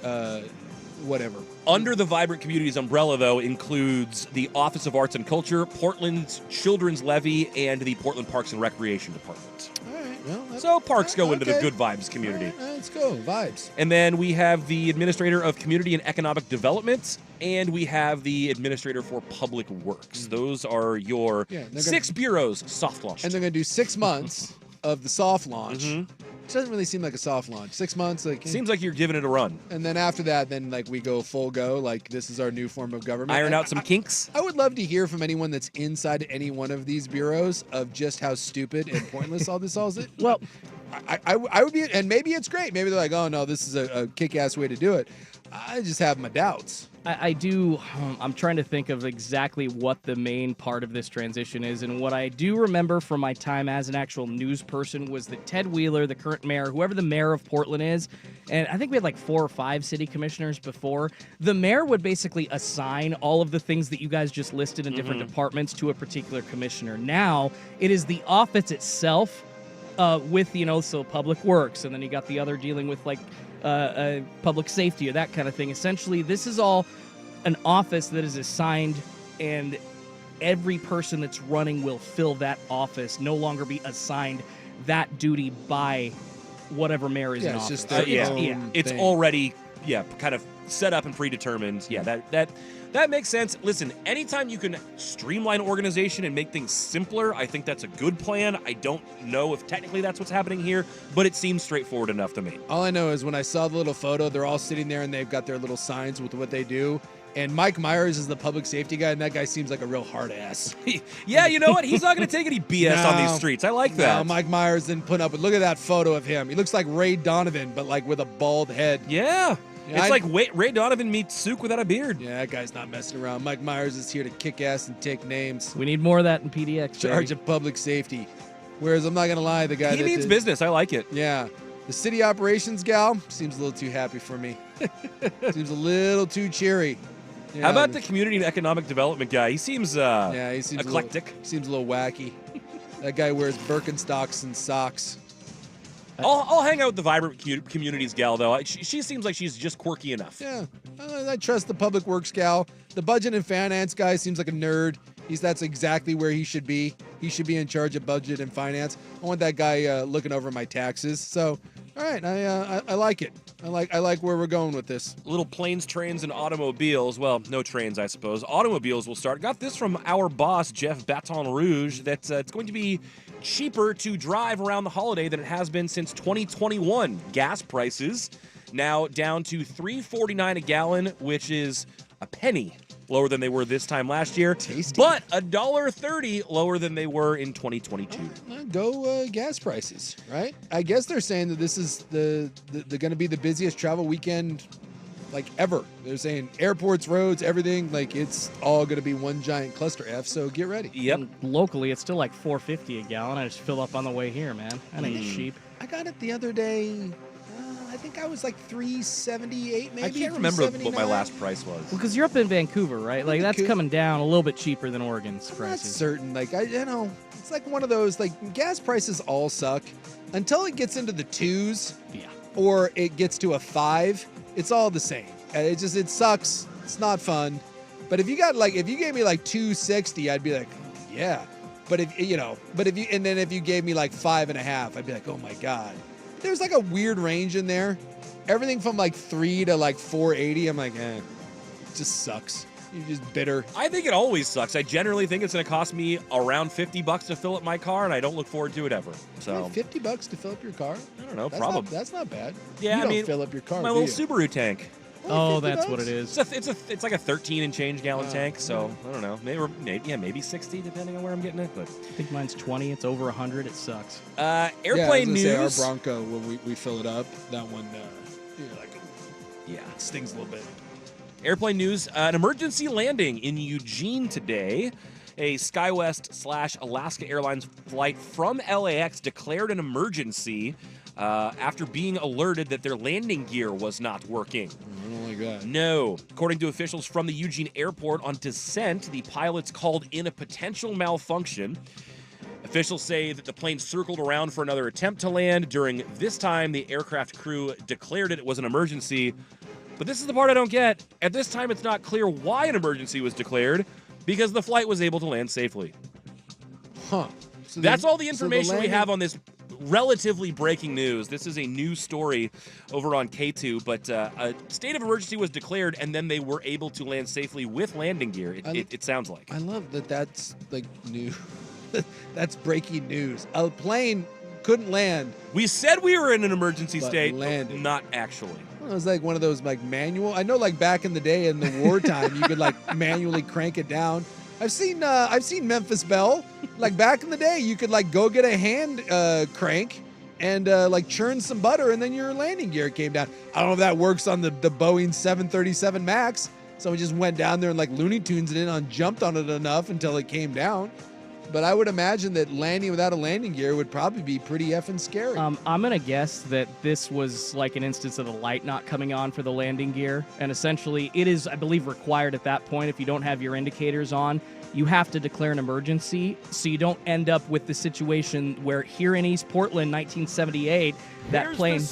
whatever. Under the Vibrant Communities umbrella, though, includes the Office of Arts and Culture, Portland's Children's Levy, and the Portland Parks and Recreation Department. All right, well. So parks go into the okay. good vibes community. All right, let's go. Vibes. And then we have the Administrator of Community and Economic Development, and we have the Administrator for Public Works. Those are your Yeah, they're 6 bureaus soft launched. And they're going to do 6 months of the soft launch. Mhm. Which doesn't really seem like a soft launch. 6 months, like. Seems like you're giving it a run. And then after that, then like we go full go. Like this is our new form of government. Iron And out some kinks. I would love to hear from anyone that's inside any one of these bureaus of just how stupid and pointless all this all is. Well, I would be, and maybe it's great. Maybe they're like, oh no, this is a kick-ass way to do it. I just have my doubts. I do. I'm trying to think of exactly what the main part of this transition is. And what I do remember from my time as an actual news person was that Ted Wheeler, the current mayor, whoever the mayor of Portland is, and I think we had like 4 or 5 city commissioners before, the mayor would basically assign all of the things that you guys just listed in different departments to a particular commissioner. Now, it is the office itself with, so public works, and then you got the other dealing with like public safety or that kind of thing. Essentially, this is all an office that is assigned, and every person that's running will fill that office, no longer be assigned that duty by whatever mayor is in it's office. just their own It's thing. already kind of set up and predetermined. Yeah, that makes sense. Listen, anytime you can streamline organization and make things simpler, I think that's a good plan. I don't know if technically that's what's happening here, but it seems straightforward enough to me. All I know is when I saw the little photo, they're all sitting there and they've got their little signs with what they do. And Mike Myers is the public safety guy, and that guy seems like a real hard ass. Yeah, you know what? He's not going to take any BS on these streets. I like that. No, Mike Myers didn't put up with. Look at that photo of him. He looks like Ray Donovan, but like with a bald head. Yeah. Yeah, It's like Ray Donovan meets Sook without a beard. Yeah, that guy's not messing around. Mike Myers is here to kick ass and take names. We need more of that in PDX. Charge baby. of public safety. Whereas I'm not gonna lie, the guy He that means did- business. I like it. Yeah, the city operations gal seems a little too happy for me. Seems a little too cheery. You How know, about the community and economic development guy? He seems Yeah, he seems eclectic. Seems a little wacky. That guy wears Birkenstocks and socks. I'll hang out with the vibrant communities gal though. She seems like she's just quirky enough. Yeah, I trust the public works gal. The budget and finance guy seems like a nerd. That's exactly where he should be. He should be in charge of budget and finance. I want that guy looking over my taxes. So, all right, I like it. I like where we're going with this. Little planes, trains, and automobiles. Well, no trains, I suppose. Automobiles will start. Got this from our boss, Jeff Baton Rouge, that it's going to be cheaper to drive around the holiday than it has been since 2021. Gas prices now down to $3.49 a gallon, which is a penny lower than they were this time last year. Tasty. But $1.30 lower than they were in 2022. Go gas prices, right? I guess they're saying that this is the going to be the busiest travel weekend like ever. They're saying airports, roads, everything, like it's all going to be one giant cluster F. So get ready. Yep. And locally, it's still like $4.50 a gallon. I just fill up on the way here, man. That ain't cheap. I got it the other day. I think I was like $3.78 maybe. I can't remember what my $3.79. last price was. Because you're up in Vancouver, right? Like that's Vancouver. coming down a little bit cheaper than Oregon's I'm not prices. certain. Like it's like one of those like gas prices all suck until it gets into the 2s. Yeah. Or it gets to a 5. It's all the same. It sucks. It's not fun. But if you gave me like $2.60, I'd be like, yeah. But if you gave me like 5.5, I'd be like, oh my god. There's like a weird range in there. Everything from like 3 to like 4.80. I'm like, it just sucks. You're just bitter. I think it always sucks. I generally think it's going to cost me around $50 to fill up my car, and I don't look forward to it ever. So $50 to fill up your car? I don't know, That's probably. That's not bad. Yeah, you I don't mean, fill up your car. my do little you? Subaru tank. Oh, that's what it is. It's like a 13 and change gallon tank. So I don't know, maybe 60 depending on where I'm getting it. But I think mine's 20. It's over 100. It sucks. Airplane news. Say our Bronco, when we fill it up, that one, it stings a little bit. Airplane news. An emergency landing in Eugene today. A SkyWest/Alaska Airlines flight from LAX declared an emergency after being alerted that their landing gear was not working. I don't like that. No. According to officials from the Eugene airport, on descent, the pilots called in a potential malfunction. Officials say that the plane circled around for another attempt to land. During this time, the aircraft crew declared it was an emergency. But this is the part I don't get. At this time, it's not clear why an emergency was declared, because the flight was able to land safely. Huh. That's all the information we have on this relatively breaking news. This is a news story over on K2, but a state of emergency was declared, and then they were able to land safely with landing gear, it sounds like. I love that that's, like, new. That's breaking news. A plane couldn't land. We said we were in an emergency state, landed. but not actually. It was like one of those like manual. I know, like back in the day in the wartime, you could like manually crank it down. I've seen Memphis Belle. Like back in the day, you could like go get a hand crank and like churn some butter, and then your landing gear came down. I don't know if that works on the Boeing 737 Max. Someone just went down there and like Looney Tunes it in on, jumped on it enough until it came down. But I would imagine that landing without a landing gear would probably be pretty effing scary. I'm going to guess that this was like an instance of the light not coming on for the landing gear. And essentially, it is, I believe, required at that point if you don't have your indicators on. You have to declare an emergency so you don't end up with the situation where here in East Portland, 1978, that plane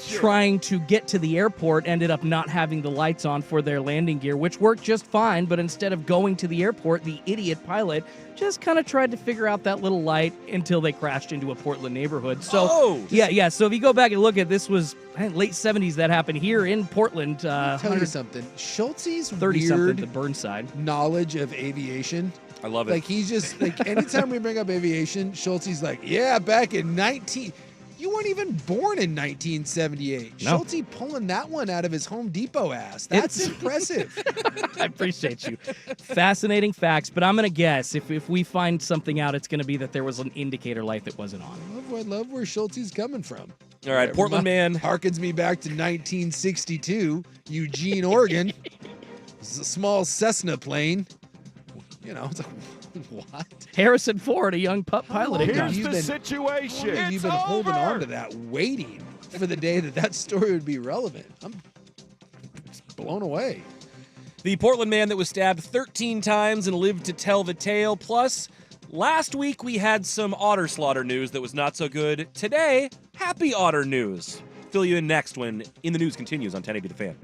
trying to get to the airport ended up not having the lights on for their landing gear, which worked just fine. But instead of going to the airport, the idiot pilot just kind of tried to figure out that little light until they crashed into a Portland neighborhood. So, yeah. So if you go back and look at this was late 70s that happened here in Portland. Tell you something. Schultz's 30-something weird to Burnside knowledge of aviation. I love it. Like he's just like anytime we bring up aviation, Schultz's like, yeah, back in 19. You weren't even born in 1978. No. Schulte pulling that one out of his Home Depot ass. That's impressive. I appreciate you. Fascinating facts, but I'm going to guess if we find something out, it's going to be that there was an indicator light that wasn't on. I love where Schulte's coming from. All right, Portland man. Harkens me back to 1962, Eugene, Oregon. It's a small Cessna plane. You know, it's like, what? Harrison Ford, a young pup pilot. Here's the situation. You've been holding on to that, waiting for the day that story would be relevant. I'm blown away. The Portland man that was stabbed 13 times and lived to tell the tale. Plus, last week we had some otter slaughter news that was not so good. Today, happy otter news. Fill you in next when In the News continues on 1080 The Fan.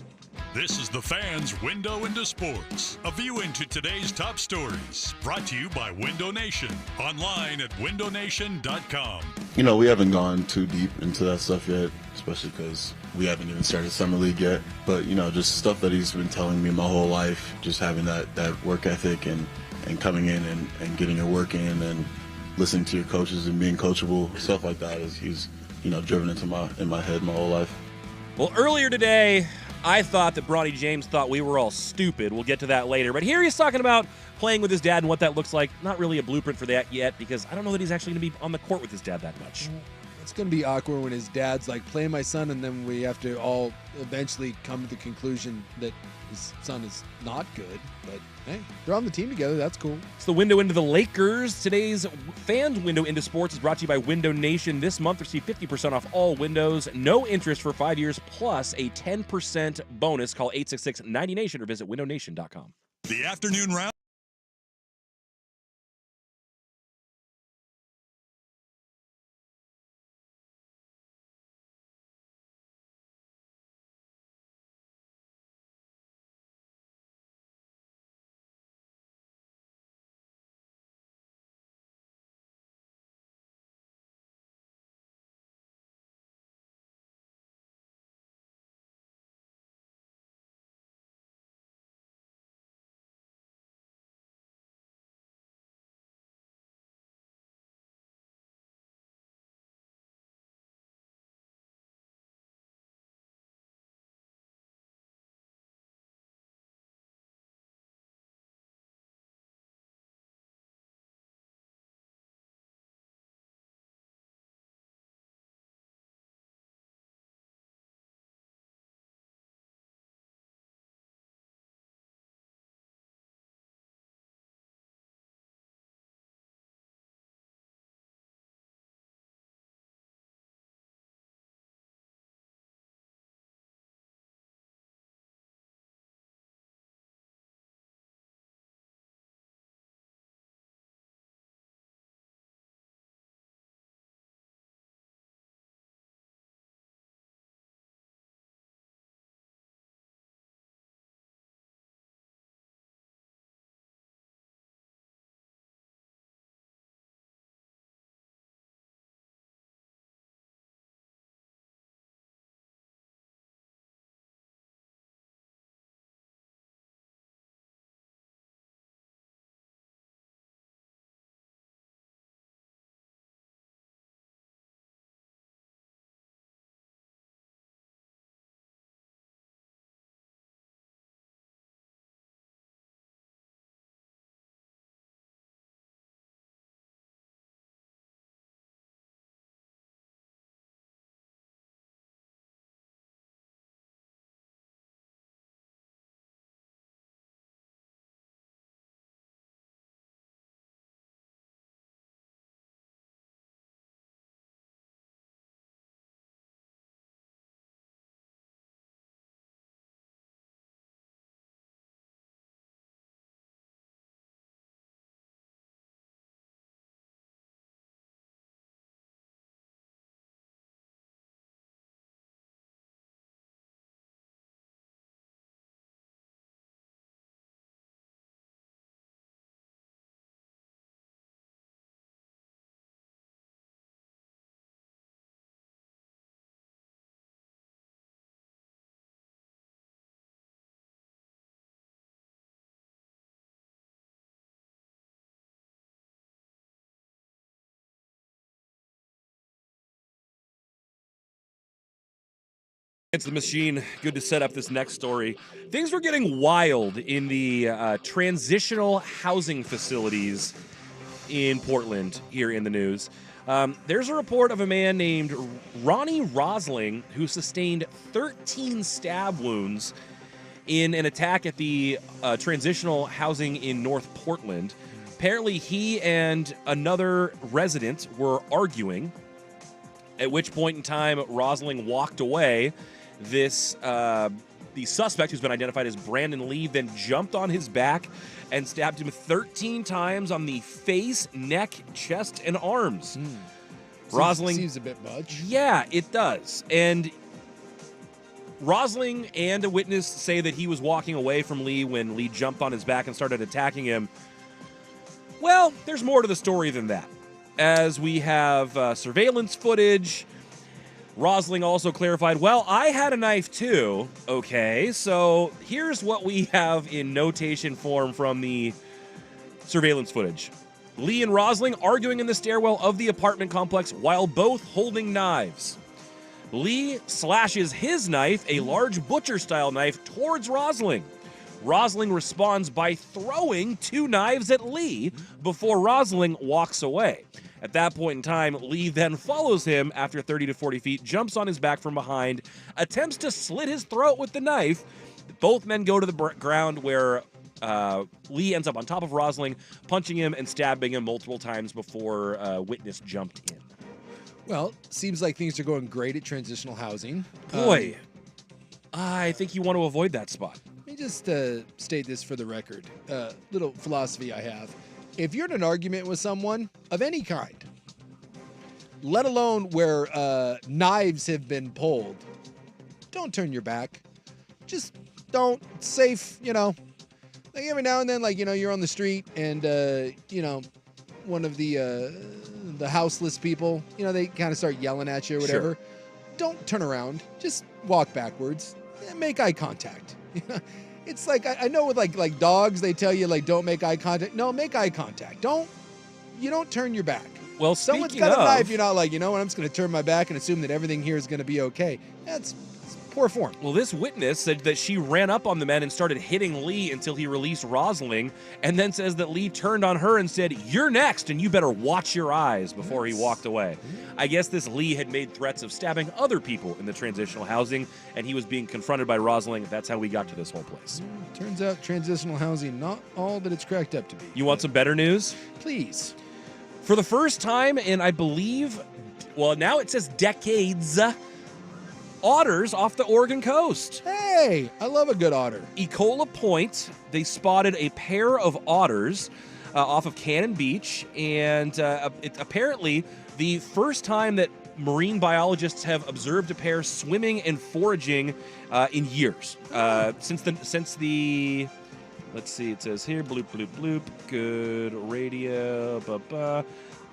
This is the Fan's Window into Sports, a view into today's top stories. Brought to you by Window Nation, online at windownation.com. You know, we haven't gone too deep into that stuff yet, especially because we haven't even started Summer League yet. But, you know, just stuff that he's been telling me my whole life, just having that work ethic and coming in and getting your work in and listening to your coaches and being coachable, stuff like that he's, you know, driven into my head my whole life. Well, earlier today, I thought that Bronny James thought we were all stupid. We'll get to that later. But here he's talking about playing with his dad and what that looks like. Not really a blueprint for that yet, because I don't know that he's actually going to be on the court with his dad that much. It's going to be awkward when his dad's like, play my son, and then we have to all eventually come to the conclusion that his son is not good. But, hey, they're on the team together. That's cool. It's the window into the Lakers. Today's Fans Window into Sports is brought to you by Window Nation. This month, receive 50% off all windows, no interest for 5 years, plus a 10% bonus. Call 866-90NATION or visit windownation.com. The afternoon round. It's the machine. Good to set up this next story. Things were getting wild in the transitional housing facilities in Portland here in the news. There's a report of a man named Ronnie Rosling who sustained 13 stab wounds in an attack at the transitional housing in North Portland. Apparently, he and another resident were arguing, at which point in time Rosling walked away. The suspect, who's been identified as Brandon Lee, then jumped on his back and stabbed him 13 times on the face, neck, chest, and arms. Rosling seems a bit much. Yeah, it does. And Rosling and a witness say that he was walking away from Lee when Lee jumped on his back and started attacking him. Well, there's more to the story than that. As we have surveillance footage, Rosling also clarified, well, I had a knife too. Okay, so here's what we have in notation form from the surveillance footage. Lee and Rosling arguing in the stairwell of the apartment complex while both holding knives. Lee slashes his knife, a large butcher-style knife, towards Rosling. Rosling responds by throwing 2 knives at Lee before Rosling walks away. At that point in time, Lee then follows him after 30 to 40 feet, jumps on his back from behind, attempts to slit his throat with the knife. Both men go to the ground where Lee ends up on top of Rosling, punching him and stabbing him multiple times before a witness jumped in. Well, seems like things are going great at transitional housing. Boy, I think you want to avoid that spot. Let me just state this for the record. Little philosophy I have. If you're in an argument with someone of any kind, let alone where knives have been pulled, don't turn your back. Just don't. Safe, like every now and then, you're on the street and, one of the houseless people, they kind of start yelling at you or whatever. Sure. Don't turn around. Just walk backwards and make eye contact. It's like, I know with like dogs, they tell you don't make eye contact. No, make eye contact. You don't turn your back. Well, Someone's speaking got a of, knife, you're not what, I'm just going to turn my back and assume that everything here is going to be okay. That's poor form. Well, this witness said that she ran up on the men and started hitting Lee until he released Rosling, and then says that Lee turned on her and said, "You're next, and you better watch your eyes," before he walked away. I guess this Lee had made threats of stabbing other people in the transitional housing, and he was being confronted by Rosling. That's how we got to this whole place. Turns out transitional housing, not all that it's cracked up to be. You want some better news? Please. For the first time in, I believe, well, now it says decades, otters off the Oregon coast. Hey, I love a good otter. Ecola Point, they spotted a pair of otters off of Cannon Beach, and apparently the first time that marine biologists have observed a pair swimming and foraging in years. Since the let's see, it says here, bloop, bloop, bloop, good radio,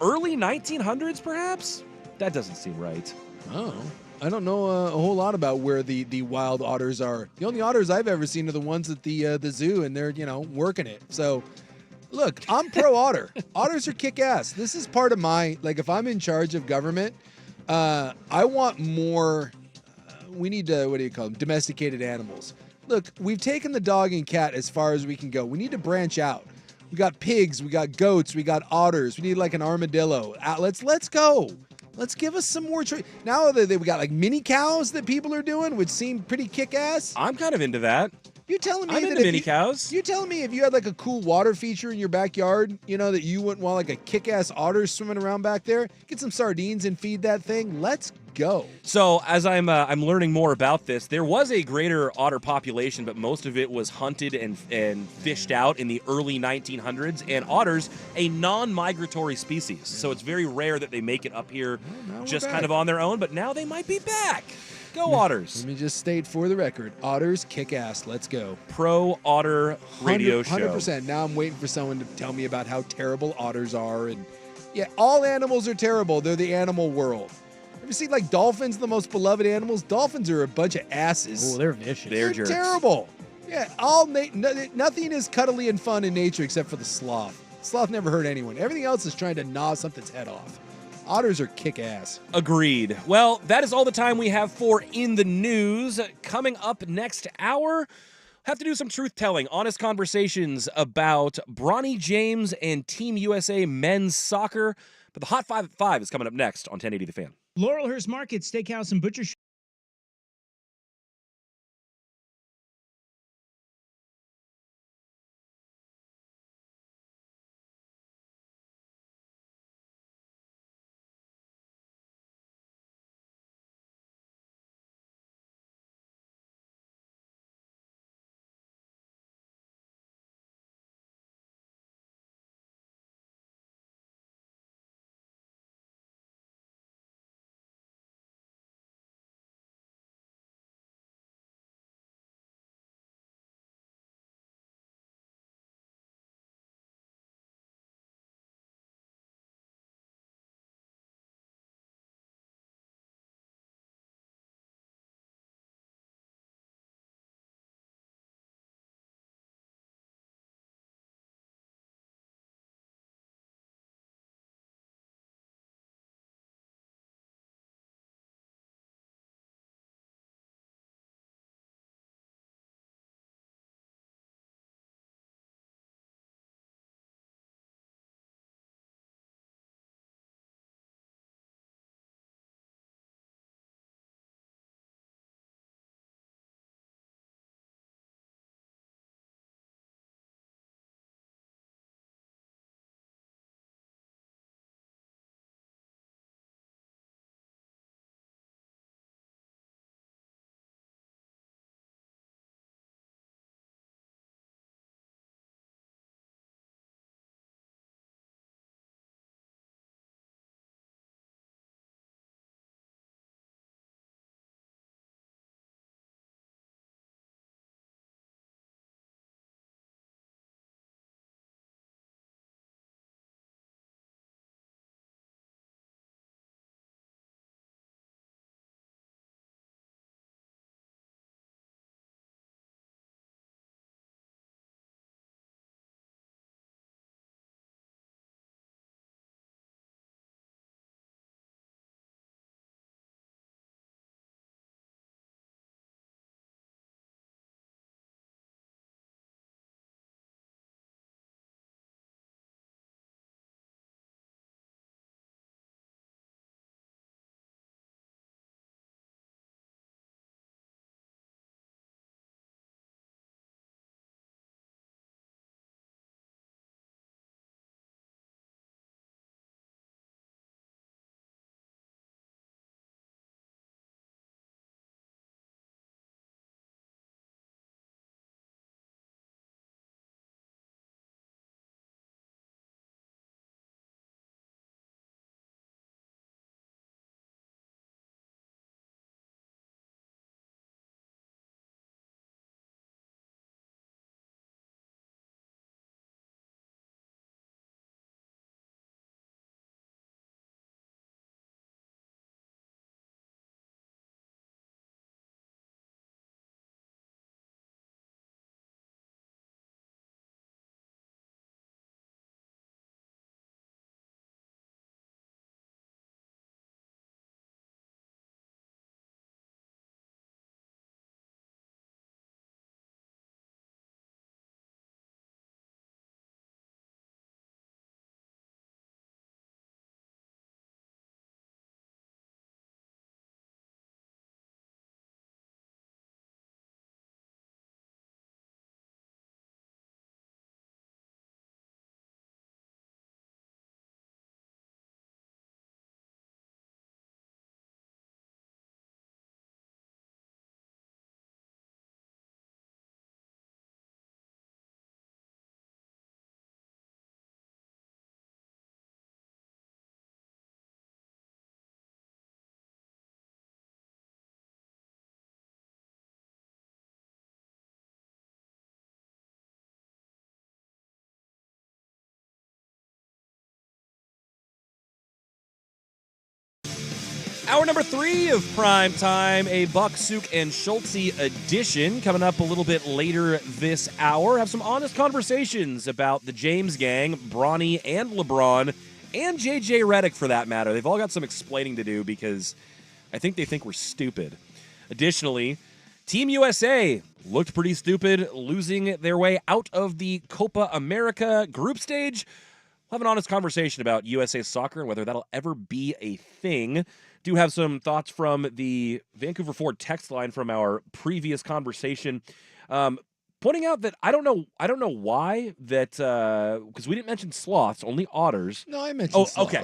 early 1900s, perhaps? That doesn't seem right. Oh, I don't know a whole lot about where the wild otters are. The only otters I've ever seen are the ones at the zoo, and they're, working it. So, look, I'm pro otter. Otters are kick-ass. This is part of my, if I'm in charge of government, I want more, we need to, domesticated animals. Look, we've taken the dog and cat as far as we can go. We need to branch out. We got pigs, we got goats, we got otters. We need an armadillo. Let's go. Let's give us some more choice. Now that we got mini cows that people are doing, which seem pretty kick-ass. I'm kind of into that. You telling me I'm that into mini cows. You telling me if you had a cool water feature in your backyard, that you wouldn't want a kick-ass otter swimming around back there? Get some sardines and feed that thing. Let's go. So as I'm learning more about this, there was a greater otter population, but most of it was hunted and fished out in the early 1900s. And otters, a non-migratory species, so it's very rare that they make it up here just kind of on their own. But now they might be back. Go Otters. Let me just state for the record, otters kick ass. Let's go. Pro Otter radio show. 100%. Now I'm waiting for someone to tell me about how terrible otters are. And yeah, all animals are terrible. They're the animal world. Ever seen dolphins, the most beloved animals? Dolphins are a bunch of asses. Oh, they're vicious. They're They're jerks. terrible. Yeah, nothing is cuddly and fun in nature except for the sloth. Sloth never hurt anyone. Everything else is trying to gnaw something's head off. Otters are kick-ass. Agreed. Well, that is all the time we have for In the News. Coming up next hour, have to do some truth-telling, honest conversations about Bronny James and Team USA men's soccer. But the Hot 5 at 5 is coming up next on 1080 The Fan. Laurelhurst Market Steakhouse and Butcher Shop. Hour number 3 of Primetime, a Buck, Suk, and Schultze edition. Coming up a little bit later this hour. Have some honest conversations about the James gang, Bronny and LeBron, and JJ Redick for that matter. They've all got some explaining to do because I think they think we're stupid. Additionally, Team USA looked pretty stupid, losing their way out of the Copa America group stage. We'll have an honest conversation about USA soccer and whether that'll ever be a thing. Do have some thoughts from the Vancouver Ford text line from our previous conversation, pointing out that I don't know why that because we didn't mention sloths, only otters. No, I mentioned sloths. Okay.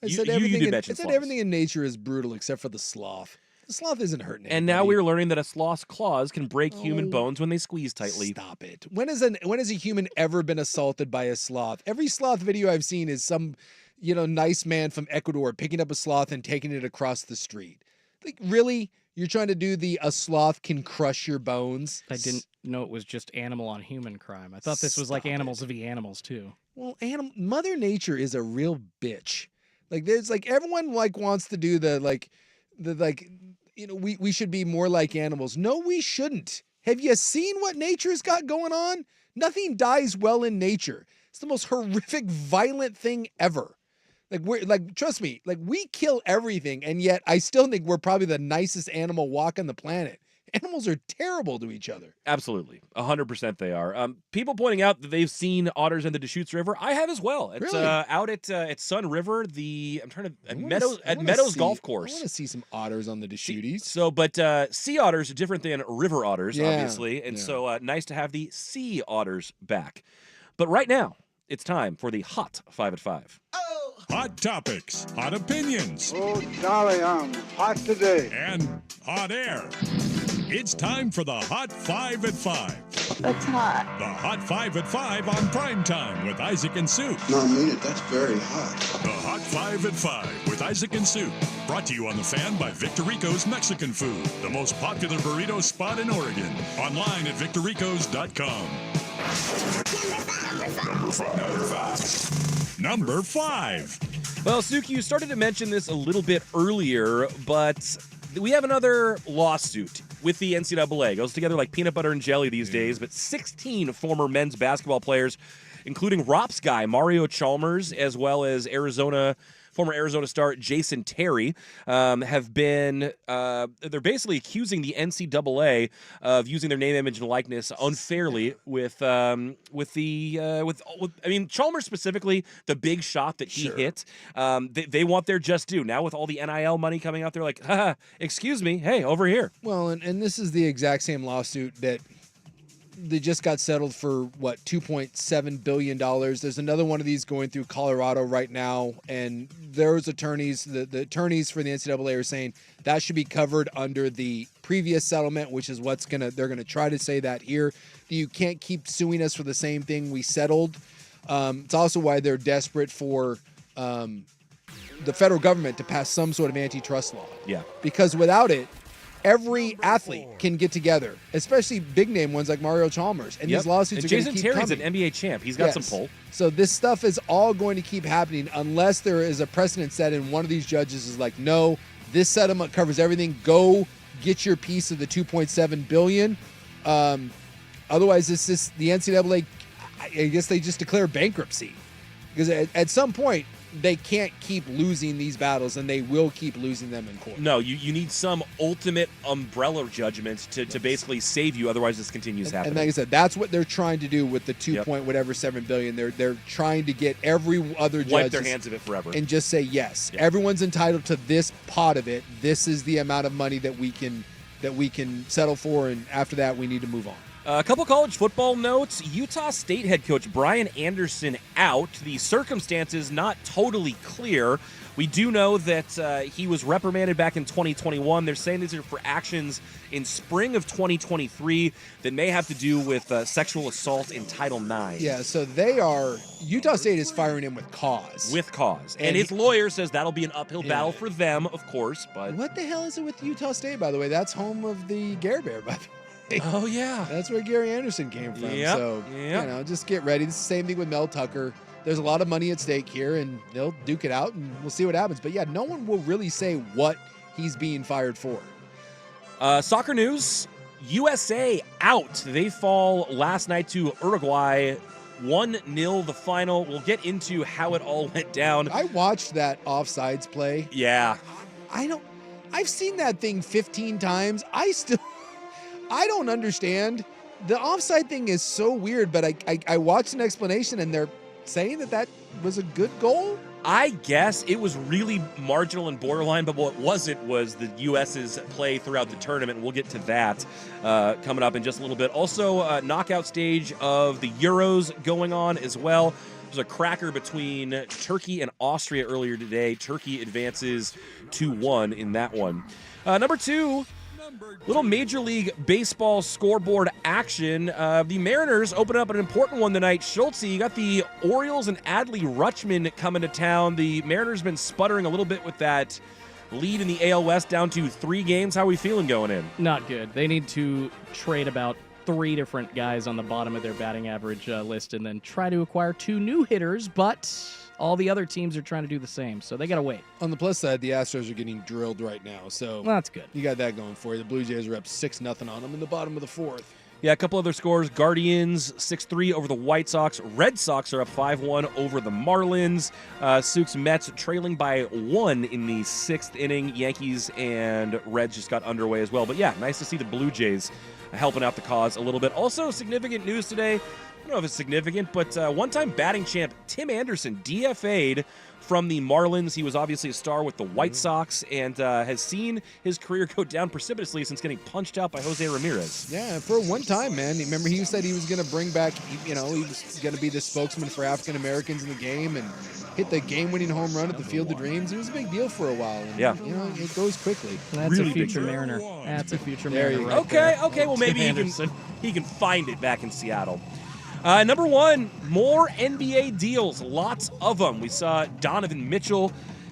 I said everything in nature is brutal except for the sloth. The sloth isn't hurting anybody. And now we're learning that a sloth's claws can break human bones when they squeeze tightly. Stop it. When has a human ever been assaulted by a sloth? Every sloth video I've seen is some, nice man from Ecuador picking up a sloth and taking it across the street. Like, really? You're trying to do a sloth can crush your bones? I didn't know it was just animal on human crime. I thought this was like animals v. animals, too. Well, Mother Nature is a real bitch. Like, there's everyone wants to do we should be more like animals. No, we shouldn't. Have you seen what nature's got going on? Nothing dies well in nature. It's the most horrific, violent thing ever. Trust me, we kill everything, and yet I still think we're probably the nicest animal walking the planet. Animals are terrible to each other. Absolutely. 100% they are. People pointing out that they've seen otters in the Deschutes River. I have as well. It's really? Out at Sun River, Meadows Golf Course. I want to see some otters on the Deschutes. But sea otters are different than river otters, obviously. And so nice to have the sea otters back. But right now, it's time for the Hot 5 at 5. Hot topics, hot opinions, Oh, golly, I'm hot today. and hot air. It's time for the Hot 5 at 5. That's hot. The Hot 5 at 5 on Primetime with Isaac and Sue. No, I mean it. That's very hot. The Hot 5 at 5 with Isaac and Sue. Brought to you on The Fan by Victor Rico's Mexican Food, the most popular burrito spot in Oregon. Online at victorricos.com. Number 5. Well, Suki, you started to mention this a little bit earlier, but we have another lawsuit with the NCAA. It goes together like peanut butter and jelly these days, but 16 former men's basketball players, including Rops guy Mario Chalmers, as well as former Arizona star Jason Terry, have been they're basically accusing the NCAA of using their name, image, and likeness unfairly with Chalmers specifically, the big shot that he hit. They want their just due. Now with all the NIL money coming out, they're like, haha, excuse me, hey, over here. Well, and this is the exact same lawsuit that they just got settled for, $2.7 billion. There's another one of these going through Colorado right now, and those attorneys, the attorneys for the NCAA are saying that should be covered under the previous settlement, which is they're gonna try to say that here. You can't keep suing us for the same thing we settled. It's also why they're desperate for the federal government to pass some sort of antitrust law. Yeah. Because without it, every athlete can get together, especially big name ones like Mario Chalmers, and these lawsuits and are going to keep Jason Terry's coming. an NBA champ. He's got some pull. So this stuff is all going to keep happening unless there is a precedent set and one of these judges is like, no, this settlement covers everything. Go get your piece of the $2.7 billion. Otherwise, it's just the NCAA. I guess they just declare bankruptcy because at some point they can't keep losing these battles, and they will keep losing them in court. No, you need some ultimate umbrella judgment to basically save you. Otherwise, this continues happening. And like I said, that's what they're trying to do with the $2.7 billion. They're trying to get every other judge wipe their hands of it forever and just say yes. Yeah. Everyone's entitled to this pot of it. This is the amount of money that we can settle for, and after that, we need to move on. A couple college football notes. Utah State head coach Brian Anderson out. The circumstances not totally clear. We do know that he was reprimanded back in 2021. They're saying these are for actions in spring of 2023 that may have to do with sexual assault in Title IX. Yeah, so Utah State is firing him with cause. With cause. And his lawyer says that'll be an uphill battle for them, of course. But what the hell is it with Utah State, by the way? That's home of the Gare Bear, by the way. Oh, yeah. That's where Gary Anderson came from. Yep. So, just get ready. It's the same thing with Mel Tucker. There's a lot of money at stake here, and they'll duke it out, and we'll see what happens. But, yeah, no one will really say what he's being fired for. Soccer news, USA out. They fall last night to Uruguay 1-0 the final. We'll get into how it all went down. I watched that offsides play. Yeah. I've seen that thing 15 times. I don't understand. The offside thing is so weird, but I watched an explanation and they're saying that was a good goal. I guess it was really marginal and borderline, but what was the U.S.'s play throughout the tournament. We'll get to that coming up in just a little bit. Also, knockout stage of the Euros going on as well. There's a cracker between Turkey and Austria earlier today. Turkey advances 2-1 in that one. Number 2, little Major League Baseball scoreboard action. The Mariners open up an important one tonight. Schultze, you got the Orioles and Adley Rutschman coming to town. The Mariners been sputtering a little bit with that lead in the AL West down to 3 games. How are we feeling going in? Not good. They need to trade about 3 different guys on the bottom of their batting average list and then try to acquire 2 new hitters, but all the other teams are trying to do the same, so they got to wait. On the plus side, the Astros are getting drilled right now, so Well, that's good. you got that going for you. The Blue Jays are up 6-0 on them in the bottom of the 4th. Yeah, a couple other scores. Guardians 6-3 over the White Sox. Red Sox are up 5-1 over the Marlins. Souk's Mets trailing by 1 in the 6th inning. Yankees and Reds just got underway as well. But yeah, nice to see the Blue Jays helping out the cause a little bit. Also, significant news today. I don't know if it's significant, but one-time batting champ Tim Anderson DFA'd from the Marlins. He was obviously a star with the White Sox and has seen his career go down precipitously since getting punched out by Jose Ramirez. Yeah, for one time, man. Remember, he said he was going to bring back, he was going to be the spokesman for African Americans in the game and hit the game-winning home run at the Field of Dreams. He was a big deal for a while. And, yeah. It goes quickly. That's really a future Mariner. That's a future There Mariner. you Right go. there. Okay, well maybe he can find it back in Seattle. Number 1, more NBA deals, lots of them. We saw Donovan Mitchell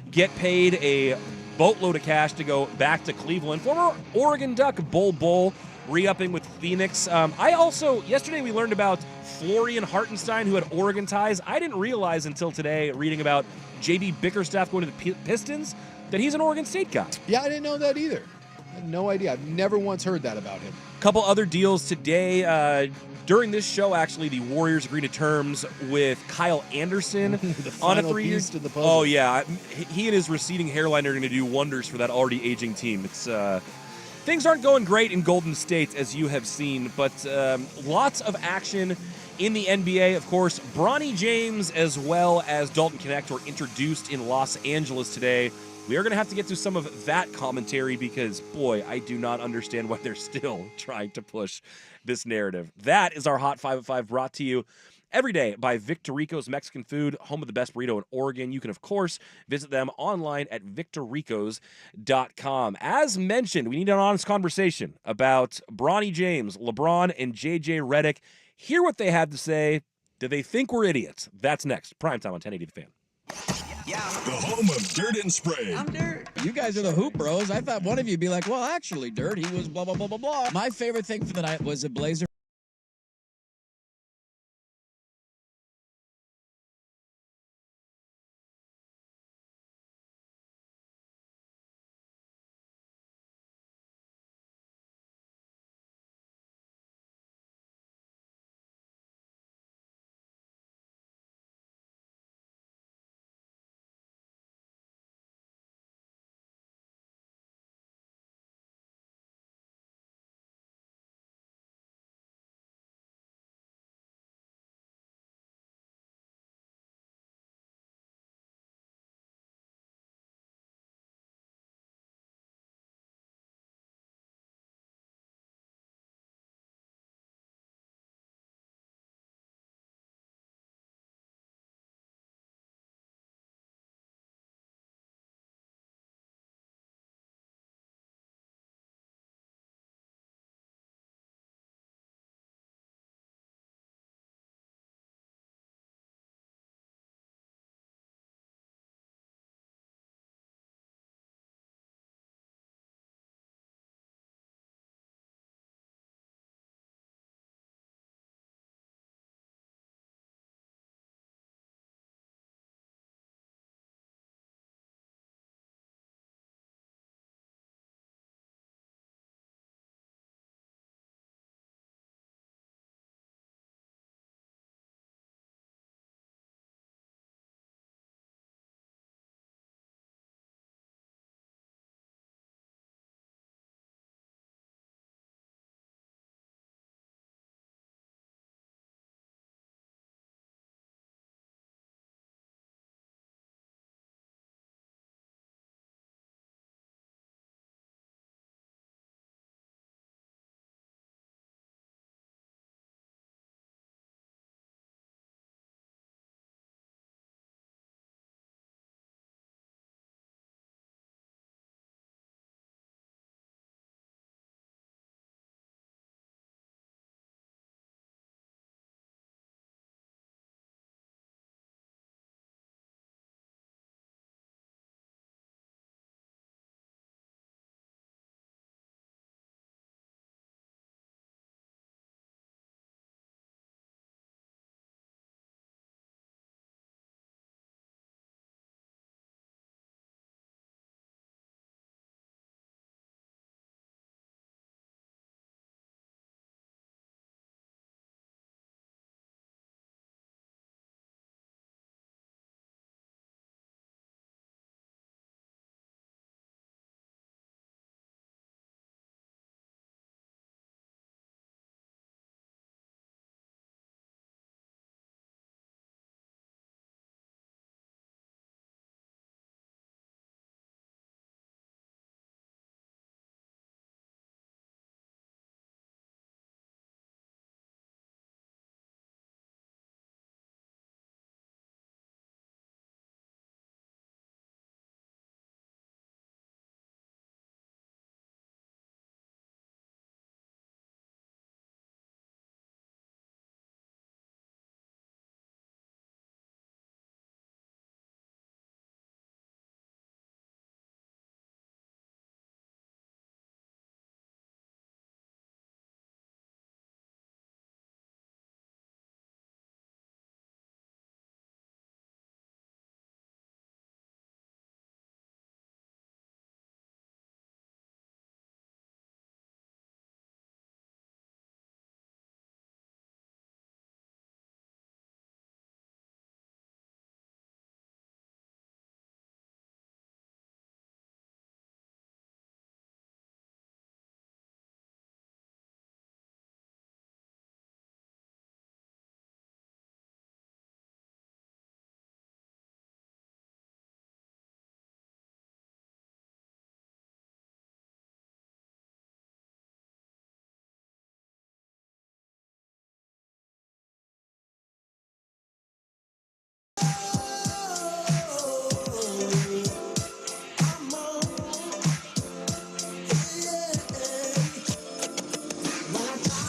get paid a boatload of cash to go back to Cleveland. Former Oregon Duck Bull re-upping with Phoenix. Yesterday we learned about Florian Hartenstein, who had Oregon ties. I didn't realize until today, reading about J.B. Bickerstaff going to the Pistons, that he's an Oregon State guy. Yeah, I didn't know that either. I had no idea. I've never once heard that about him. Couple other deals today. During this show, actually, the Warriors agreed to terms with Kyle Anderson on a 3-year. Piece to the puzzle. Oh yeah, he and his receding hairline are going to do wonders for that already aging team. It's things aren't going great in Golden State, as you have seen, but lots of action in the NBA. Of course, Bronny James as well as Dalton Knecht were introduced in Los Angeles today. We are going to have to get to some of that commentary because, boy, I do not understand why they're still trying to push this narrative. That is our Hot 5 at 5 brought to you every day by Victorico's Mexican Food, home of the best burrito in Oregon. You can, of course, visit them online at victoricos.com. As mentioned, we need an honest conversation about Bronny James, LeBron, and JJ Redick. Hear what they have to say. Do they think we're idiots? That's next. Primetime on 1080 The Fan. The home of Dirt and Spray. I'm Dirt. You guys are the Hoop Bros. I thought one of you'd be like, well, actually, Dirt, he was blah, blah, blah, blah, blah. My favorite thing for the night was a Blazer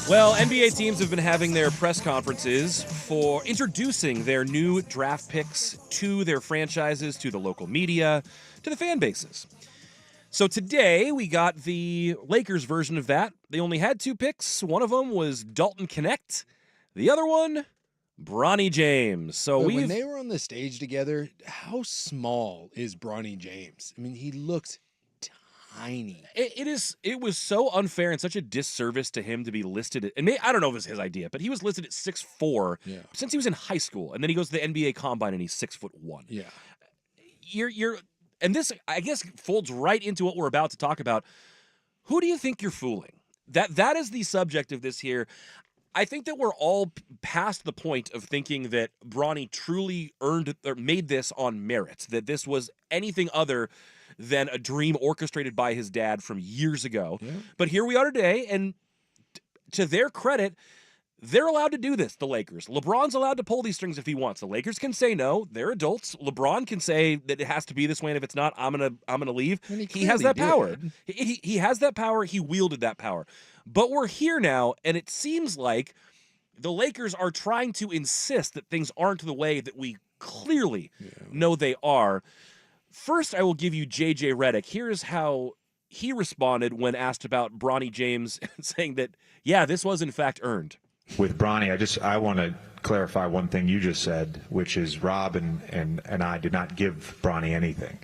Well, NBA teams have been having their press conferences for introducing their new draft picks to their franchises, to the local media, to the fan bases. So today we got the Lakers version of that. They only had 2 picks. One of them was Dalton Connect. The other one, Bronny James. So when they were on the stage together, how small is Bronny James? I mean, he looks tiny. It was so unfair and such a disservice to him to be listed at, and I don't know if it was his idea, but he was listed at 6'4" since he was in high school, and then he goes to the NBA Combine and he's 6'1". Yeah, and this, I guess, folds right into what we're about to talk about. Who do you think you're fooling? That is the subject of this here. I think that we're all past the point of thinking that Bronny truly earned or made this on merit, that this was anything other than a dream orchestrated by his dad from years ago. Yeah. But here we are today, and to their credit, they're allowed to do this, the Lakers. LeBron's allowed to pull these strings if he wants. The Lakers can say no. They're adults. LeBron can say that it has to be this way, and if it's not, I'm gonna leave. He has that power. He has that power. He wielded that power. But we're here now, and it seems like the Lakers are trying to insist that things aren't the way that we clearly know they are. First, I will give you J.J. Redick. Here's how he responded when asked about Bronny James, saying that, yeah, this was in fact earned. With Bronny, I want to clarify one thing you just said, which is Rob and I did not give Bronny anything.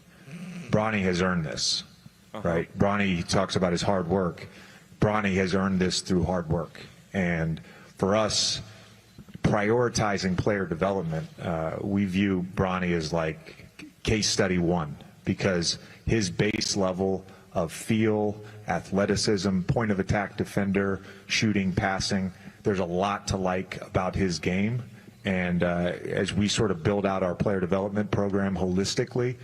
Bronny has earned this, right? Bronny talks about his hard work. Bronny has earned this through hard work. And for us, prioritizing player development, we view Bronny as like case study 1, because his base level of feel, athleticism, point of attack defender, shooting, passing, there's a lot to like about his game. And as we sort of build out our player development program holistically,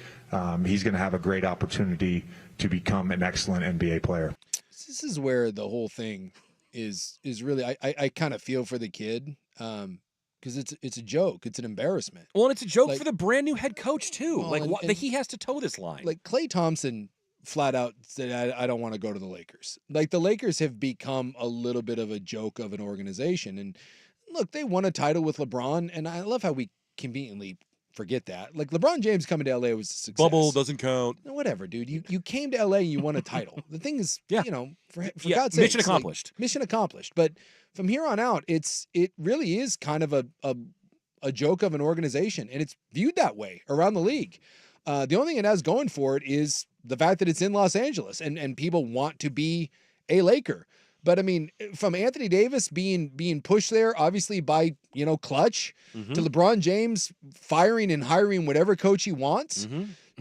he's going to have a great opportunity to become an excellent NBA player. This is where the whole thing is really, I kind of feel for the kid, because it's a joke. It's an embarrassment. Well, and it's a joke for the brand new head coach too. Well, that he has to toe this line. Like Klay Thompson flat out said, I don't want to go to the Lakers. Like, the Lakers have become a little bit of a joke of an organization. And look, they won a title with LeBron, and I love how we conveniently forget that. Like, LeBron James coming to LA was a success. Bubble doesn't count. Whatever, dude. You came to LA and you won a title. The thing is, for God's sake, mission accomplished. Mission accomplished. But from here on out, it really is kind of a joke of an organization, and it's viewed that way around the league. The only thing it has going for it is the fact that it's in Los Angeles, and people want to be a Laker. But I mean, from Anthony Davis being pushed there, obviously by Clutch, to LeBron James firing and hiring whatever coach he wants,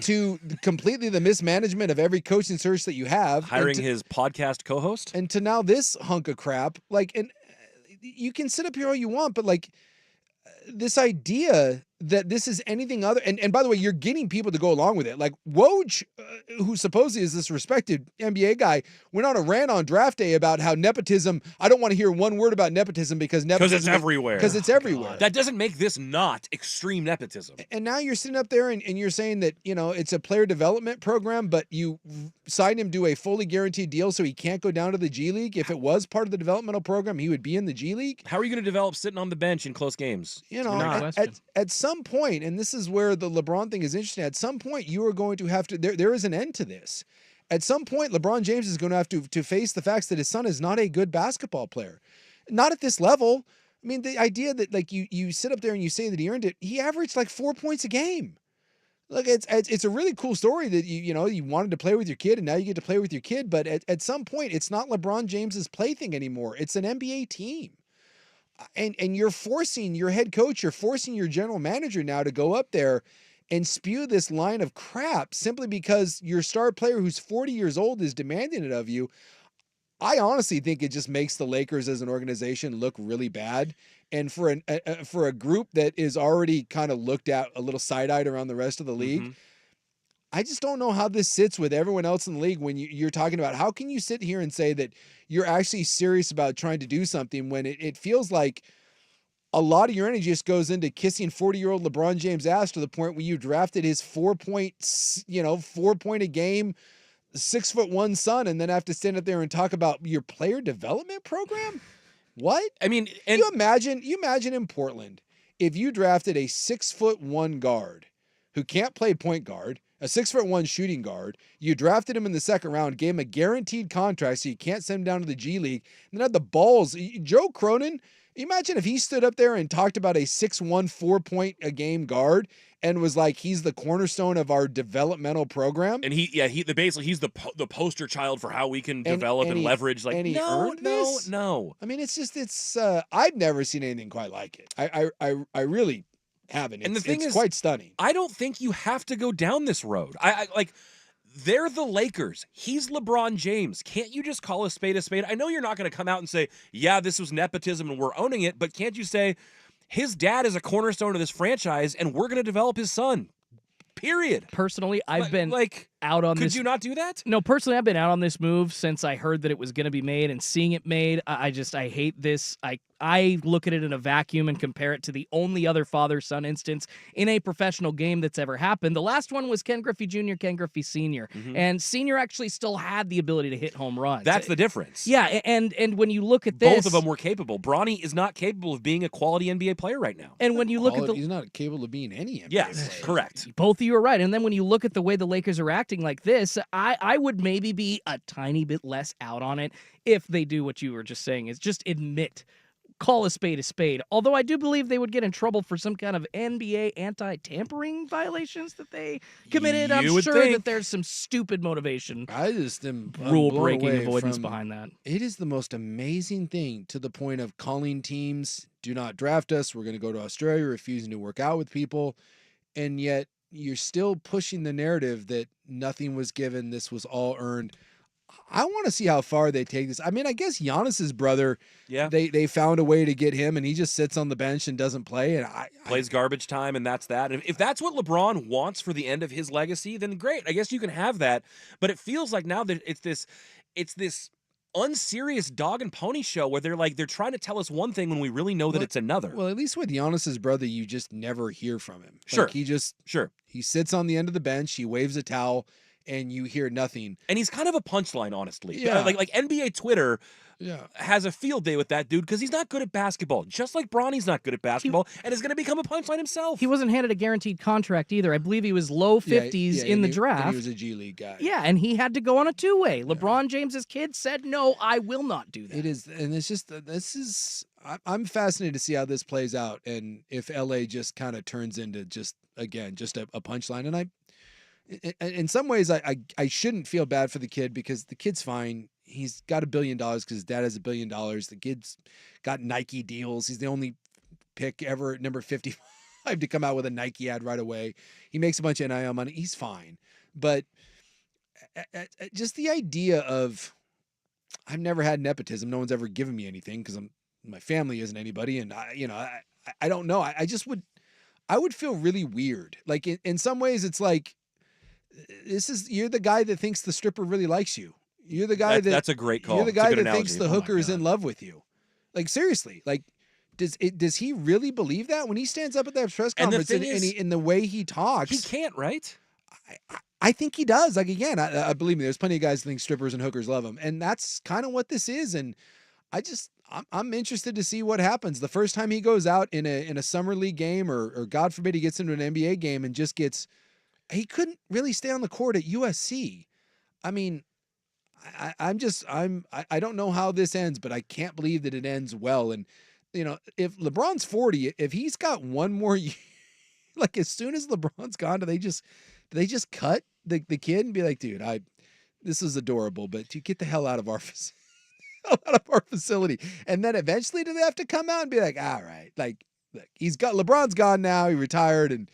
to completely the mismanagement of every coaching search that you have, hiring his podcast co-host, and to now this hunk of crap. Like, and you can sit up here all you want, but like, this idea that this is anything other, and by the way, you're getting people to go along with it. Like Woj, who supposedly is this respected NBA guy, went on a rant on draft day about how nepotism, I don't want to hear one word about nepotism because it's everywhere. Because it's everywhere. That doesn't make this not extreme nepotism. And now you're sitting up there and you're saying that, it's a player development program, but you signed him to a fully guaranteed deal so he can't go down to the G League. If it was part of the developmental program, he would be in the G League. How are you going to develop sitting on the bench in close games? At some point, and this is where the LeBron thing is interesting, at some point you are going to have to, there is an end to this. At some point, LeBron James is going to have to face the facts that his son is not a good basketball player. Not at this level. I mean, the idea that like you sit up there and you say that he earned it, he averaged like 4 points a game. Look, it's a really cool story that you wanted to play with your kid and now you get to play with your kid, but at some point it's not LeBron James's plaything anymore. It's an NBA team. And you're forcing your head coach, you're forcing your general manager now to go up there and spew this line of crap simply because your star player who's 40 years old is demanding it of you. I honestly think it just makes the Lakers as an organization look really bad. And for a group that is already kind of looked at a little side-eyed around the rest of the league, I just don't know how this sits with everyone else in the league when you're talking about how can you sit here and say that you're actually serious about trying to do something when it feels like a lot of your energy just goes into kissing 40-year-old LeBron James' ass to the point where you drafted his 4 point a game, 6'1" son, and then have to stand up there and talk about your player development program? What? I mean, and you imagine in Portland if you drafted a 6'1" guard who can't play point guard, a 6'1" shooting guard. You drafted him in the second round, gave him a guaranteed contract so you can't send him down to the G League, and then had the balls. Joe Cronin, imagine if he stood up there and talked about a 6'1", 4-point-a-game guard and was like, he's the cornerstone of our developmental program. And he's the poster child for how we can develop and leverage. Like, no. I mean, I've never seen anything quite like it. I really haven't. And the thing is, quite stunning. I don't think you have to go down this road. I like, they're the Lakers. He's LeBron James. Can't you just call a spade a spade? I know you're not going to come out and say, yeah, this was nepotism and we're owning it, but can't you say, his dad is a cornerstone of this franchise and we're going to develop his son? Period. Personally, I've been out on this. Could you not do that? No, personally, I've been out on this move since I heard that it was going to be made, and seeing it made, I hate this. I look at it in a vacuum and compare it to the only other father-son instance in a professional game that's ever happened. The last one was Ken Griffey Jr., Ken Griffey Sr., and Sr. actually still had the ability to hit home runs. That's the difference. Yeah, and when you look at this... Both of them were capable. Bronny is not capable of being a quality NBA player right now. And when you look at he's not capable of being any NBA Yes, player. correct. Both of you are right. And then when you look at the way the Lakers are acting like this, I would maybe be a tiny bit less out on it if they do what you were just saying, is just call a spade a spade. Although I do believe they would get in trouble for some kind of NBA anti-tampering violations that they committed. I'm sure that there's some stupid motivation. I just am rule-breaking avoidance behind that. It is the most amazing thing, to the point of calling teams, do not draft us, we're going to go to Australia, refusing to work out with people, and yet you're still pushing the narrative that nothing was given, this was all earned. I want to see how far they take this. I mean, I guess Giannis's brother, they found a way to get him, and he just sits on the bench and doesn't play. And plays garbage time, and that's that. And if that's what LeBron wants for the end of his legacy, then great. I guess you can have that. But it feels like now that it's this unserious dog and pony show where they're trying to tell us one thing when we really know that it's another. Well, at least with Giannis's brother, you just never hear from him. Sure. Like he sits on the end of the bench, he waves a towel, and you hear nothing. And he's kind of a punchline, honestly. Yeah. Like NBA Twitter has a field day with that dude because he's not good at basketball, just like Bronny's not good at basketball, and is going to become a punchline himself. He wasn't handed a guaranteed contract either. I believe he was low 50s in the draft. And he was a G League guy. Yeah, and he had to go on a two-way. LeBron James's kid said, no, I will not do that. It is, and it's just, I'm fascinated to see how this plays out, and if LA just kind of turns into just a punchline. And in some ways, I shouldn't feel bad for the kid because the kid's fine. He's got $1 billion because his dad has $1 billion. The kid's got Nike deals. He's the only pick ever at number 55 to come out with a Nike ad right away. He makes a bunch of NIL money. He's fine. But just the idea of, I've never had nepotism. No one's ever given me anything because my family isn't anybody. And I don't know. I would feel really weird. Like in some ways it's like, you're the guy that thinks the stripper really likes you. You're the guy that's a great call. You're the guy that thinks the hooker is in love with you. Like, seriously, like, does he really believe that when he stands up at that press conference and in the way he talks? He can't, right? I think he does. Like, again, I believe me, there's plenty of guys that think strippers and hookers love him, and that's kind of what this is. And I'm interested to see what happens the first time he goes out in a summer league game, or God forbid he gets into an NBA game and just gets. He couldn't really stay on the court at USC. I mean, I don't know how this ends, but I can't believe that it ends well. And, if LeBron's 40, if he's got one more year, like as soon as LeBron's gone, do they just cut the kid and be like, dude, this is adorable, but you get the hell out of our facility. And then eventually do they have to come out and be like, all right, like, look, LeBron's gone now, he retired, and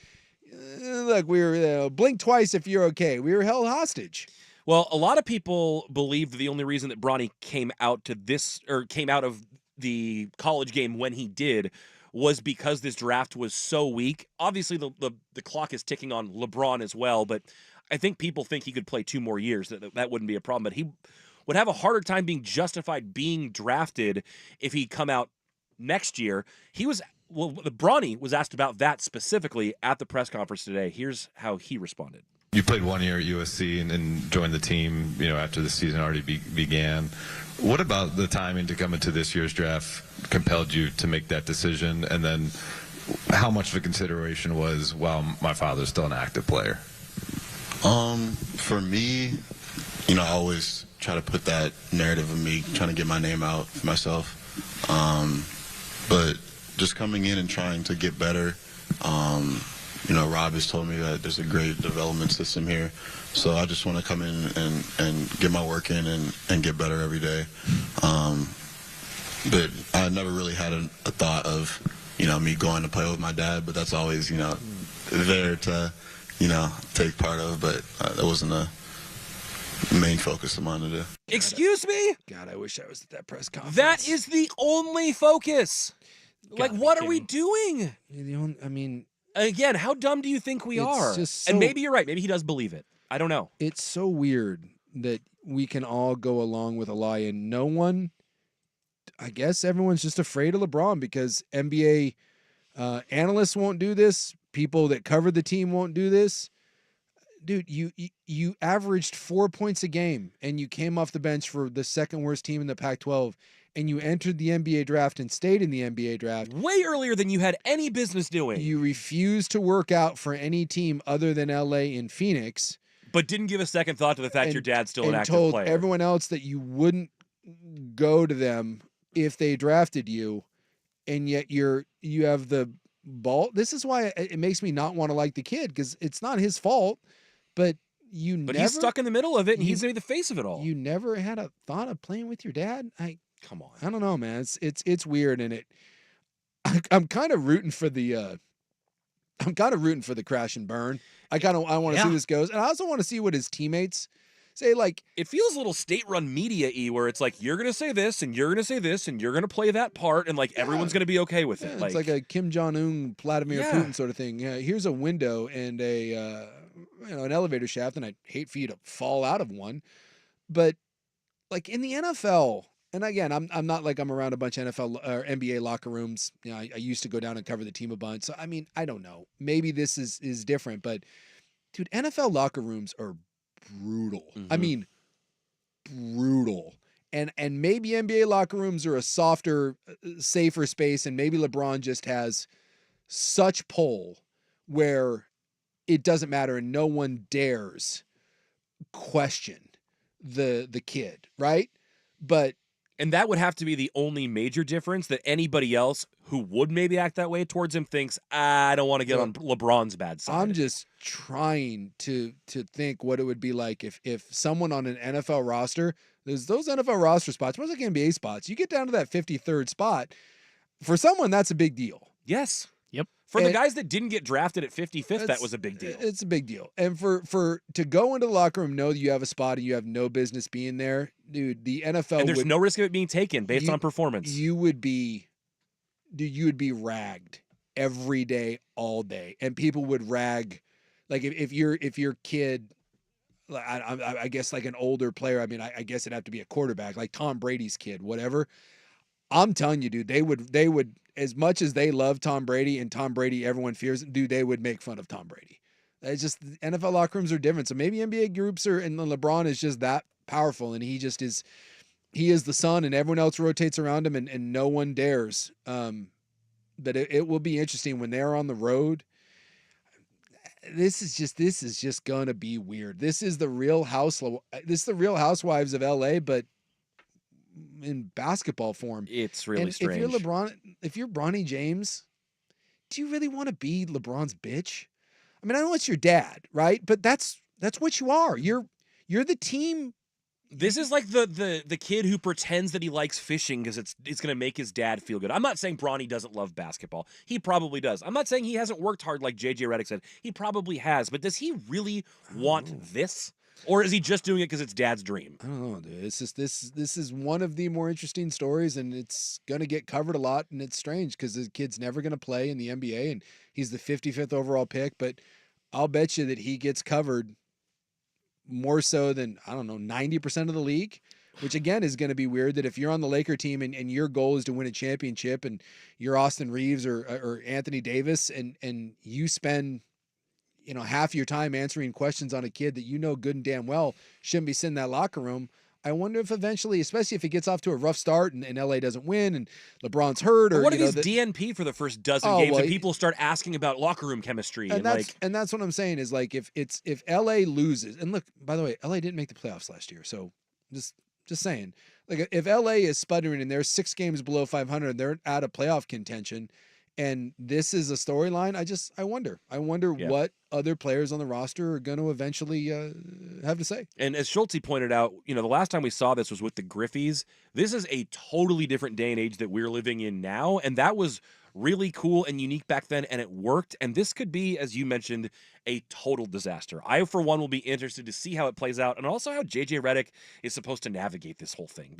look, we were blink twice if you're okay. We were held hostage. Well, a lot of people believe the only reason that Bronny came out of the college game when he did was because this draft was so weak. Obviously, the clock is ticking on LeBron as well, but I think people think he could play 2 more years. That wouldn't be a problem, but he would have a harder time being justified being drafted if he'd come out next year. Bronny was asked about that specifically at the press conference today. Here's how he responded. You played 1 year at USC and joined the team, after the season already began. What about the timing to come into this year's draft compelled you to make that decision? And then how much of a consideration was, my father's still an active player? For me, I always try to put that narrative of me trying to get my name out for myself. But just coming in and trying to get better, Rob has told me that there's a great development system here. So I just want to come in and get my work in and get better every day. But I never really had a thought of, me going to play with my dad, but that's always, there to, take part of. But that wasn't a main focus of mine to do. Excuse me? God, I wish I was at that press conference. That is the only focus. What are we doing? Again, how dumb do you think we are? And maybe you're right. Maybe he does believe it. I don't know. It's so weird that we can all go along with a lie and no one, I guess everyone's just afraid of LeBron because NBA analysts won't do this. People that cover the team won't do this. Dude, you averaged 4 points a game and you came off the bench for the second worst team in the Pac-12 and you entered the NBA draft and stayed in the NBA draft. Way earlier than you had any business doing. You refused to work out for any team other than LA and Phoenix. But didn't give a second thought to the fact your dad's still an active told player. Everyone else that you wouldn't go to them if they drafted you, and yet you have the ball. This is why it makes me not want to like the kid, because it's not his fault, but he's stuck in the middle of it, and he's gonna be the face of it all. You never had a thought of playing with your dad? Come on. I don't know, man. It's weird, and I'm kind of rooting for the crash and burn. I want to see this goes, and I also want to see what his teammates say. Like, it feels a little state-run media-y, where it's like you're gonna say this, and you're gonna say this, and you're gonna play that part, and everyone's gonna be okay with it. It's like a Kim Jong-un, Vladimir Putin sort of thing. Yeah, here's a window and an elevator shaft, and I'd hate for you to fall out of one, but like in the NFL. And again, I'm not like I'm around a bunch of NFL or NBA locker rooms. I used to go down and cover the team a bunch. So, I don't know. Maybe this is different. But, dude, NFL locker rooms are brutal. Mm-hmm. Brutal. And maybe NBA locker rooms are a softer, safer space. And maybe LeBron just has such pull where it doesn't matter and no one dares question the kid, right? And that would have to be the only major difference, that anybody else who would maybe act that way towards him thinks, I don't want to get on LeBron's bad side. I'm just trying to think what it would be like if someone on an NFL roster, there's those NFL roster spots, much like NBA spots, you get down to that 53rd spot. For someone, that's a big deal. Yes. Yep. For the guys that didn't get drafted at 55th, that was a big deal. It's a big deal. And for to go into the locker room, know that you have a spot and you have no business being there, dude, the NFL and there's no risk of it being taken based on performance. You would be ragged every day, all day. And people would rag, like if your kid, I guess like an older player, I guess it'd have to be a quarterback, like Tom Brady's kid, whatever. I'm telling you, dude, they would, as much as they love Tom Brady and Tom Brady, everyone fears, dude, they would make fun of Tom Brady. It's just NFL locker rooms are different. So maybe NBA groups and LeBron is just that powerful. And he is the sun and everyone else rotates around him and no one dares. But it will be interesting when they're on the road. This is just going to be weird. This is the Real Housewives of LA, but in basketball form. It's really strange. If you're Bronny James, do you really want to be LeBron's bitch? I know it's your dad, right? But that's what you are. You're the team. This is like the kid who pretends that he likes fishing because it's going to make his dad feel good. I'm not saying Bronny doesn't love basketball. He probably does. I'm not saying he hasn't worked hard like JJ Redick said. He probably has. But does he really want this? Or is he just doing it because it's dad's dream? I don't know, dude. It's just this is one of the more interesting stories, and it's gonna get covered a lot. And it's strange because the kid's never gonna play in the NBA, and he's the 55th overall pick. But I'll bet you that he gets covered more so than 90% of the league. Which again is going to be weird. That if you're on the Laker team and your goal is to win a championship, and you're Austin Reeves or Anthony Davis, and you spend half your time answering questions on a kid that you know good and damn well shouldn't be sitting in that locker room. I wonder if eventually, especially if it gets off to a rough start and LA doesn't win and LeBron's hurt, or what if he's DNP for the first dozen games and people start asking about locker room chemistry? And that's what I'm saying is like if LA loses, and look, by the way, LA didn't make the playoffs last year, so just saying, like if LA is sputtering and they're 6 games below 500, they're out of playoff contention, and this is a storyline. I wonder what other players on the roster are going to eventually have to say. And as Schulte pointed out, the last time we saw this was with the Griffies. This is a totally different day and age that we're living in now, and that was really cool and unique back then, and it worked. And this could be, as you mentioned, a total disaster. I, for one, will be interested to see how it plays out, and also how JJ Redick is supposed to navigate this whole thing.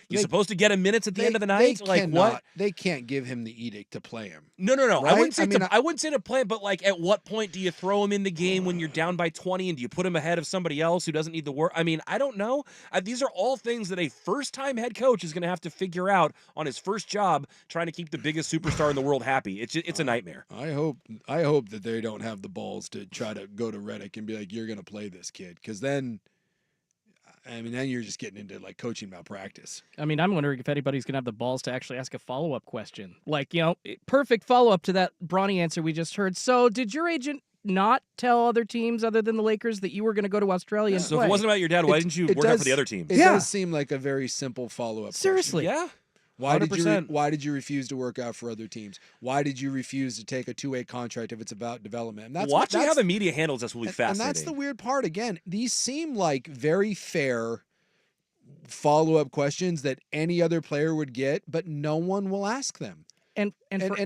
He's supposed to get him minutes at the end of the night. What? They can't give him the edict to play him. No. Right? I wouldn't say to play him, but at what point do you throw him in the game when you're down by 20, and do you put him ahead of somebody else who doesn't need the work? I don't know. These are all things that a first-time head coach is going to have to figure out on his first job, trying to keep the biggest superstar in the world happy. It's a nightmare. I hope that they don't have the balls to try to go to Redick and be like, you're going to play this kid, because then you're just getting into coaching malpractice. I'm wondering if anybody's going to have the balls to actually ask a follow-up question. Perfect follow-up to that Bronny answer we just heard. So did your agent not tell other teams other than the Lakers that you were going to go to Australia and So play? if it wasn't about your dad, why didn't you work out for the other teams? It does seem like a very simple follow-up Seriously. question. Yeah. Why 100%. why did you refuse to work out for other teams? Why did you refuse to take a 2-way contract if it's about development? And Watching how the media handles this will be fascinating. And that's the weird part. Again, these seem like very fair follow-up questions that any other player would get, but no one will ask them. And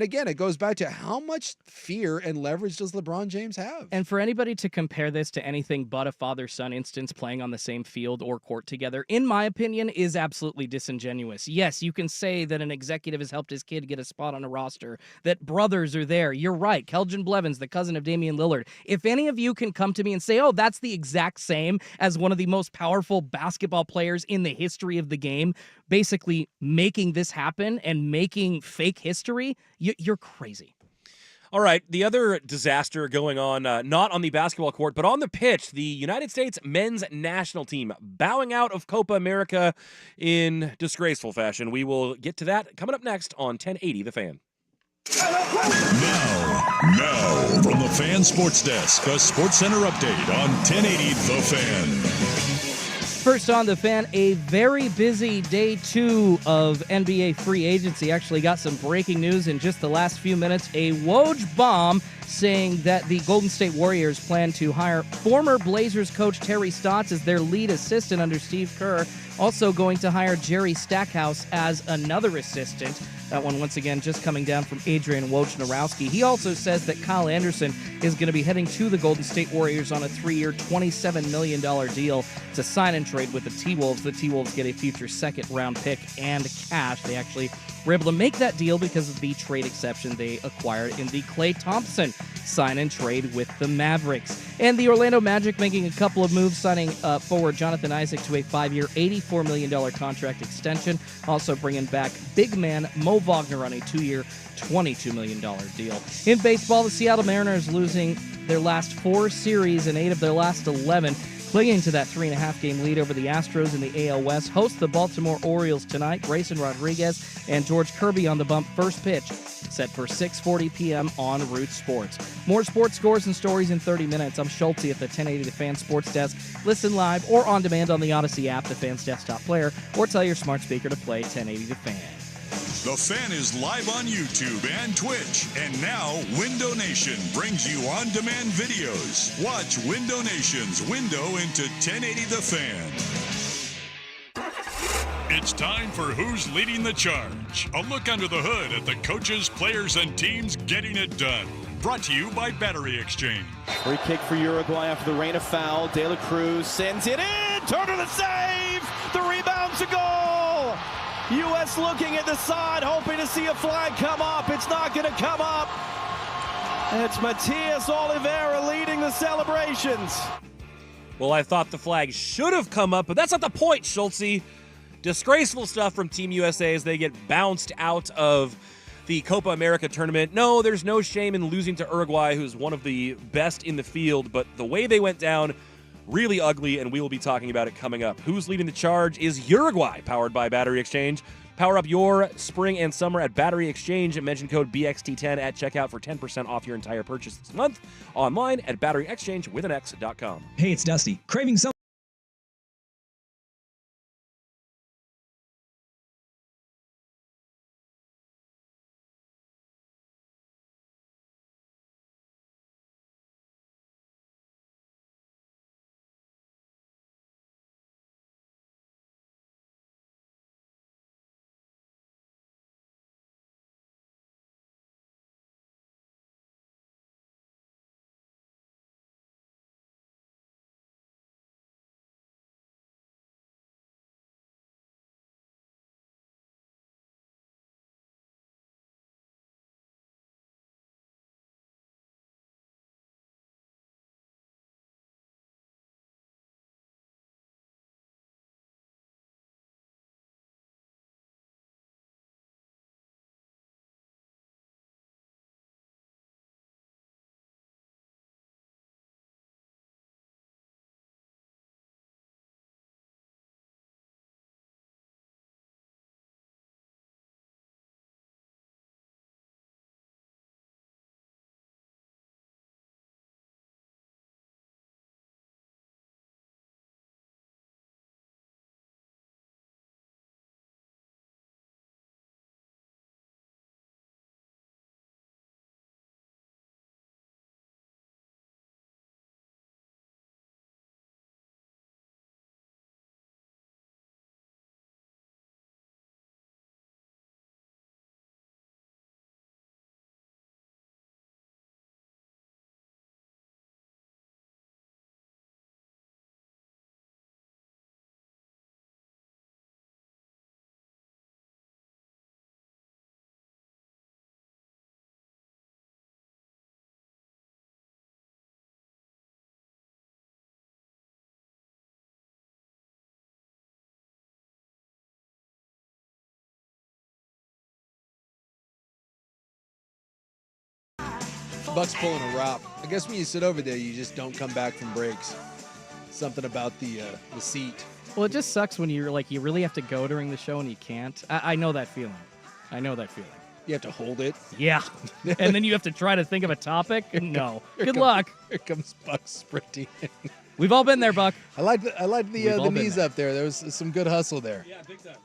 again, it goes back to how much fear and leverage does LeBron James have? And for anybody to compare this to anything but a father-son instance playing on the same field or court together, in my opinion, is absolutely disingenuous. Yes, you can say that an executive has helped his kid get a spot on a roster, that brothers are there. You're right. Keldon Blevins, the cousin of Damian Lillard. If any of you can come to me and say, oh, that's the exact same as one of the most powerful basketball players in the history of the game, basically making this happen and making fake history, you're crazy. All right, the other disaster going on, not on the basketball court, but on the pitch, the United States men's national team bowing out of Copa America in disgraceful fashion. We will get to that coming up next on 1080 The Fan. Now, from the Fan Sports Desk, a Sports Center update on 1080 The Fan. First on The Fan, a very busy day 2 of NBA free agency. Actually got some breaking news in just the last few minutes. A Woj bomb saying that the Golden State Warriors plan to hire former Blazers coach Terry Stotts as their lead assistant under Steve Kerr. Also going to hire Jerry Stackhouse as another assistant. That one, once again, just coming down from Adrian Wojnarowski. He also says that Kyle Anderson is going to be heading to the Golden State Warriors on a 3-year, $27 million deal. It's a sign-and-trade with the T-Wolves. The T-Wolves get a future second-round pick and cash. They actually were able to make that deal because of the trade exception they acquired in the Klay Thompson sign-and-trade with the Mavericks. And the Orlando Magic making a couple of moves, signing forward Jonathan Isaac to a 5-year, $84 million contract extension. Also bringing back big man Mo Wagner on a 2-year, $22 million deal. In baseball, the Seattle Mariners losing their last 4 series and 8 of their last 11, clinging to that 3.5-game lead over the Astros in the AL West. Host the Baltimore Orioles tonight. Grayson Rodriguez and George Kirby on the bump. First pitch set for 6:40 p.m. on Root Sports. More sports scores and stories in 30 minutes. I'm Schulte at the 1080 The Fan Sports Desk. Listen live or on demand on the Odyssey app, the Fan's desktop player, or tell your smart speaker to play 1080 The Fan. The Fan is live on YouTube and Twitch. And now, Window Nation brings you on-demand videos. Watch Window Nation's window into 1080 The Fan. It's time for Who's Leading the Charge. A look under the hood at the coaches, players, and teams getting it done. Brought to you by Battery Exchange. Free kick for Uruguay after the rain of foul. De La Cruz sends it in. Turner the save. The rebound's a goal. U.S. looking at the side, hoping to see a flag come up. It's not going to come up. It's Matias Oliveira leading the celebrations. Well, I thought the flag should have come up, but that's not the point, Schultze. Disgraceful stuff from Team USA as they get bounced out of the Copa America tournament. No, there's no shame in losing to Uruguay, who's one of the best in the field, but the way they went down, really ugly, and we will be talking about it coming up. Who's leading the charge is Uruguay, powered by Battery Exchange. Power up your spring and summer at Battery Exchange and mention code BXT10 at checkout for 10% off your entire purchase this month. Online at batteryexchangewithanx.com. Hey, it's Dusty. Craving something. Buck's pulling a Rop. I guess when you sit over there, you just don't come back from breaks. Something about the seat. Well, it just sucks when you're like, you really have to go during the show and you can't. I know that feeling. I know that feeling. You have to hold it. Yeah. And then you have to try to think of a topic. No. Good luck. Here comes Buck sprinting. We've all been there, Buck. I like the knees up there. There was some good hustle there. Yeah, big time.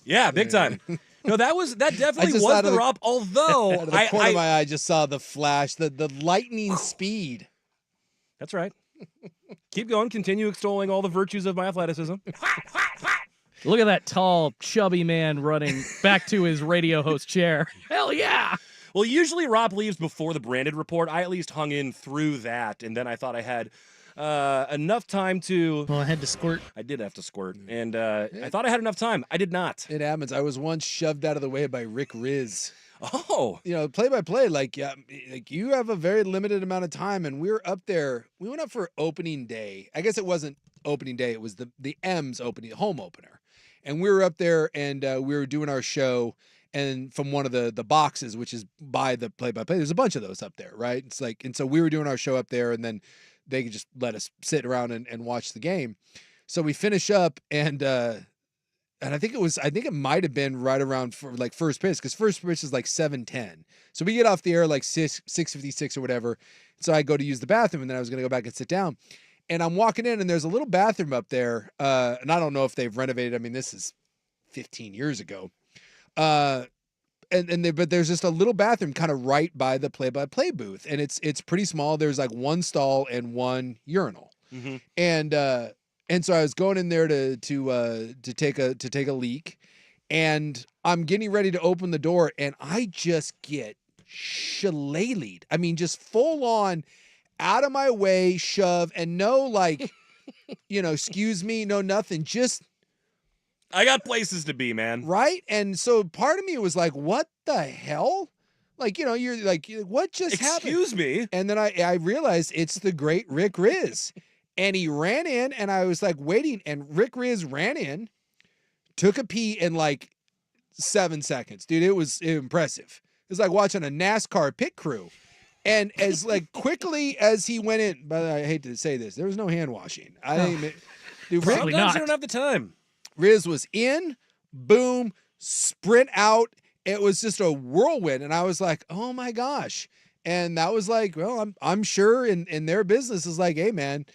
Yeah, big time. No, that definitely was the Rop, although out of the corner of my eye, I just saw the flash, the lightning speed. That's right. Keep going. Continue extolling all the virtues of my athleticism. Look at that tall, chubby man running back to his radio host chair. Hell yeah! Well, usually Rob leaves before the branded report. I at least hung in through that, and then I thought I had enough time to... Well, I had to squirt. I did have to squirt, and I thought I had enough time. I did not. It happens. I was once shoved out of the way by Rick Riz. Oh. You know, play-by-play, like you have a very limited amount of time, and we were up there. We went up for opening day. I guess it wasn't opening day. It was the M's opening, home opener. And we were up there, and we were doing our show, and from one of the boxes, which is by the play-by-play, there's a bunch of those up there, right? It's like, and so we were doing our show up there, and then they could just let us sit around and watch the game. So we finish up, and I think it might have been right around for like first pitch, because first pitch is like 7:10. So we get off the air like 6:56 or whatever. So I go to use the bathroom, and then I was gonna go back and sit down. And I'm walking in, and there's a little bathroom up there. And I don't know if they've renovated. I mean, this is 15 years ago. But there's just a little bathroom kind of right by the play-by-play booth, and it's pretty small. There's like one stall and one urinal. Mm-hmm. And so I was going in there to take a leak, and I'm getting ready to open the door, and I just get shillelied. I mean, just full on out of my way shove, and no like, excuse me, no nothing, just. I got places to be, man. Right? And so part of me was like, what the hell? Like, you're like, what just happened? Excuse me. And then I realized it's the great Rick Riz. And he ran in, and I was like waiting, and Rick Riz ran in, took a pee in like 7 seconds. Dude, it was impressive. was like watching a NASCAR pit crew. And as like quickly as he went in, but I hate to say this, there was no hand washing. I think Sometimes you don't have the time. Riz was in, boom, sprint out. It was just a whirlwind, and I was like, "Oh my gosh!" And that was like, well, I'm sure in their business is like, "Hey man,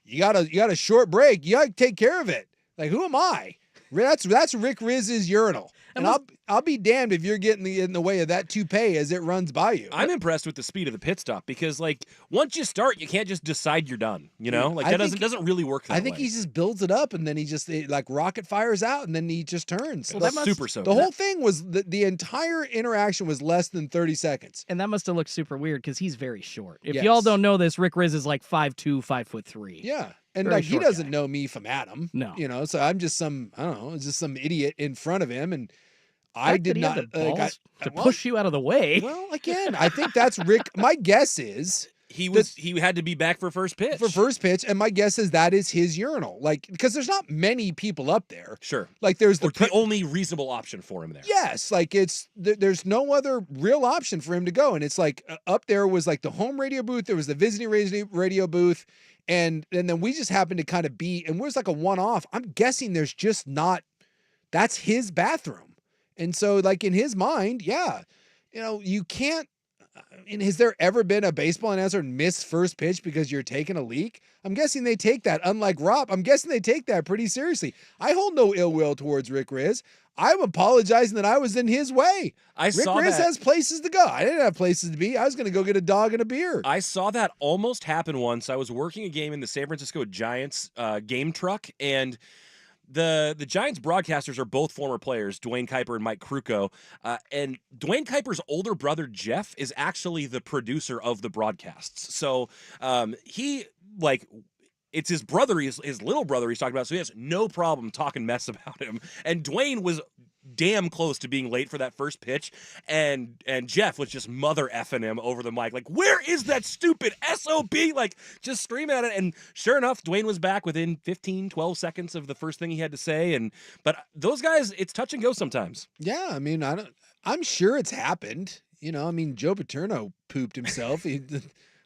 you got a short break. You got to take care of it." Like, who am I? That's Rick Riz's urinal. And I'll be damned if you're getting in the way of that toupee as it runs by you. I'm impressed with the speed of the pit stop because, like, once you start, you can't just decide you're done. You know, like that doesn't really work. That I think way. he just builds it up and then he just like rocket fires out and then he just turns. Well, super so. The whole thing was the entire interaction was less than 30 seconds, and that must have looked super weird because he's very short. If Yes. y'all don't know this, Rick Riz is like 5'2", 5'3". Yeah. And Very like he short doesn't guy. know me from Adam. No. You know, so I'm just some just some idiot in front of him and The I fact did that he not had the like, balls to well, push you out of the way. Well, again, I think that's Rick. My guess is he had to be back for first pitch. And my guess is that is his urinal. Like, because there's not many people up there. Sure. Like there's the only reasonable option for him there. Yes, like there's no other real option for him to go, and it's like up there was like the home radio booth, there was the visiting radio booth, and then we just happened to kind of be, and it was like a one-off. I'm guessing there's just not. That's his bathroom, and so like in his mind, yeah, you know, you can't. And has there ever been a baseball announcer miss first pitch because you're taking a leak? I'm guessing they take that, unlike Rob, I'm guessing they take that pretty seriously. I hold no ill will towards Rick Riz. I'm apologizing that I was in his way. Rick Riz has places to go. I didn't have places to be. I was going to go get a dog and a beer. I saw that almost happen once. I was working a game in the San Francisco Giants game truck, and the Giants broadcasters are both former players, Dwayne Kuiper and Mike Krukow. And Dwayne Kuiper's older brother, Jeff, is actually the producer of the broadcasts. So he, like, it's his brother, his little brother he's talking about, so he has no problem talking mess about him. And Dwayne was damn close to being late for that first pitch, and Jeff was just mother effing him over the mic, like, where is that stupid SOB? Like, just scream at it. And sure enough, Dwayne was back within 15, 12 seconds of the first thing he had to say. But those guys, it's touch and go sometimes. Yeah, I mean, I'm sure it's happened. You know, I mean, Joe Paterno pooped himself. He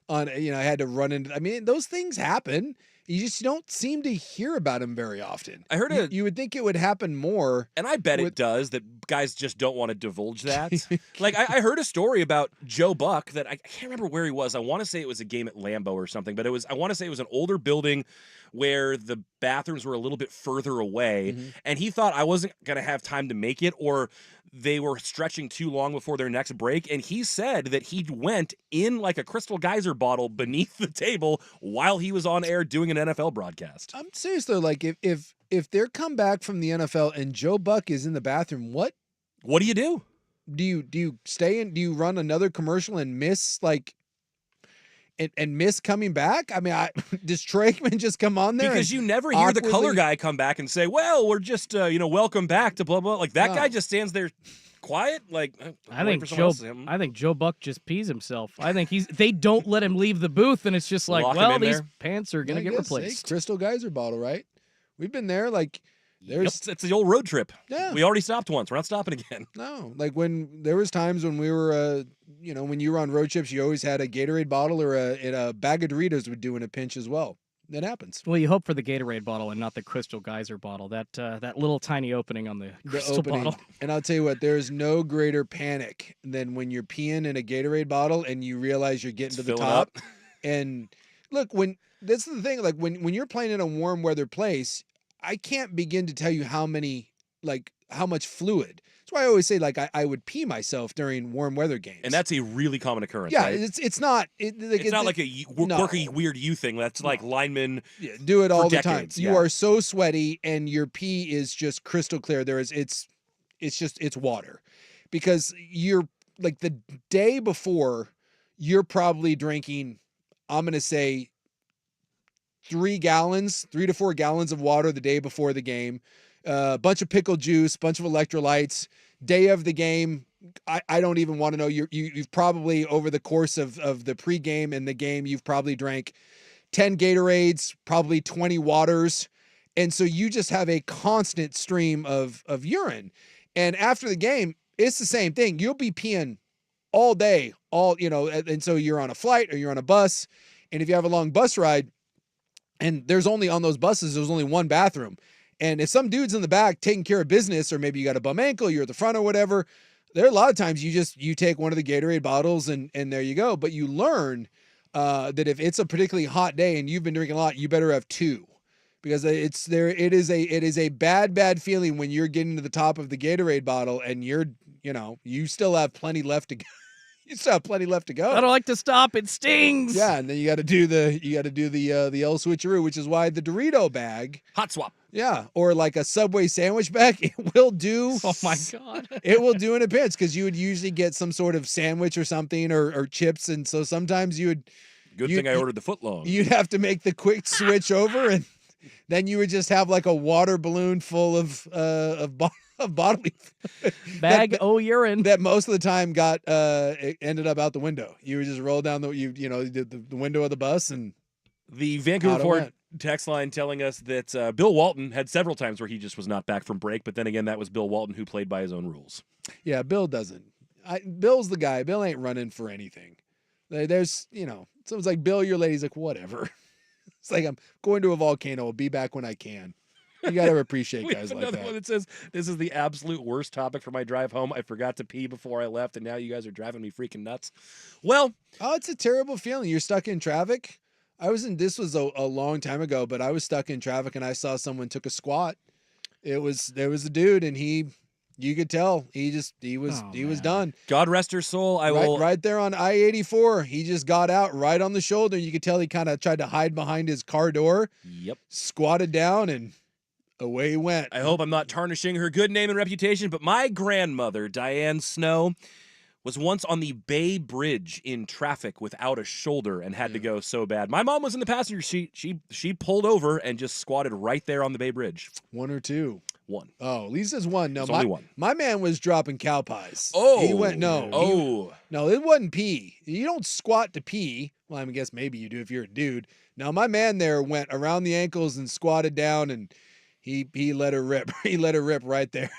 had to run into. I mean, those things happen. You just don't seem to hear about him very often. I heard you would think it would happen more. And I bet it does, that guys just don't want to divulge that. Like, I heard a story about Joe Buck that I can't remember where he was. I want to say it was a game at Lambeau or something, but I want to say it was an older building where the bathrooms were a little bit further away, and he thought I wasn't going to have time to make it, or they were stretching too long before their next break, and he said that he went in like a Crystal Geyser bottle beneath the table while he was on air doing an NFL broadcast. I'm serious though, like if they're come back from the NFL and Joe Buck is in the bathroom, what do you do? Do you stay in? Do you run another commercial and miss like? And miss coming back? I mean, does Troy Aikman just come on there? Because you never hear the color guy come back and say, well, we're just, welcome back to blah, blah. Like, that guy just stands there quiet. Like, I think Joe Buck just pees himself. I think they don't let him leave the booth, and it's just like, well, these pants are going to get replaced. Crystal Geyser bottle, right? We've been there, like, it's the old road trip. Yeah. We already stopped once. We're not stopping again. No, like when there was times when we were, when you were on road trips, you always had a Gatorade bottle or a bag of Doritos would do in a pinch as well. That happens. Well, you hope for the Gatorade bottle and not the Crystal Geyser bottle. That little tiny opening on the crystal bottle. And I'll tell you what, there's no greater panic than when you're peeing in a Gatorade bottle and you realize you're getting to the top. And look, that's the thing, like when you're playing in a warm weather place, I can't begin to tell you how much fluid. That's why I always say, like, I would pee myself during warm weather games. And that's a really common occurrence. Yeah, right? it's not. It's not like a quirky, weird you thing. That's like linemen do it all the decades. time. You are so sweaty, and your pee is just crystal clear. It's water, because you're like the day before, you're probably drinking, I'm gonna say, 3 to 4 gallons of water the day before the game, a bunch of pickle juice, bunch of electrolytes. Day of the game, I don't even want to know. You've probably, over the course of the pregame and the game, you've probably drank 10 Gatorades, probably 20 waters. And so you just have a constant stream of urine. And after the game, it's the same thing. You'll be peeing all day, and so you're on a flight or you're on a bus, and if you have a long bus ride, and there's only on those buses, there's only one bathroom. And if some dude's in the back taking care of business, or maybe you got a bum ankle, you're at the front or whatever, there are a lot of times you take one of the Gatorade bottles and there you go. But you learn that if it's a particularly hot day and you've been drinking a lot, you better have two. Because it is a bad feeling when you're getting to the top of the Gatorade bottle and you still have plenty left to go. You still have plenty left to go. I don't like to stop. It stings. Yeah, and then you got to do the L switcheroo, which is why the Dorito bag, hot swap. Yeah, or like a Subway sandwich bag, it will do. Oh my God. It will do in a pinch, because you would usually get some sort of sandwich or something or chips, and so sometimes you would. Good thing I ordered the footlong. You'd have to make the quick switch over, and then you would just have like a water balloon full of bodily bag urine that most of the time it ended up out the window. You would just roll down the window of the bus, and the Vancouver Ford text line telling us that Bill Walton had several times where he just was not back from break, but then again, that was Bill Walton who played by his own rules. Yeah, Bill doesn't. Bill's the guy. Bill ain't running for anything. There's, someone's like, Bill, your lady's like, whatever. It's like, I'm going to a volcano. I'll be back when I can. You got to appreciate guys like that. One that says, this is the absolute worst topic for my drive home. I forgot to pee before I left, and now you guys are driving me freaking nuts. Well. Oh, it's a terrible feeling. You're stuck in traffic. This was a long time ago, but I was stuck in traffic, and I saw someone took a squat. There was a dude, and you could tell he was done. God rest her soul. Right there on I-84. He just got out right on the shoulder. You could tell he kind of tried to hide behind his car door. Yep. Squatted down, and away he went. I hope I'm not tarnishing her good name and reputation, but my grandmother, Diane Snow, was once on the Bay Bridge in traffic without a shoulder and had to go so bad. My mom was in the passenger seat. She pulled over and just squatted right there on the Bay Bridge. One or two? One. Oh, Lisa's one. No, only one. My man was dropping cow pies. Oh. He went, no. Oh. No, it wasn't pee. You don't squat to pee. Well, I guess maybe you do if you're a dude. Now, my man there went around the ankles and squatted down, and he let her rip. He let her rip right there.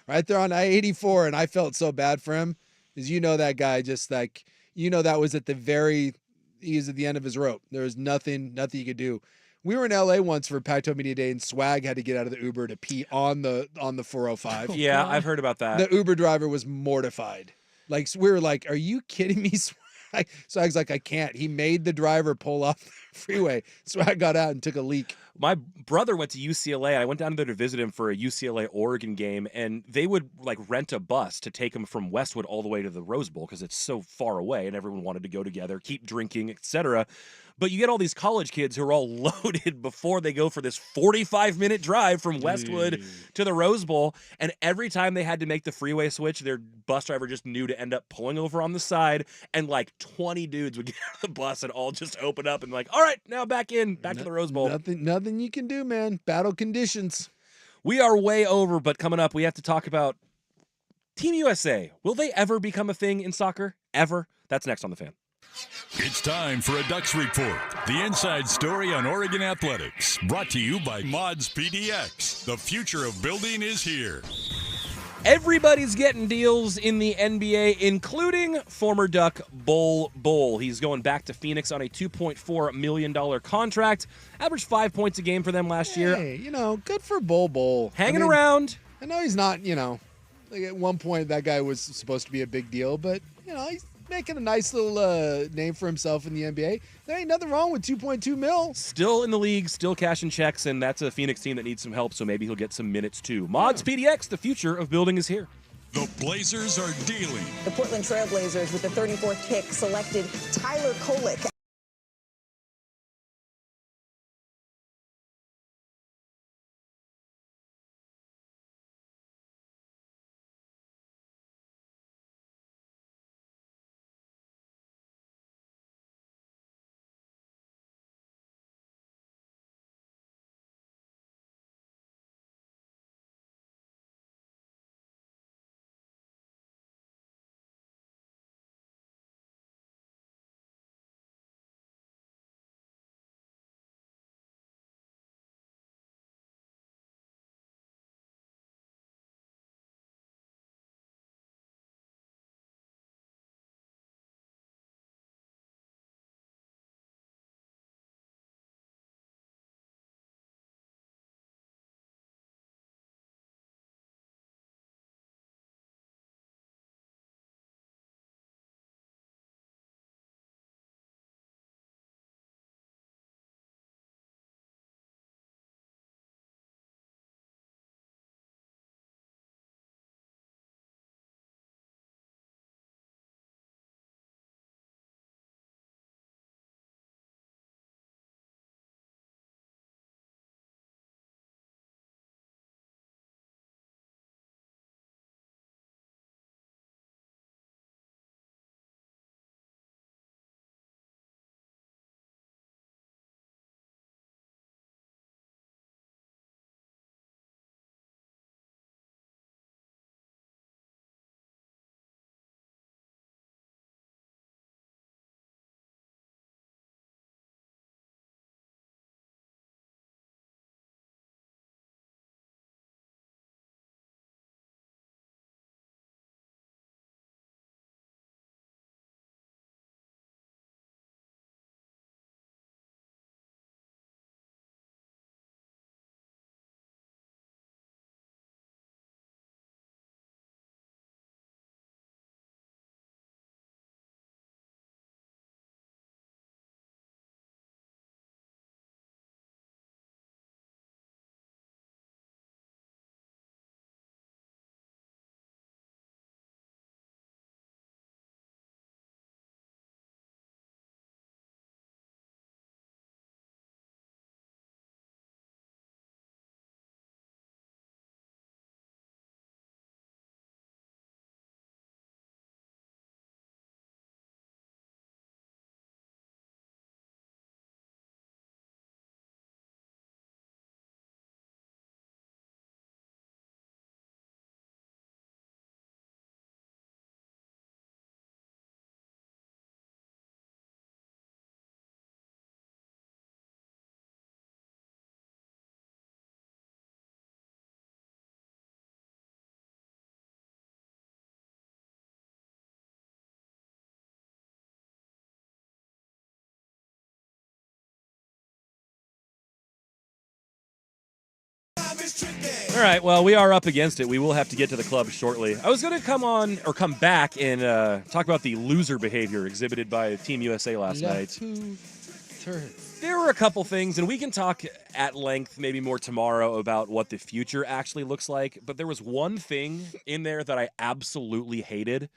Right there on I-84, and I felt so bad for him, because that guy just like, that was he was at the end of his rope. There was nothing you could do. We were in LA once for Pac-12 Media Day, and Swag had to get out of the Uber to pee on the 405. Yeah, I've heard about that. The Uber driver was mortified. Like, we were like, are you kidding me, Swag? Swag's like, I can't. He made the driver pull off the freeway. Swag got out and took a leak. My brother went to UCLA. I went down there to visit him for a UCLA-Oregon game, and they would rent a bus to take him from Westwood all the way to the Rose Bowl because it's so far away, and everyone wanted to go together, keep drinking, etc. But you get all these college kids who are all loaded before they go for this 45-minute drive from Westwood to the Rose Bowl, and every time they had to make the freeway switch, their bus driver just knew to end up pulling over on the side, and 20 dudes would get out of the bus and all just open up and all right, now back to the Rose Bowl. Nothing you can do, man. Battle conditions. We are way over, but coming up, we have to talk about Team USA. Will they ever become a thing in soccer? Ever? That's next on The Fan. It's time for a Ducks Report, the inside story on Oregon athletics. Brought to you by Mods PDX. The future of building is here. Everybody's getting deals in the NBA, including former Duck Bol. He's going back to Phoenix on a $2.4 million contract. Averaged 5 points a game for them last year. Hey, good for Bol. Hanging around. I know he's not, at one point that guy was supposed to be a big deal, but, he's making a nice little name for himself in the NBA. There ain't nothing wrong with $2.2 million. Still in the league, still cashing checks, and that's a Phoenix team that needs some help, so maybe he'll get some minutes too. Mods PDX, the future of building is here. The Blazers are dealing. The Portland Trail Blazers, with the 34th pick, selected Tyler Kolek All right, well, we are up against it. We will have to get to the club shortly. I was going to come back and talk about the loser behavior exhibited by Team USA last night. There were a couple things, and we can talk at length maybe more tomorrow about what the future actually looks like, but there was one thing in there that I absolutely hated,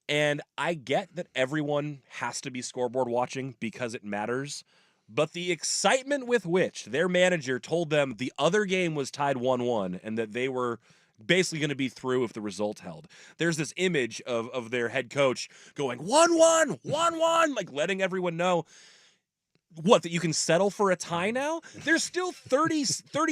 and I get that everyone has to be scoreboard watching because it matters, but the excitement with which their manager told them the other game was tied 1-1 and that they were basically going to be through if the result held. There's this image of their head coach going 1-1, 1-1, like letting everyone know that you can settle for a tie now? There's still 30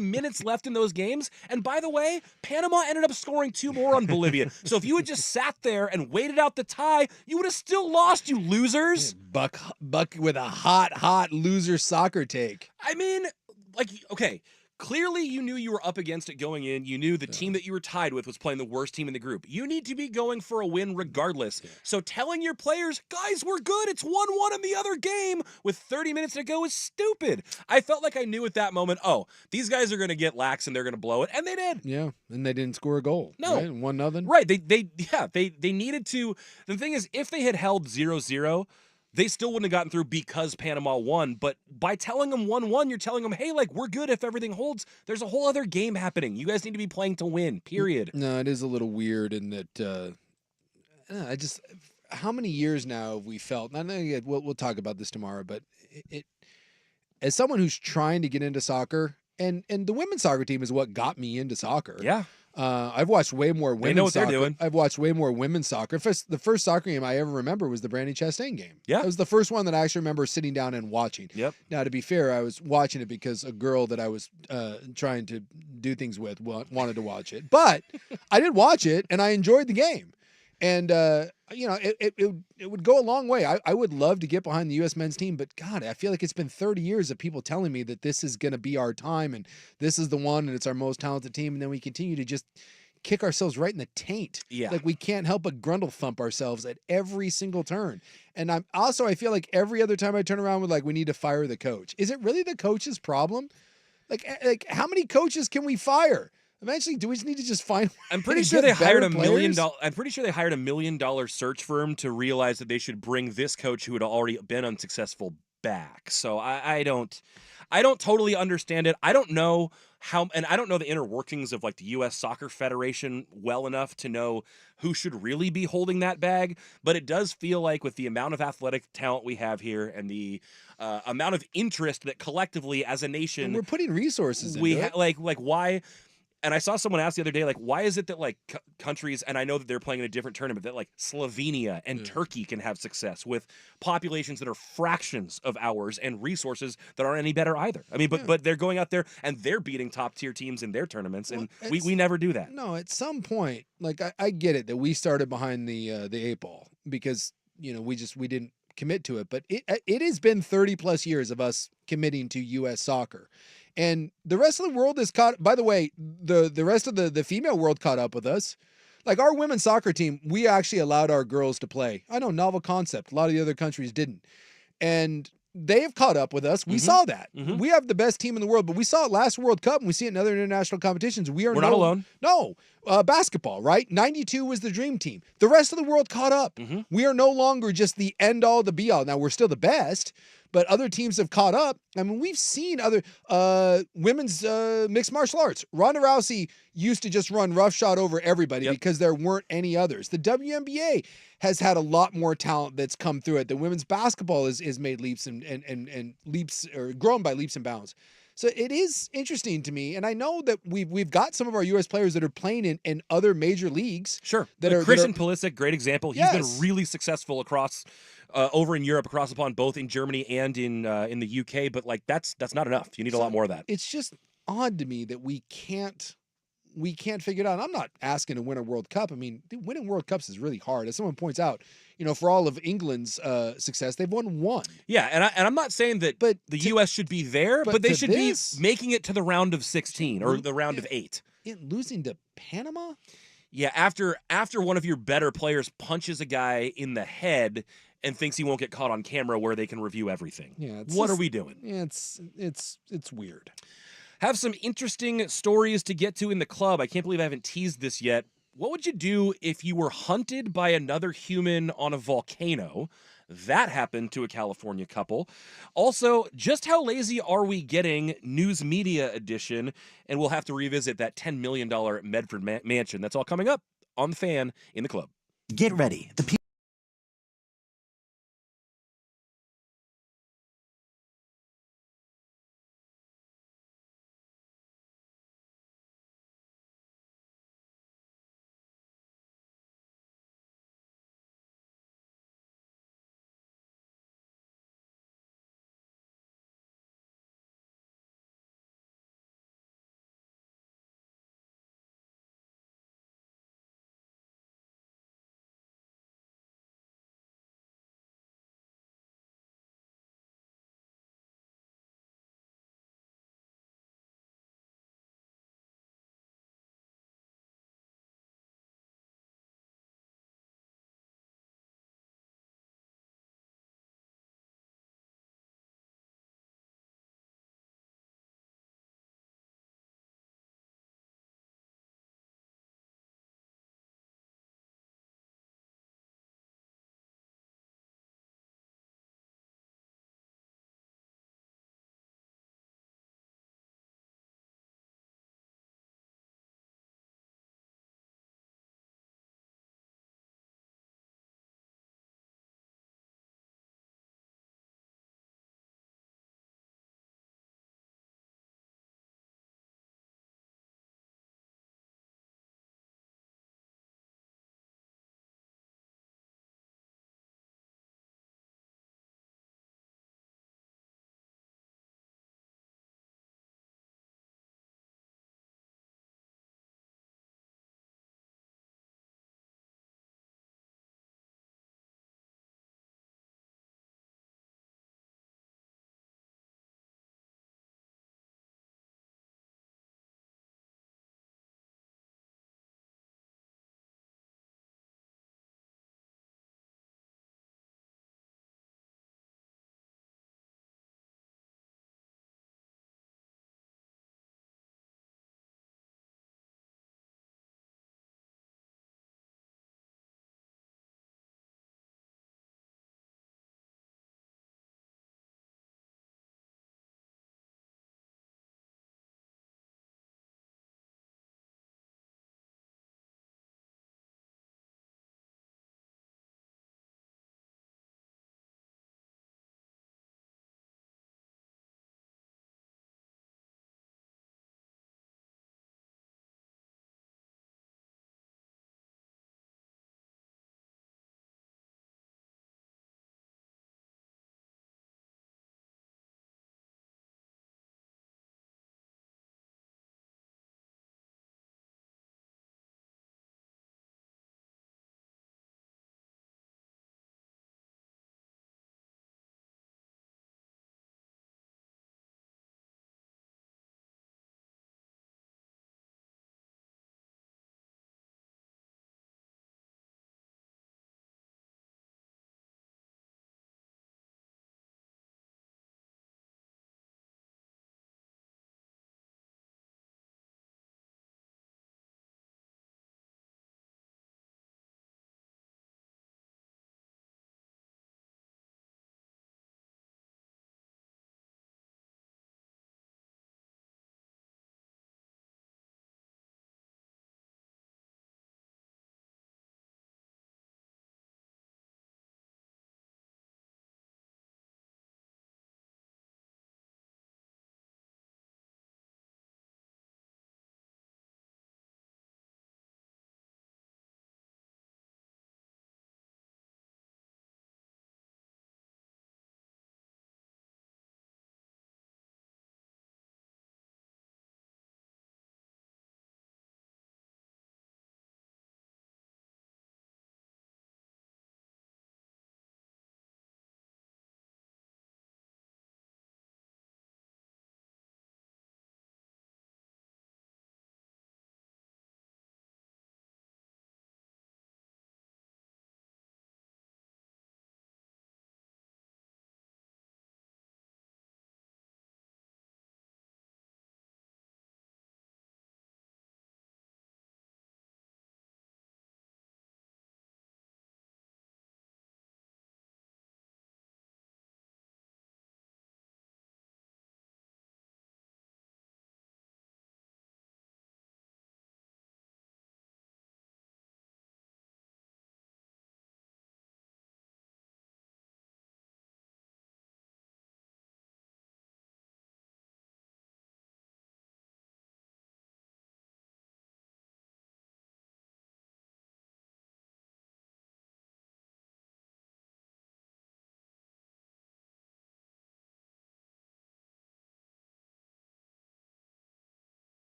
minutes left in those games. And by the way, Panama ended up scoring 2 more on Bolivia. So if you had just sat there and waited out the tie, you would have still lost, you losers. Buck with a hot loser soccer take. I mean, okay, clearly you knew you were up against it going in. You knew the team that you were tied with was playing the worst team in the group. You need to be going for a win regardless. Yeah. So telling your players, guys, we're good, it's 1-1 in the other game with 30 minutes to go is stupid. I felt like I knew at that moment, these guys are going to get lax and they're going to blow it, and they did. Yeah, and they didn't score a goal. No. Right? 1-0. Right, they needed to. The thing is, if they had held 0-0, they still wouldn't have gotten through because Panama won. But by telling them 1-1, you're telling them, hey, we're good if everything holds. There's a whole other game happening. You guys need to be playing to win, period. No, it is a little weird in that how many years now have we felt, and I know we'll talk about this tomorrow, but it as someone who's trying to get into soccer, and the women's soccer team is what got me into soccer. Yeah. I've watched way more women's they know what soccer. They're doing. I've watched way more women's soccer. The first soccer game I ever remember was the Brandy Chastain game. Yeah. It was the first one that I actually remember sitting down and watching. Yep. Now, to be fair, I was watching it because a girl that I was trying to do things with wanted to watch it. But I did watch it, and I enjoyed the game. And, it would go a long way. I would love to get behind the U.S. men's team, but God, I feel like it's been 30 years of people telling me that this is going to be our time and this is the one and it's our most talented team. And then we continue to just kick ourselves right in the taint. Yeah. Like we can't help but grundle thump ourselves at every single turn. And I feel like every other time I turn around with we need to fire the coach. Is it really the coach's problem? Like how many coaches can we fire? Eventually, do we just need to just find? I'm pretty sure they hired $1 million. I'm pretty sure they hired $1 million search firm to realize that they should bring this coach who had already been unsuccessful back. So I don't totally understand it. I don't know how, and I don't know the inner workings of the U.S. Soccer Federation well enough to know who should really be holding that bag. But it does feel like with the amount of athletic talent we have here and the amount of interest that collectively as a nation we're putting resources into it. Why. And I saw someone ask the other day, why is it that countries, and I know that they're playing in a different tournament, that Slovenia and Turkey can have success with populations that are fractions of ours and resources that aren't any better either. I mean, but they're going out there and they're beating top tier teams in their tournaments, and we never do that. No, at some point, I get it that we started behind the 8 ball because we didn't commit to it, but it has been 30 plus years of us committing to U.S. soccer. And the rest of the world is caught. By the way, the rest of the female world caught up with us. Our women's soccer team, we actually allowed our girls to play. I know, novel concept. A lot of the other countries didn't. And they've caught up with us. We saw that. We have the best team in the world, but we saw it last World Cup and we see it in other international competitions. We're not alone. No. Basketball, right? 92 was the dream team. The rest of the world caught up. We are no longer just the end all, the be all. Now, we're still the best, but other teams have caught up. I mean, we've seen other women's mixed martial arts. Ronda Rousey used to just run roughshod over everybody because there weren't any others. The WNBA has had a lot more talent that's come through it. The women's basketball is made leaps and leaps, or grown by leaps and bounds. So it is interesting to me, and I know that we've got some of our U.S. players that are playing in other major leagues. Sure, Christian Pulisic, great example. He's been really successful across over in Europe, across the pond, both in Germany and in the UK. But that's not enough. You need a lot more of that. It's just odd to me that we can't figure it out. I'm not asking to win a World Cup. I mean, winning World Cups is really hard. As someone points out, for all of England's success, they've won one. Yeah, and I'm not saying that the U.S. should be there, but they should be making it to the round of 16 or the round of 8. Losing to Panama? Yeah, after one of your better players punches a guy in the head and thinks he won't get caught on camera where they can review everything. Yeah, what are we doing? Yeah, it's weird. Have some interesting stories to get to in the club. I can't believe I haven't teased this yet. What would you do if you were hunted by another human on a volcano? That happened to a California couple. Also, just how lazy are we getting? News Media Edition. And we'll have to revisit that $10 million Medford mansion. That's all coming up on The Fan in the club. Get ready. The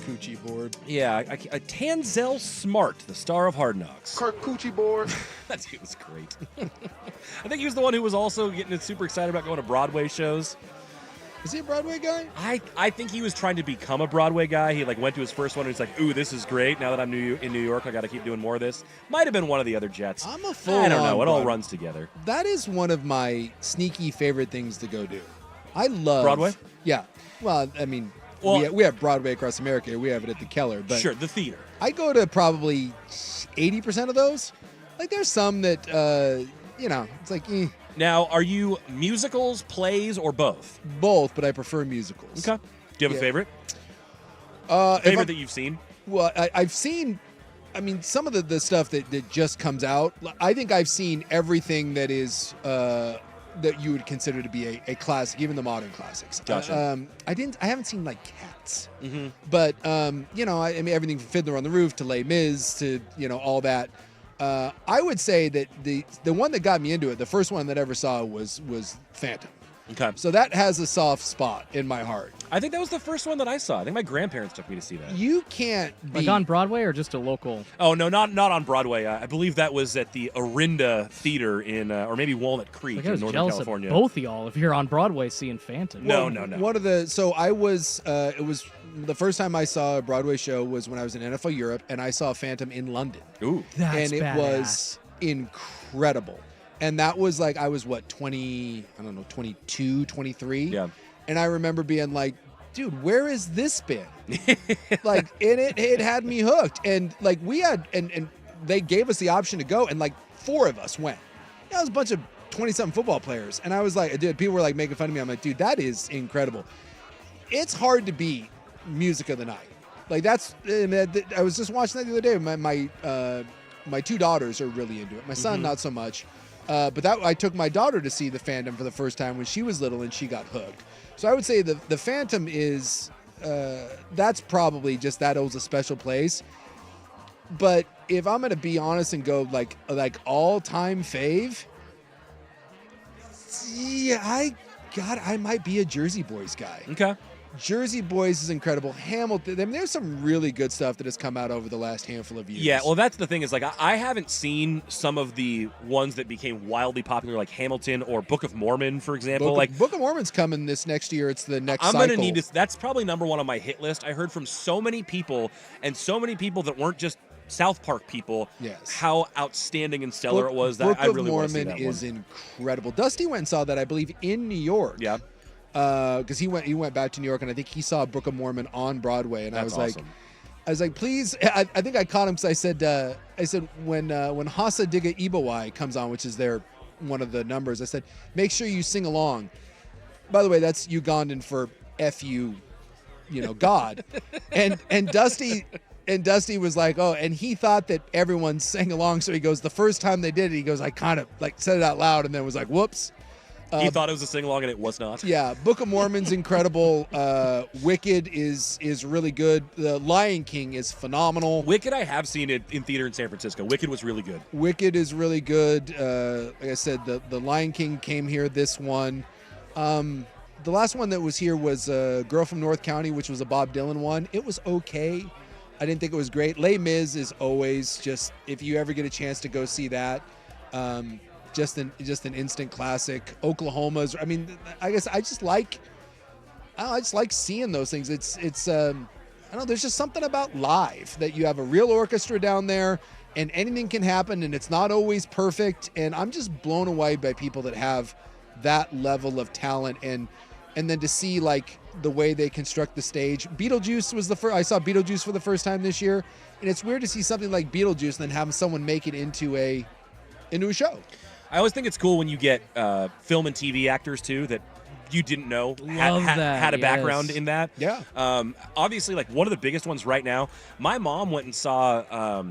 Charcuterie board. Yeah, Tanzel Smart, the star of Hard Knocks. Charcuterie board. That dude was great. I think he was the one who was also getting super excited about going to Broadway shows. Is he a Broadway guy? I think he was trying to become a Broadway guy. He went to his first one and he's like, ooh, this is great. Now that I'm in New York, I got to keep doing more of this. Might have been one of the other Jets. I'm a full I don't know. It all Broadway. runs together. That is one of my sneaky favorite things to go do. I love Broadway? Yeah. Well, I mean, Well- we have Broadway across America. We have it at the Keller. But Sure, the theater. I go to probably 80% of those. Like, there's some that, it's like, Now, are you musicals, plays, or both? both, but I prefer musicals. Okay. Do you have Yeah. a favorite? If Favorite I'm- that you've seen? Well, I've seen, some of the stuff that just comes out. I think I've seen everything that is that you would consider to be a classic, even the modern classics. Gotcha. I haven't seen like Cats, Mm-hmm. but I mean everything from Fiddler on the Roof to Les Mis to all that. I would say that the one that got me into it, the first one that I ever saw was Phantom. Okay. So that has a soft spot in my heart. I think that was the first one that I saw. I think my grandparents took me to see that. You can't be Like on Broadway or just a local? Oh, no, not on Broadway. I believe that was at the Orinda Theater in, or maybe Walnut Creek Like I in was Northern jealous California. of both of y'all if you're on Broadway seeing Phantom. No. One of the so I was it was the first time I saw a Broadway show was when I was in NFL Europe and I saw Phantom in London. Ooh. That's and it badass. was incredible. And that was like I was 22, 23. Yeah. And I remember being like, dude, where has this been? Like it had me hooked. And like we had and they gave us the option to go and like 4 of us went. That was a bunch of 20-something football players. And I was like, dude, people were like making fun of me. I'm like, dude, that is incredible. It's hard to beat music of the night. Like that's I was just watching that the other day. My 2 daughters are really into it. My son, not so much. But that I took my daughter to see the Phantom for the first time when she was little, and she got hooked. So I would say the Phantom is that's probably just that holds a special place. But if I'm gonna be honest and go like all-time fave, yeah, I might be a Jersey Boys guy. Okay. Jersey Boys is incredible. Hamilton, I mean, there's some really good stuff that has come out over the last handful of years. Yeah, well, that's the thing is, like, I haven't seen some of the ones that became wildly popular, like Hamilton or Book of Mormon, for example. Book of Mormon's coming this next year. It's the next I'm cycle. going to need this. That's probably number 1 on my hit list. I heard from so many people, and so many people that weren't just South Park people, Yes. how outstanding and stellar it was. That Book I really of want to see Mormon that is one. incredible. Dusty went and saw that, I believe, in New York. Yeah. Because he went back to New York, and I think he saw Book of Mormon on Broadway, and That's awesome. I was like, please. I think I caught him because I said when Hasa Diga Ibawai comes on, which is one of the numbers, I said make sure you sing along. By the way, that's Ugandan for F you, God, and Dusty. And Dusty was like, oh, and he thought that everyone sang along. So he goes, the first time they did it, he goes, I kind of like said it out loud and then was like, whoops. He thought it was a sing-along, and it was not. Yeah, Book of Mormon's incredible. Wicked is really good. The Lion King is phenomenal. Wicked, I have seen it in theater in San Francisco. Wicked was really good. Wicked is really good. Like I said, the Lion King came here. This one. The last one that was here was Girl from North County, which was a Bob Dylan one. It was okay. I didn't think it was great. Les Mis is always just, if you ever get a chance to go see that, just an instant classic. Oklahoma's, I mean, I guess I just like seeing those things. It's I don't know, there's just something about live that you have a real orchestra down there and anything can happen and it's not always perfect. And I'm just blown away by people that have that level of talent and then to see like the way they construct the stage. Beetlejuice was I saw Beetlejuice for the first time this year, and it's weird to see something like Beetlejuice and then have someone make it into a show. I always think it's cool when you get film and TV actors too that you didn't know had a background in that. Yeah. Obviously, like one of the biggest ones right now. My mom went and saw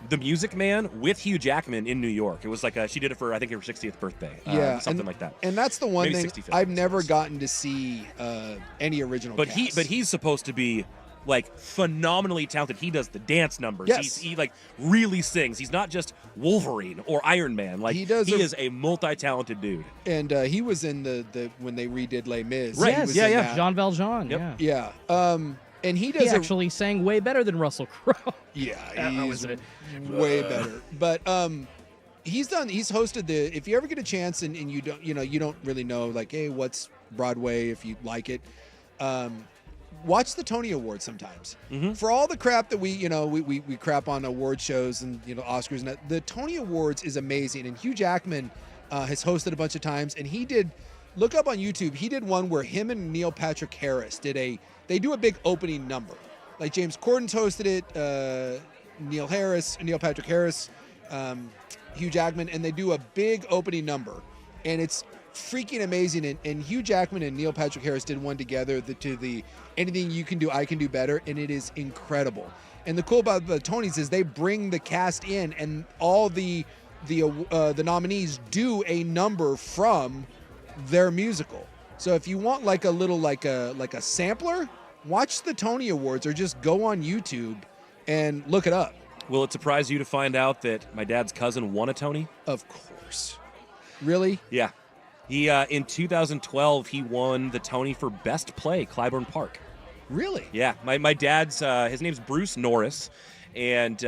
The Music Man with Hugh Jackman in New York. It was like she did it for I think her 60th birthday. Something like that. And that's the one Maybe thing 65th, I've never gotten to see any original. But cast. he's supposed to be like phenomenally talented. He does the dance numbers. Yes. He like really sings. He's not just Wolverine or Iron Man. Like he is a multi-talented dude. And he was in the when they redid Les Mis. Right. He was Yeah. in that. Jean Valjean. Yep. Yeah. Yeah. And he does He actually sang way better than Russell Crowe. Yeah, That he's was it. way better. But he's hosted the, if you ever get a chance and you don't really know, like, hey, what's Broadway, if you like it, watch the Tony Awards sometimes. For all the crap that we crap on award shows and Oscars, and that, the Tony Awards is amazing. And Hugh Jackman has hosted a bunch of times, and he did, look up on YouTube, he did one where him and Neil Patrick Harris they do a big opening number. Like James Corden's hosted it, Neil Patrick Harris, Hugh Jackman, and they do a big opening number. And it's freaking amazing. And Hugh Jackman and Neil Patrick Harris did one together, the Anything You Can Do, I Can Do Better, and it is incredible. And the cool about the Tonys is they bring the cast in, and all the nominees do a number from their musical. So if you want like a little like a sampler, watch the Tony Awards or just go on YouTube and look it up. Will it surprise you to find out that my dad's cousin won a Tony? Of course. Really? Yeah. He in 2012 he won the Tony for Best Play, Clybourne Park. Really? Yeah. My dad's his name's Bruce Norris, and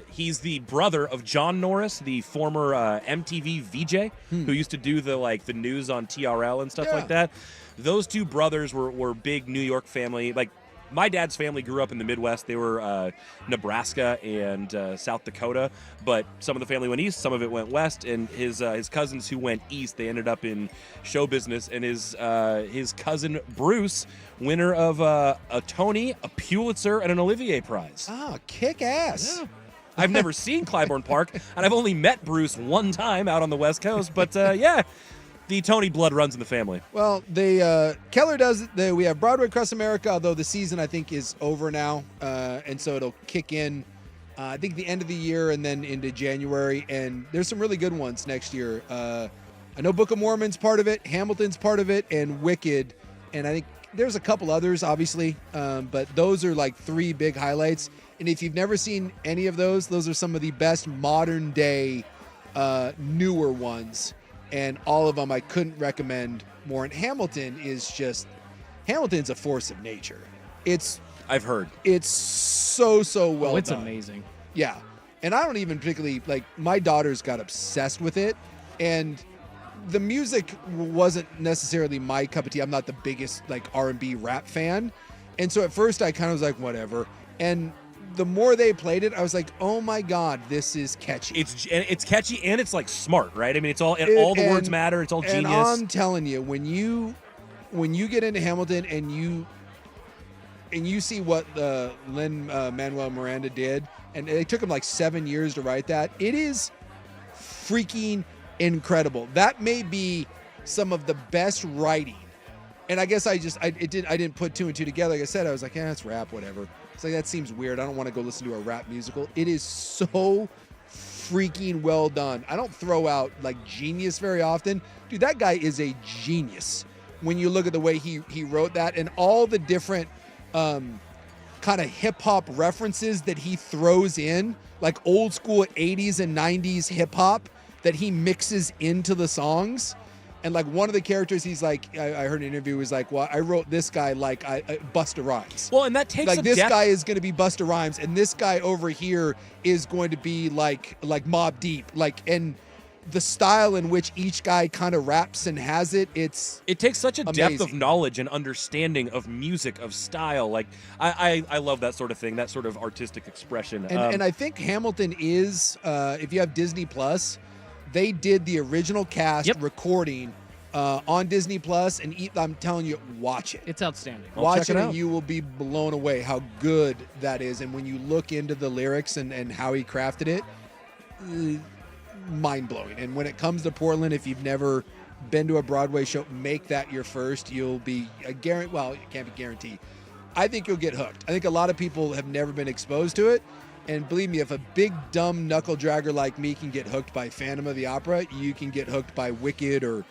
he's the brother of John Norris, the former MTV VJ who used to do the news on TRL and stuff like that. Those two brothers were big New York family. Like, my dad's family grew up in the Midwest. They were Nebraska and South Dakota, but some of the family went east, some of it went west, and his cousins who went east, they ended up in show business, and his cousin Bruce, winner of a Tony, a Pulitzer, and an Olivier Prize. Oh, kick ass. Yeah. I've never seen Clybourne Park, and I've only met Bruce one time out on the West Coast, but yeah. The Tony blood runs in the family. Well, Keller does it. We have Broadway Across America, although the season I think is over now, and so it'll kick in. I think the end of the year and then into January, and there's some really good ones next year. I know Book of Mormon's part of it, Hamilton's part of it, and Wicked, and I think there's a couple others, obviously, but those are like three big highlights. And if you've never seen any of those are some of the best modern day, newer ones. And all of them I couldn't recommend more. And Hamilton's a force of nature. I've heard. It's so well it's done. amazing. Yeah. And I don't even particularly, my daughters got obsessed with it. And the music wasn't necessarily my cup of tea. I'm not the biggest, R&B rap fan. And so at first I kind of was like, whatever. And the more they played it, I was like, "Oh my God, this is catchy." It's catchy and it's smart, right? I mean, all the words matter. It's all genius. And I'm telling you, when you get into Hamilton and you see what Lin-Manuel Miranda did, and it took him 7 years to write that, it is freaking incredible. That may be some of the best writing. And I guess I didn't put two and two together. Like I said, I was like, yeah, it's rap, whatever. It's like, that seems weird. I don't want to go listen to a rap musical. It is so freaking well done. I don't throw out genius very often. Dude, that guy is a genius when you look at the way he wrote that and all the different kind of hip hop references that he throws in, like old school 80s and 90s hip hop that he mixes into the songs. And one of the characters, he's like, I heard an interview, was like, well, I wrote this guy Busta Rhymes. Well, and that takes this guy is going to be Busta Rhymes, and this guy over here is going to be like Mobb Deep. And the style in which each guy kind of raps and has it takes such a amazing. depth of knowledge and understanding of music, of style. I love that sort of thing, that sort of artistic expression. And I think Hamilton is, if you have Disney Plus, they did the original cast recording on Disney Plus, and I'm telling you, watch it. It's outstanding. Watch it, and you will be blown away how good that is. And when you look into the lyrics and how he crafted it, mind-blowing. And when it comes to Portland, if you've never been to a Broadway show, make that your first. You'll be well, it can't be guaranteed. I think you'll get hooked. I think a lot of people have never been exposed to it. And believe me, if a big, dumb knuckle dragger like me can get hooked by Phantom of the Opera, you can get hooked by Wicked or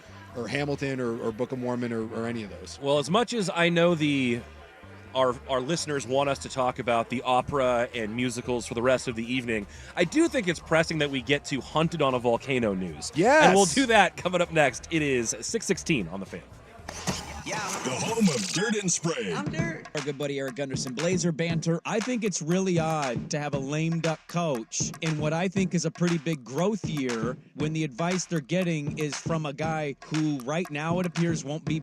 Hamilton or Book of Mormon or any of those. Well, as much as I know our listeners want us to talk about the opera and musicals for the rest of the evening, I do think it's pressing that we get to Hunted on a Volcano news. Yes! And we'll do that coming up next. It is 6:16 on The Fan. The home of Dirt and Spray. I'm Dirt. Our good buddy Eric Gunderson. Blazer banter. I think it's really odd to have a lame duck coach in what I think is a pretty big growth year when the advice they're getting is from a guy who right now it appears won't be.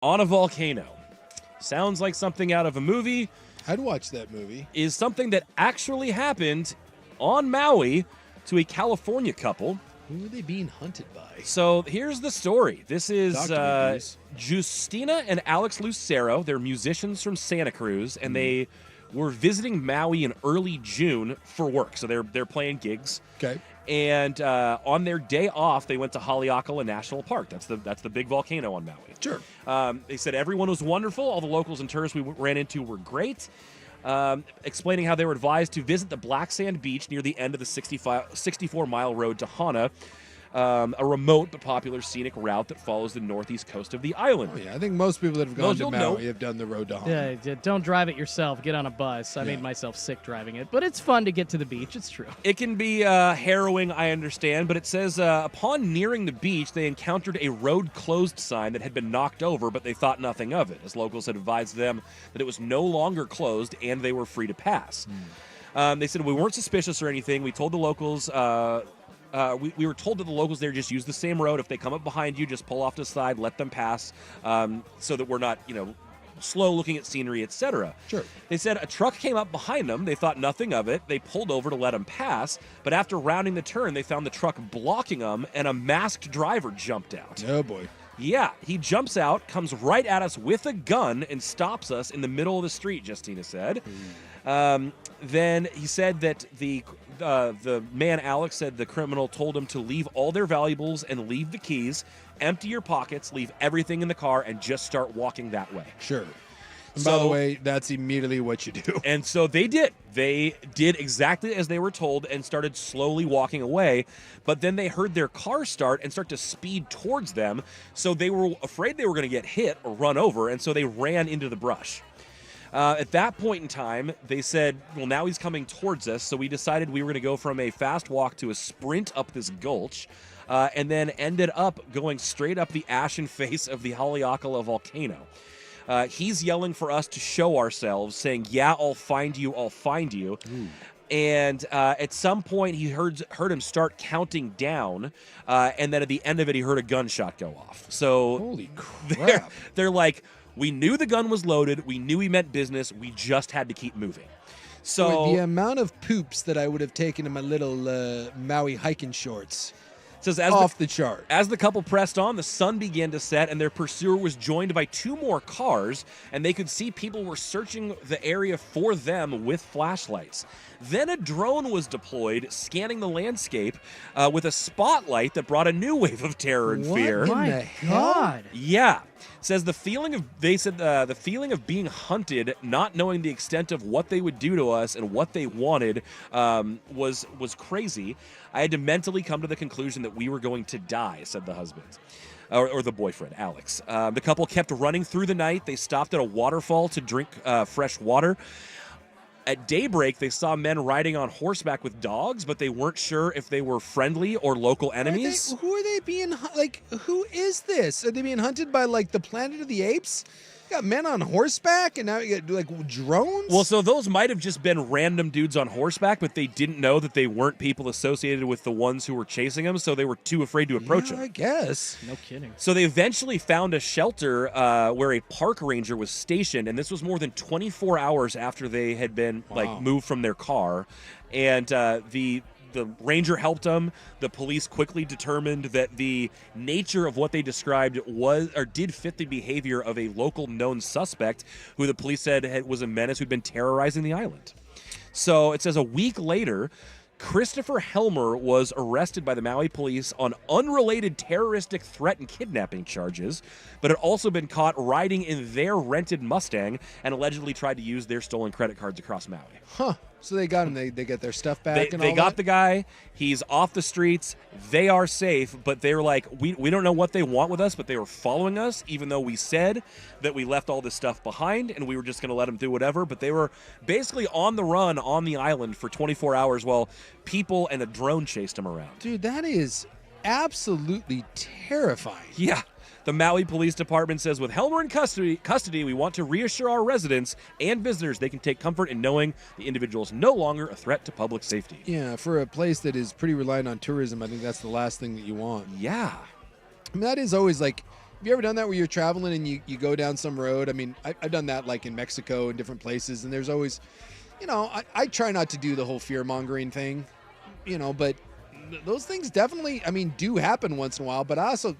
On a volcano. Sounds like something out of a movie. I'd watch that movie. Is something that actually happened on Maui to a California couple. Who are they being hunted by? So here's the story. This is Please. Justina and Alex Lucero. They're musicians from Santa Cruz, and they were visiting Maui in early June for work. So they're playing gigs. Okay. And on their day off, they went to Haleakala National Park. That's the big volcano on Maui. Sure. They said everyone was wonderful. All the locals and tourists we ran into were great. Explaining how they were advised to visit the Black Sand Beach near the end of the 64-mile road to Hana, a remote but popular scenic route that follows the northeast coast of the island. Oh, yeah. I think most people that have gone Most to people Maui know. have done the road to Hana. Yeah, don't drive it yourself. Get on a bus. I made myself sick driving it, but it's fun to get to the beach. It's true. It can be harrowing, I understand, but it says upon nearing the beach, they encountered a road closed sign that had been knocked over, but they thought nothing of it, as locals had advised them that it was no longer closed and they were free to pass. They said, we weren't suspicious or anything. We told the locals we were told that the locals there just use the same road. If they come up behind you, just pull off to the side, let them pass, so that we're not, slow looking at scenery, etc. Sure. They said a truck came up behind them. They thought nothing of it. They pulled over to let them pass, but after rounding the turn, they found the truck blocking them, and a masked driver jumped out. Oh, boy. Yeah, he jumps out, comes right at us with a gun, and stops us in the middle of the street, Justina said. Then he said that the man, Alex, said the criminal told him to leave all their valuables and leave the keys, empty your pockets, leave everything in the car, and just start walking that way. Sure. And by the way, that's immediately what you do. And so they did. They did exactly as they were told and started slowly walking away. But then they heard their car start and start to speed towards them. So they were afraid they were going to get hit or run over. And so they ran into the brush. At that point in time, they said, well, now he's coming towards us. So we decided we were going to go from a fast walk to a sprint up this gulch. And then ended up going straight up the ashen face of the Haleakala volcano. He's yelling for us to show ourselves, saying, yeah, I'll find you, I'll find you. Ooh. And at some point, he heard him start counting down, and then at the end of it, he heard a gunshot go off. So holy crap. They're like, we knew the gun was loaded, we knew he meant business, we just had to keep moving. So the amount of poops that I would have taken in my little Maui hiking shorts. Says off the chart. As the couple pressed on, the sun began to set, and their pursuer was joined by 2 more cars, and they could see people were searching the area for them with flashlights. Then a drone was deployed, scanning the landscape with a spotlight that brought a new wave of terror and fear. What in the God? Yeah. Says the feeling of being hunted, not knowing the extent of what they would do to us and what they wanted, was crazy. I had to mentally come to the conclusion that we were going to die, said the husband. Or the boyfriend, Alex. The couple kept running through the night. They stopped at a waterfall to drink fresh water. At daybreak, they saw men riding on horseback with dogs, but they weren't sure if they were friendly or local enemies. Who are they being, who is this? Are they being hunted by, the Planet of the Apes? You got men on horseback, and now you got, drones? Well, so those might have just been random dudes on horseback, but they didn't know that they weren't people associated with the ones who were chasing them, so they were too afraid to approach them. I guess. No kidding. So they eventually found a shelter where a park ranger was stationed, and this was more than 24 hours after they had been, moved from their car. And the ranger helped them. The police quickly determined that the nature of what they described did fit the behavior of a local known suspect who the police said was a menace who'd been terrorizing the island. So it says a week later, Christopher Helmer was arrested by the Maui police on unrelated terroristic threat and kidnapping charges, but had also been caught riding in their rented Mustang and allegedly tried to use their stolen credit cards across Maui. Huh. So they got him. They get their stuff back and all They got that? the guy. He's off the streets. They are safe, but they were like, we don't know what they want with us, but they were following us, even though we said that we left all this stuff behind and we were just going to let them do whatever. But they were basically on the run on the island for 24 hours while people and a drone chased them around. Dude, that is absolutely terrifying. Yeah. The Maui Police Department says, with Helmer in custody, we want to reassure our residents and visitors they can take comfort in knowing the individual is no longer a threat to public safety. Yeah, for a place that is pretty reliant on tourism, I think that's the last thing that you want. Yeah. I mean, that is always have you ever done that where you're traveling and you go down some road? I mean, I've done that in Mexico and different places, and there's always, I try not to do the whole fear-mongering thing, but those things definitely, do happen once in a while, but I also,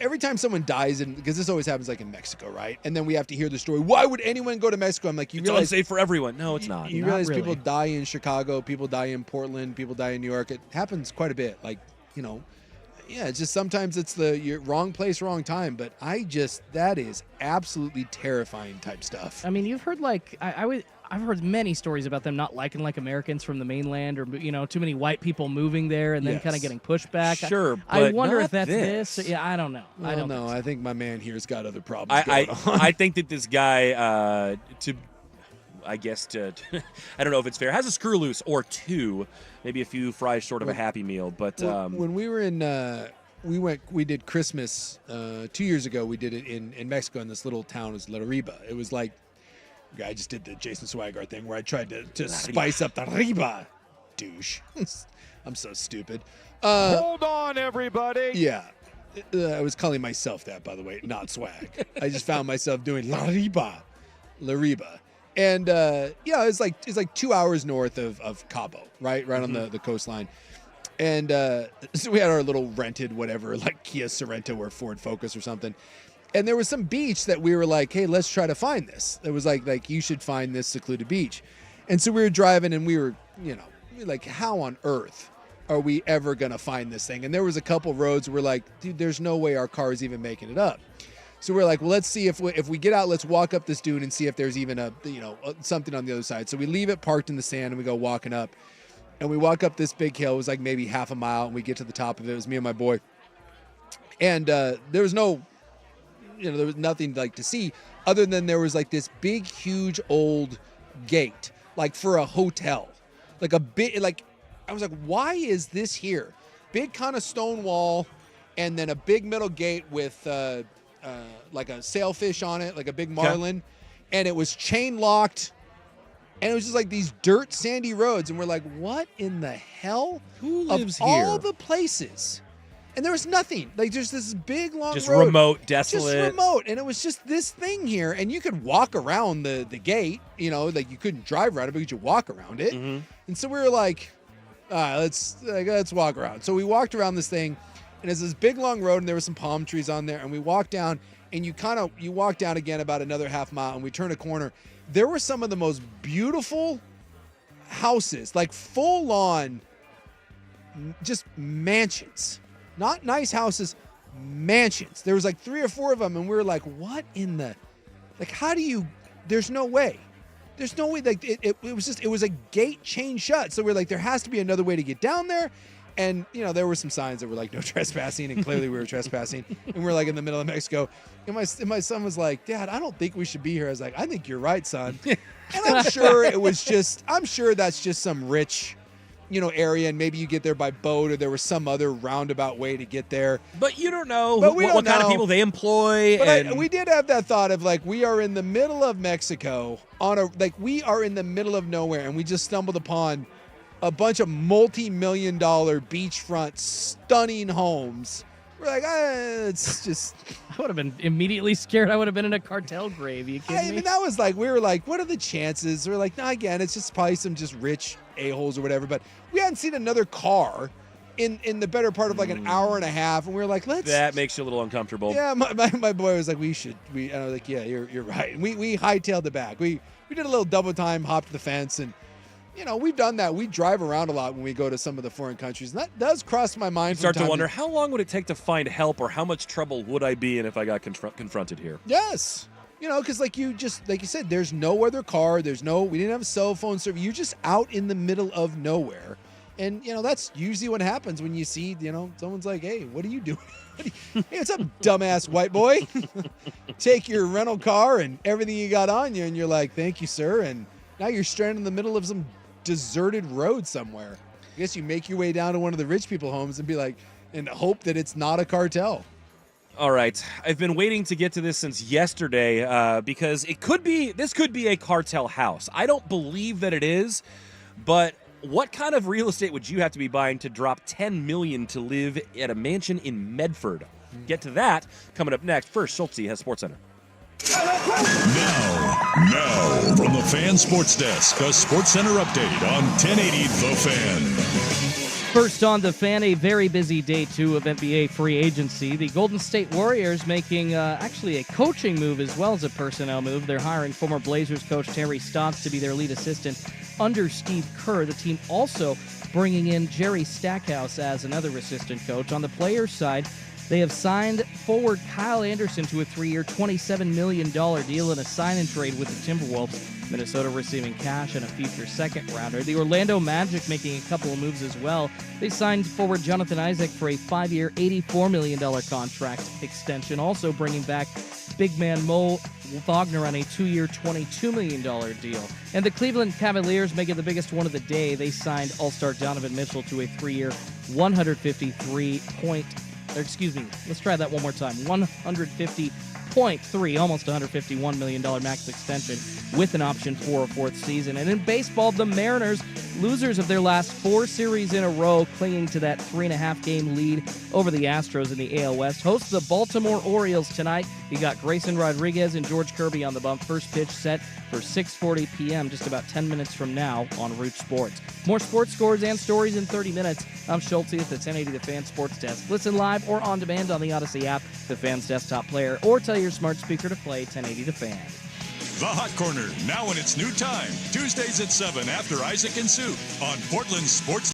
every time someone dies, because this always happens in Mexico, right? And then we have to hear the story. Why would anyone go to Mexico? I'm like, it's unsafe for everyone. No, it's not. You realize people die in Chicago, people die in Portland, people die in New York. It happens quite a bit. Yeah, it's just sometimes it's you're wrong place, wrong time. But that is absolutely terrifying type stuff. I mean, you've heard I've heard many stories about them not liking Americans from the mainland, or too many white people moving there and then kind of getting pushed back. Sure, but I wonder not if that's this. Yeah, I don't know. I don't know. I think my man here's got other problems. I think that this guy I don't know if it's fair, has a screw loose or two, maybe a few fries short of a Happy Meal. But when we were in, we did Christmas 2 years ago. We did it in Mexico in this little town. It was La Riba. It was I just did the Jason Swigart thing where I tried to spice up the Riba. douche. I'm so stupid. Hold on, everybody. Yeah. I was calling myself that, by the way, not swag. I just found myself doing La Riba. And it's like 2 hours north of Cabo, right on the coastline. And so we had our little rented whatever, like Kia Sorento or Ford Focus or something. And there was some beach that we were like, hey, let's try to find this. It was like you should find this secluded beach. And so we were driving and we were like, how on earth are we ever going to find this thing? And there was a couple roads where we're like, dude, there's no way our car is even making it up. So we're like, well, let's see if we get out, let's walk up this dune and see if there's even something on the other side. So we leave it parked in the sand and we go walking up. And we walk up this big hill. It was like maybe half a mile. And we get to the top of it. It was me and my boy. And there was there was nothing like to see other than there was like this big, huge old gate, like for a hotel, like a bit, like I was like, why is this here? Big kind of stone wall. And then a big metal gate with like a sailfish on it, like a big marlin. Okay. And it was chain locked. And it was just like these dirt, sandy roads. And we're like, what in the hell? Who lives of here? All the places. And there was nothing. Like, there's this big, long just road. Remote, desolate. Just remote. And it was just this thing here. And you could walk around the gate. Like you couldn't drive around it, but you could walk around it. Mm-hmm. And so we were like, all right, let's walk around. So we walked around this thing. And it's this big, long road. And there were some palm trees on there. And we walked down. And you walk down again about another half mile. And we turn a corner. There were some of the most beautiful houses, like full on, just mansions, not nice houses, mansions. There was like 3 or 4 of them. And we were like, what in the, like, how do you, there's no way. There's no way. Like it was a gate chain shut. So we're like, there has to be another way to get down there. And, there were some signs that were like, no trespassing. And clearly we were trespassing. And we're like in the middle of Mexico. And my son was like, Dad, I don't think we should be here. I was like, I think you're right, son. And I'm sure that's just some rich, area. And maybe you get there by boat or there was some other roundabout way to get there. But you don't know what kind of people they employ. But we did have that thought of like, we are in the middle of Mexico we are in the middle of nowhere. And we just stumbled upon a bunch of multi-million-dollar beachfront stunning homes. We're like, it's just... I would have been immediately scared. I would have been in a cartel grave. Are you kidding me? I mean, that was like, we were like, what are the chances? We're like, no, again, it's just probably some just rich a-holes or whatever. But we hadn't seen another car in the better part of like an hour and a half. And we were like, That makes you a little uncomfortable. Yeah, my boy was like, and I was like, yeah, you're right. And we hightailed it back. We did a little double time, hopped the fence, and we've done that. We drive around a lot when we go to some of the foreign countries. And that does cross my mind. Start to wonder, how long would it take to find help, or how much trouble would I be in if I got confronted here? Yes. Because like you said, there's no other car. We didn't have a cell phone service. You're just out in the middle of nowhere. And, that's usually what happens when you see, someone's like, hey, what are you doing? Hey, what's up, dumbass white boy? Take your rental car and everything you got on you. And you're like, thank you, sir. And now you're stranded in the middle of some deserted road somewhere. I guess you make your way down to one of the rich people homes and be like, and hope that it's not a cartel. All right. I've been waiting to get to this since yesterday because this could be a cartel house. I don't believe that it is, but what kind of real estate would you have to be buying to drop $10 million to live at a mansion in Medford? Get to that coming up next. First, Schulte has SportsCenter. Now, from the Fan Sports Desk, a SportsCenter update on 1080 The Fan. First on The Fan, a very busy day 2 of NBA free agency. The Golden State Warriors making actually a coaching move as well as a personnel move. They're hiring former Blazers coach Terry Stotts to be their lead assistant under Steve Kerr. The team also bringing in Jerry Stackhouse as another assistant coach. On the players' side, they have signed forward Kyle Anderson to a 3-year, $27 million deal in a sign-and-trade with the Timberwolves. Minnesota receiving cash and a future second-rounder. The Orlando Magic making a couple of moves as well. They signed forward Jonathan Isaac for a 5-year, $84 million contract extension, also bringing back big man Mo Wagner on a 2-year, $22 million deal. And the Cleveland Cavaliers making the biggest one of the day. They signed All-Star Donovan Mitchell to a 3-year, $153.5 $100.3, almost $151 million max extension with an option for a fourth season. And in baseball, the Mariners, losers of their last 4 series in a row, clinging to that 3.5-game lead over the Astros in the AL West, host the Baltimore Orioles tonight. You got Grayson Rodriguez and George Kirby on the bump. First pitch set for 6:40 p.m., just about 10 minutes from now on Root Sports. More sports scores and stories in 30 minutes. I'm Schulte at the 1080 The Fan Sports Desk. Listen live or on demand on the Odyssey app, the Fan's desktop player, or tell your smart speaker to play 1080 The Fan. The Hot Corner, now in its new time. Tuesdays at 7 after Isaac and Sue on Portland Sports.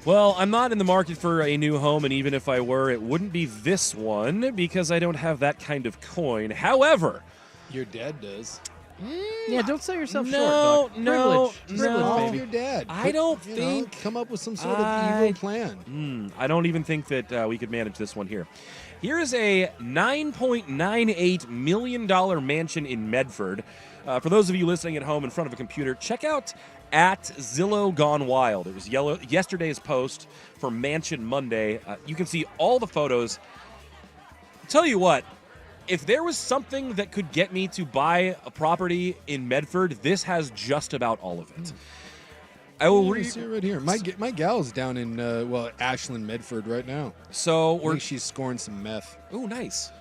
Well, I'm not in the market for a new home, and even if I were, it wouldn't be this one because I don't have that kind of coin. However, your dad does. Yeah, don't sell yourself No, short, Doc. no, Privilege, no. baby. Your dad. I don't think. Come up with some sort of evil plan. I don't even think that we could manage this one here. Here is a $9.98 million mansion in Medford. For those of you listening at home in front of a computer, check out at Zillow Gone Wild. It was yesterday's post for Mansion Monday. You can see all the photos. I'll tell you what, if there was something that could get me to buy a property in Medford, this has just about all of it. I will Let me see it right here. My gal's down in Ashland, Medford right now. So I think she's scoring some meth. Oh, nice.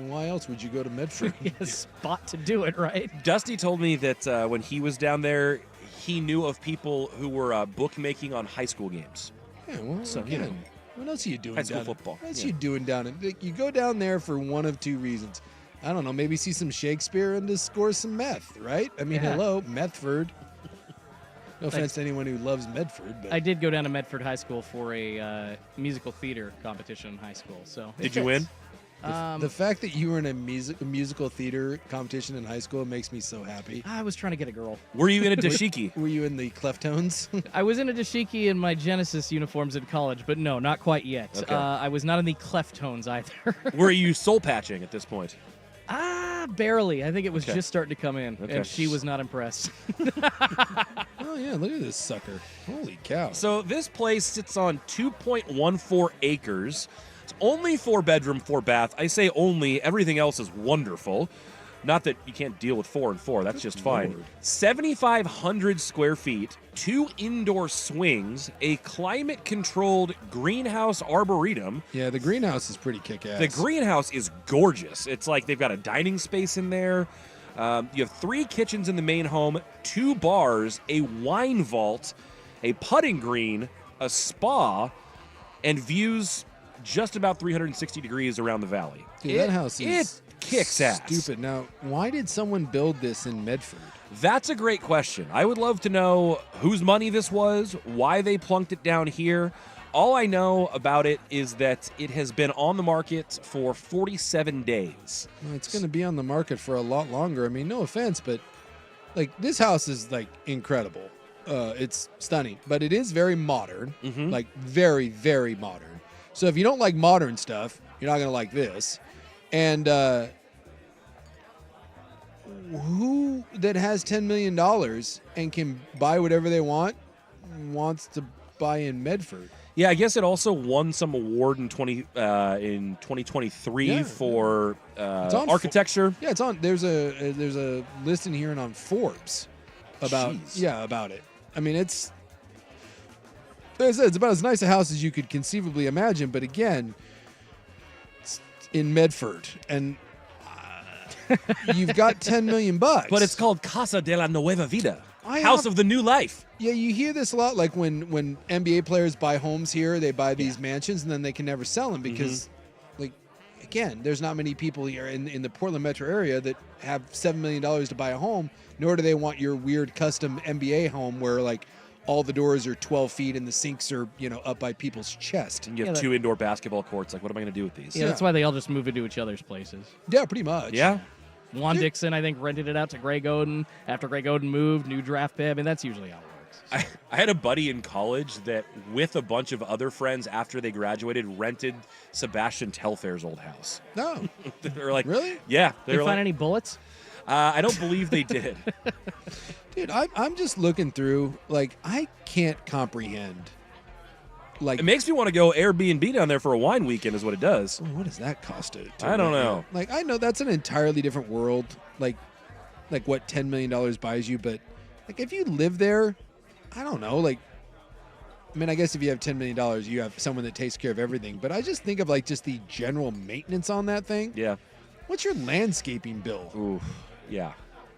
Why else would you go to Medford? A spot to do it, right? Dusty told me that when he was down there, he knew of people who were bookmaking on high school games. Yeah, well, So, again, you know, what else are you doing high school down football, What else yeah. are you doing down in? Like, you go down there for one of two reasons. I don't know, maybe see some Shakespeare and to score some meth, right? I mean, Yeah. hello, Medford. No offense to anyone who loves Medford, but I did go down to Medford High School for a musical theater competition in high school. So Did you win? the fact that you were in a musical theater competition in high school makes me so happy. I was trying to get a girl. Were you in a dashiki? Were you in the Cleftones? I was in a dashiki in my Genesis uniforms in college, but no, not quite yet. Okay. I was not in the Cleftones either. Were you soul patching at this point? Barely. I think it was Okay. just starting to come in, Okay. and she was not impressed. Oh, yeah, look at this sucker. Holy cow. So this place sits on 2.14 acres. It's only 4-bedroom, 4-bath. I say only. Everything else is wonderful. Not that you can't deal with 4 and 4. That's just fine. Lord. 7,500 square feet, 2 indoor swings, a climate-controlled greenhouse arboretum. Yeah, the greenhouse is pretty kick-ass. The greenhouse is gorgeous. It's like they've got a dining space in there. You have 3 kitchens in the main home, 2 bars, a wine vault, a putting green, a spa, and views just about 360 degrees around the valley. Dude, that house is it kicks ass. stupid. Now, why did someone build this in Medford? That's a great question. I would love to know whose money this was, why they plunked it down here. All I know about it is that it has been on the market for 47 days. Well, it's going to be on the market for a lot longer. I mean, no offense, but like this house is like incredible. It's stunning, but it is very modern, like very, very modern. So if you don't like modern stuff, you're not going to like this. And who that has $10 million and can buy whatever they want wants to buy in Medford? Yeah, I guess it also won some award in 2023 Yeah. for It's on architecture. Yeah, it's on. There's a listing here on Forbes about Jeez. about it. I mean, it's like I said, it's about as nice a house as you could conceivably imagine. But again, it's in Medford, and you've got $10 million. But it's called Casa de la Nueva Vida, I House have- of the New Life. Yeah, you hear this a lot. Like when NBA players buy homes here, they buy these mansions and then they can never sell them because, like, again, there's not many people here in the Portland metro area that have $7 million to buy a home. Nor do they want your weird custom NBA home where like all the doors are 12 feet and the sinks are up by people's chest. And you have 2 indoor basketball courts. Like, what am I going to do with these? Yeah, that's why they all just move into each other's places. Yeah, pretty much. Yeah. Juan Dixon, I think, rented it out to Greg Oden. After Greg Oden moved, new draft pick. I mean, that's usually how it works. I had a buddy in college that, with a bunch of other friends after they graduated, rented Sebastian Telfair's old house. No. They were like, Really? Yeah. Did you were find like, any bullets? I don't believe they did. Dude, I'm just looking through, like, I can't comprehend. Like, It makes me want to go Airbnb down there for a wine weekend is what it does. what does that cost to I don't rent know. out? Like, I know that's an entirely different world. Like what $10 million buys you, but like if you live there, I don't know. Like, I mean, I guess if you have $10 million, you have someone that takes care of everything. But I just think of like just the general maintenance on that thing. Yeah. What's your landscaping bill? Ooh, yeah.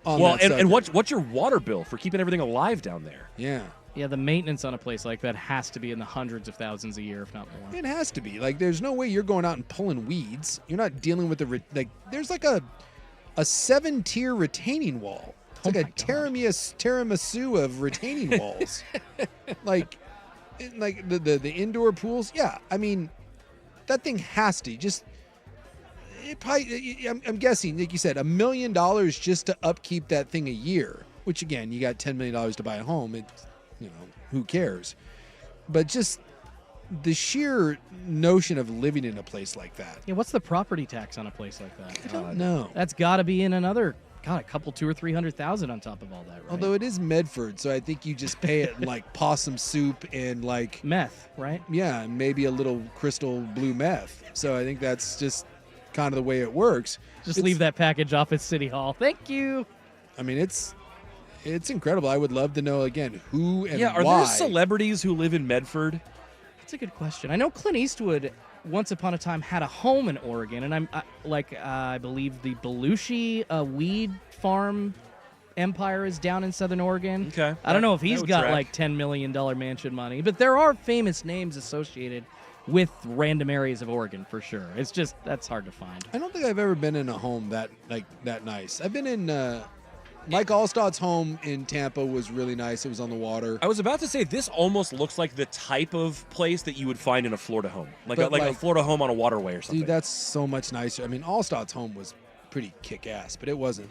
on Well, that and sucker? what's your water bill for keeping everything alive down there? Yeah. Yeah, the maintenance on a place like that has to be in the hundreds of thousands a year, if not more. It has to be. Like, there's no way you're going out and pulling weeds. You're not dealing with like. There's like a 7-tier retaining wall. It's like a tiramisu of retaining walls. like the indoor pools. Yeah, I mean, that thing has to just. It probably. I'm guessing, like you said, $1 million just to upkeep that thing a year. Which again, you got $10 million to buy a home. It's, who cares? But just the sheer notion of living in a place like that. Yeah, what's the property tax on a place like that? I don't know. That's got to be in another, a couple, 200,000 or 300,000 on top of all that, right? Although it is Medford, so I think you just pay it in like possum soup and like meth, right? Yeah, and maybe a little crystal blue meth. So I think that's just kind of the way it works. Just leave that package off at City Hall. Thank you. I mean, it's It's incredible. I would love to know again who and Yeah, are why. there celebrities who live in Medford? That's a good question. I know Clint Eastwood once upon a time had a home in Oregon, and I believe the Belushi weed farm empire is down in Southern Oregon. Okay. I don't know if That he's would got track. like $10 million mansion money, but there are famous names associated with random areas of Oregon for sure. It's just that's hard to find. I don't think I've ever been in a home that nice. I've been in Mike Allstott's home in Tampa was really nice. It was on the water. I was about to say this almost looks like the type of place that you would find in a Florida home, like But, a Florida home on a waterway or something. Dude, that's so much nicer. I mean, Allstott's home was pretty kick-ass, but it wasn't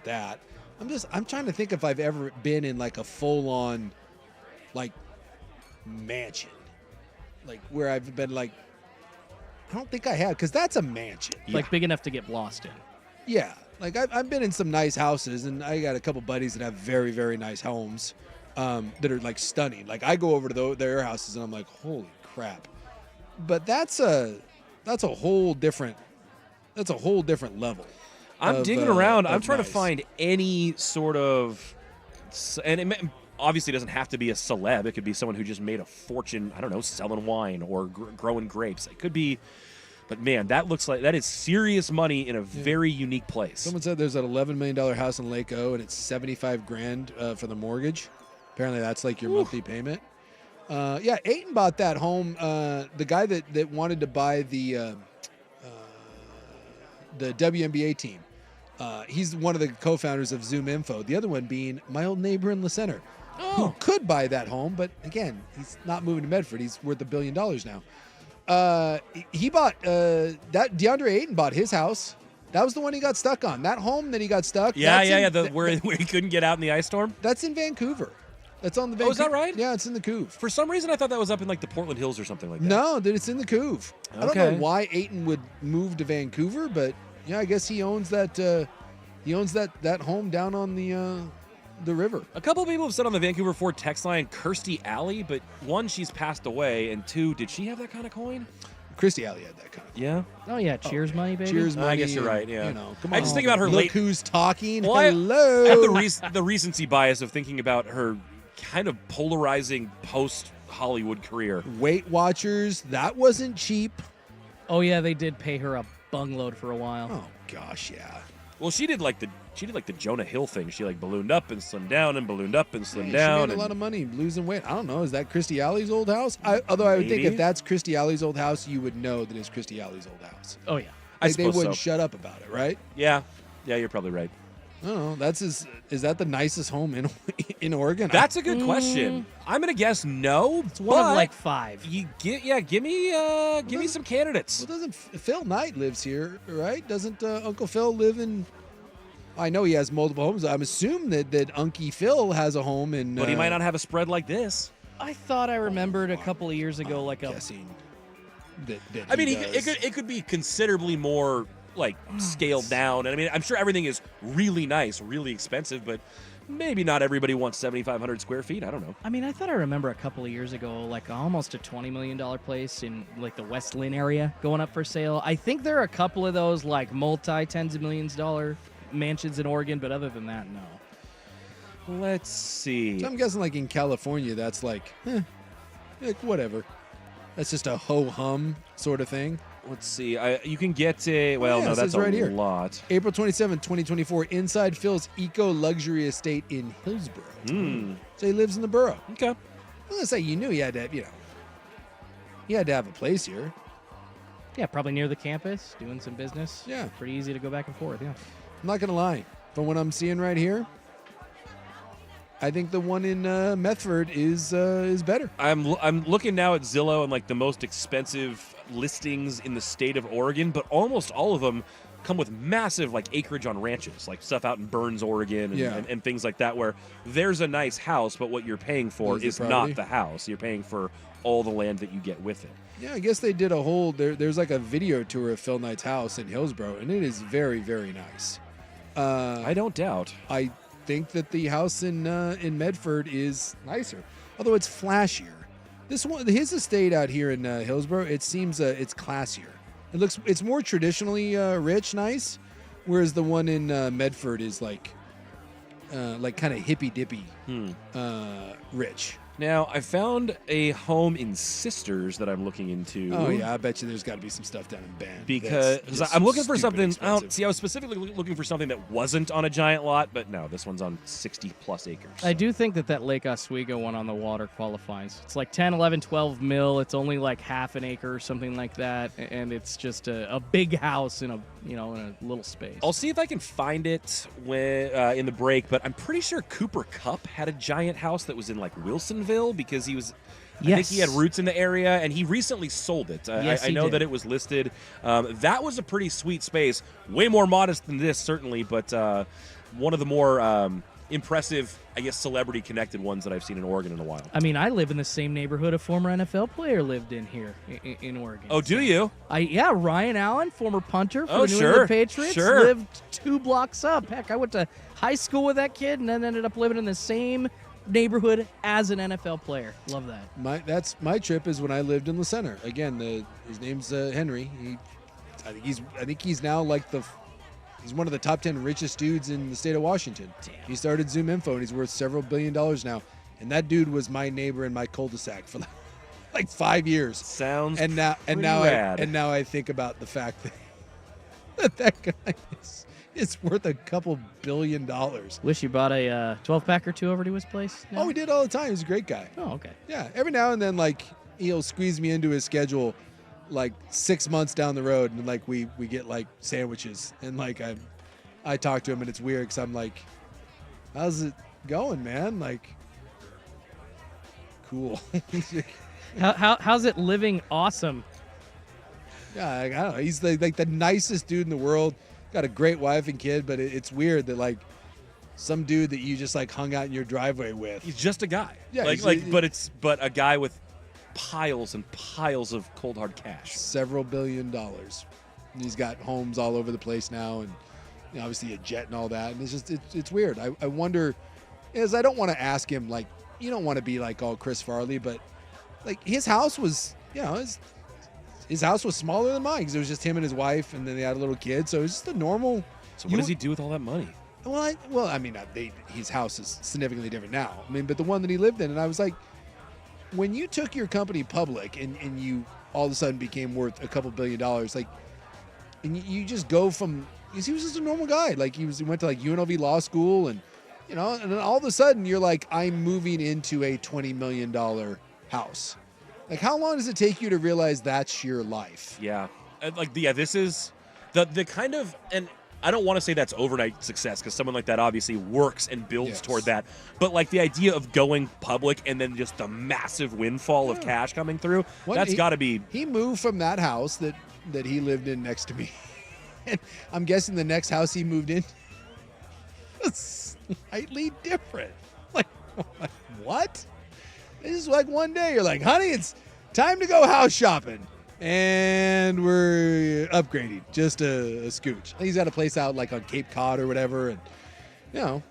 that. I'm trying to think if I've ever been in like a full-on like mansion. Like where I've been like I don't think I have, because that's a mansion. Like big enough to get lost in. Yeah. Like I've been in some nice houses, and I got a couple buddies that have very, very nice homes that are like stunning. Like I go over to their houses and I'm like, holy crap. But that's a whole different level. I'm digging around. I'm trying to nice. find any sort of, and it obviously doesn't have to be a celeb. It could be someone who just made a fortune, I don't know, selling wine or growing grapes. It could be, but man, that is serious money in a very unique place. Someone said there's an $11 million house in Lake O, and it's $75,000 for the mortgage. Apparently, that's like your monthly payment. Yeah, Ayton bought that home. The guy that wanted to buy the WNBA team. He's one of the co-founders of Zoom Info. The other one being my old neighbor in La Center, who could buy that home, but again, he's not moving to Medford. He's worth $1 billion now. He bought that DeAndre Ayton bought his house. That was the one he got stuck on. That home that he got stuck. Where he couldn't get out in the ice storm. That's in Vancouver. That's on the Vancouver. Oh, is that right? Yeah, it's in the Couve. For some reason, I thought that was up in like the Portland Hills or something like that. No, dude, it's in the Couve. I don't Okay. know why Ayton would move to Vancouver, but yeah, I guess he owns that. He owns that home down on the river. A couple of people have said on the Vancouver Ford text line, Kirstie Alley, but one, she's passed away, and two, did she have that kind of coin? Kirstie Alley had that kind of. Yeah. Oh yeah, Cheers money, baby. Cheers money. I guess you're right. Yeah. You know, come I on. just think about her Look late. who's talking. Well, Hello. I have the recency bias of thinking about her kind of polarizing post Hollywood career. Weight Watchers. That wasn't cheap. Oh yeah, they did pay her a bungload for a while. Oh gosh, yeah. Well, she did like the Jonah Hill thing. She like ballooned up and slimmed down and ballooned up and slimmed Hey, down. She made a lot of money losing weight. I don't know. Is that Kirstie Alley's old house? Although I would think Maybe. if that's Kirstie Alley's old house, you would know that it's Kirstie Alley's old house. Oh yeah. They wouldn't shut up about it, right? Yeah, you're probably right. I don't know. Is that the nicest home in Oregon? That's a good question. I'm gonna guess no. It's one of but like 5. Give me some candidates. Well, doesn't Phil Knight lives here, right? Doesn't Uncle Phil live in? I know he has multiple homes. I'm assuming that Unky Phil has a home in. But he might not have a spread like this. I thought I remembered a couple of years ago, like a. Guessing that I mean, he it could be considerably more like scaled down. And I mean, I'm sure everything is really nice, really expensive, but maybe not everybody wants 7,500 square feet. I don't know. I mean, I thought I remember a couple of years ago, like almost a $20 million place in like the West Lynn area going up for sale. I think there are a couple of those like multi tens of millions dollar mansions in Oregon, but other than that, no. Let's see. So I'm guessing like in California, that's like whatever. That's just a ho-hum sort of thing. Let's see. You can get a. Well, yeah, no, it that's says right a here. lot. April 27, 2024, inside Phil's eco-luxury estate in Hillsborough. So he lives in the borough. Okay. I'm going to say you knew he had to, he had to have a place here. Yeah, probably near the campus, doing some business. Yeah. Pretty easy to go back and forth, yeah. I'm not going to lie. From what I'm seeing right here, I think the one in Medford is better. I'm looking now at Zillow and like the most expensive listings in the state of Oregon, but almost all of them come with massive like acreage on ranches, like stuff out in Burns, Oregon, and things like that, where there's a nice house, but what you're paying for Is the is property? not the house. You're paying for all the land that you get with it. Yeah, I guess they did a whole. There's like a video tour of Phil Knight's house in Hillsborough, and it is very, very nice. I don't doubt. I think that the house in Medford is nicer, although it's flashier. This one, his estate out here in Hillsborough, it seems it's classier. It's more traditionally rich, nice, whereas the one in Medford is like like kind of hippy dippy rich. Now, I found a home in Sisters that I'm looking into. Oh yeah, I bet you there's got to be some stuff down in Bend. Because that's I'm looking for stupid something. expensive. I was specifically looking for something that wasn't on a giant lot, but no, this one's on 60 plus acres. I do think that Lake Oswego one on the water qualifies. It's like 10, 11, 12 mil. It's only like half an acre or something like that, and it's just a big house in a in a little space. I'll see if I can find it when in the break, but I'm pretty sure Cooper Kupp had a giant house that was in like Wilsonville because he was. I think he had roots in the area, and he recently sold it. Yes, I he know did. that it was listed. That was a pretty sweet space. Way more modest than this, certainly, but one of the more impressive, I guess, celebrity-connected ones that I've seen in Oregon in a while. I mean, I live in the same neighborhood a former NFL player lived in here in Oregon. Oh, do you? Yeah, Ryan Allen, former punter for Oh, the New sure, England Patriots, sure. lived 2 blocks up. Heck, I went to high school with that kid and then ended up living in the same neighborhood as an NFL player. Love that. That's my trip is when I lived in the center. Again, his name's Henry. I think he's now like he's one of the top 10 richest dudes in the state of Washington. Damn. He started Zoom Info and he's worth several $billion now. And that dude was my neighbor in my cul-de-sac for like 5 years. Sounds and now rad. I think about the fact that guy is worth a couple $1 billion. Wish you bought a 12-pack or 2 over to his place. Oh, we did all the time. He's a great guy. Oh, okay. Yeah, every now and then, like, he'll squeeze me into his schedule, like 6 months down the road, and like we get like sandwiches, and like I talk to him, and it's weird because I'm like, how's it going, man? Like, cool. How's it living awesome? Yeah, I don't know. He's like the nicest dude in the world. Got a great wife and kid, but it's weird that like some dude that you just like hung out in your driveway with. He's just a guy. Yeah, but a guy with piles and piles of cold hard cash. Several $1 billion. And he's got homes all over the place now, and obviously a jet and all that. And it's just it's weird. I wonder, as I don't want to ask him, like, you don't want to be like all Chris Farley, but like his house was, his house was smaller than mine because it was just him and his wife, and then they had a little kid. So it was just a normal. So what does he do with all that money? His house is significantly different now. I mean, but the one that he lived in, and I was like, when you took your company public and you all of a sudden became worth a couple $1 billion, like, and you just go from, because he was just a normal guy. Like he went to like UNLV law school, and and then all of a sudden you're like, I'm moving into a $20 million house. Like, how long does it take you to realize that's your life? Yeah. This is the kind of, and I don't want to say that's overnight success because someone like that obviously works and builds toward that. But like the idea of going public and then just the massive windfall of cash coming through, that's got to be. He moved from that house that he lived in next to me. And I'm guessing the next house he moved in was slightly different. Like, what? This is like one day you're like, honey, it's time to go house shopping. And we're upgrading just a scooch. He's got a place out like on Cape Cod or whatever. And,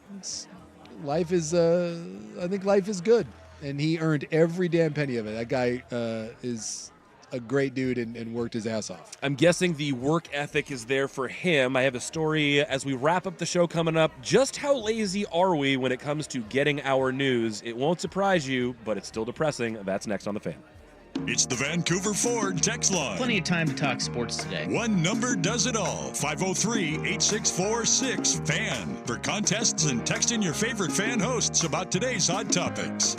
life is, I think life is good. And he earned every damn penny of it. That guy is a great dude and worked his ass off. I'm guessing the work ethic is there for him. I have a story as we wrap up the show coming up. Just how lazy are we when it comes to getting our news? It won't surprise you, but it's still depressing. That's next on The Fan. It's the Vancouver Ford text line. Plenty of time to talk sports today. One number does it all. 503-864-6FAN. For contests and text in your favorite fan hosts about today's hot topics.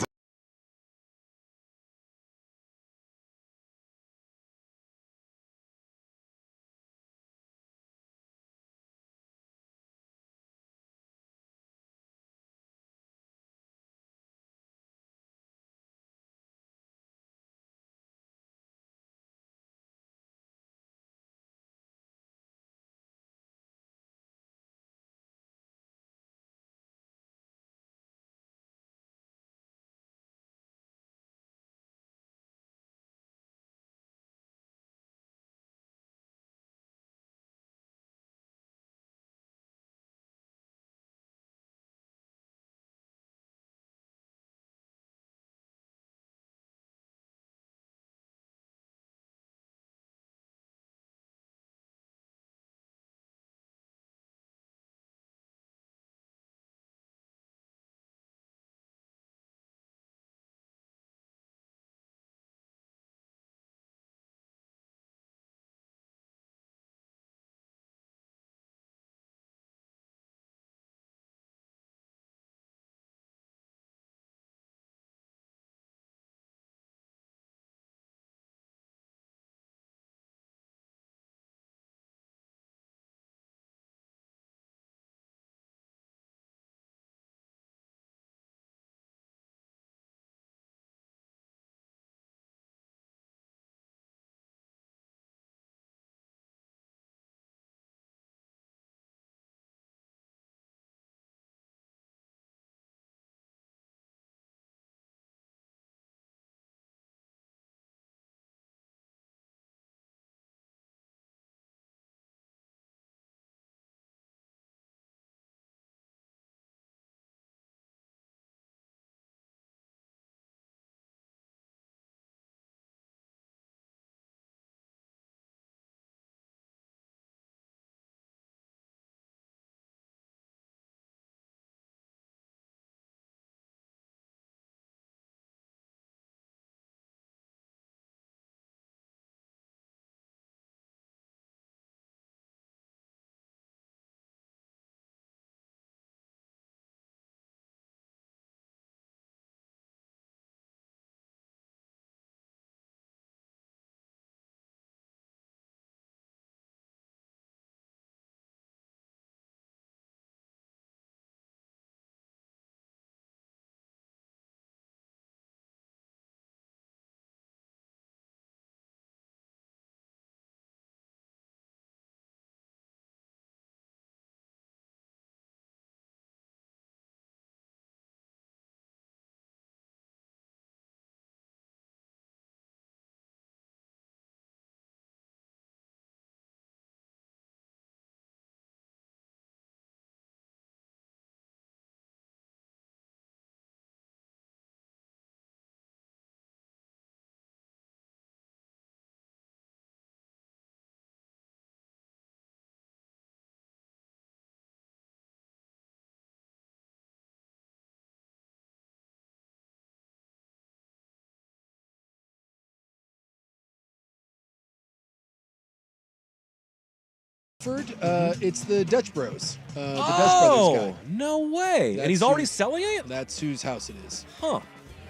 It's the Dutch Bros. The Dutch Brothers guy. No way. And he's already selling it? That's whose house it is. Huh.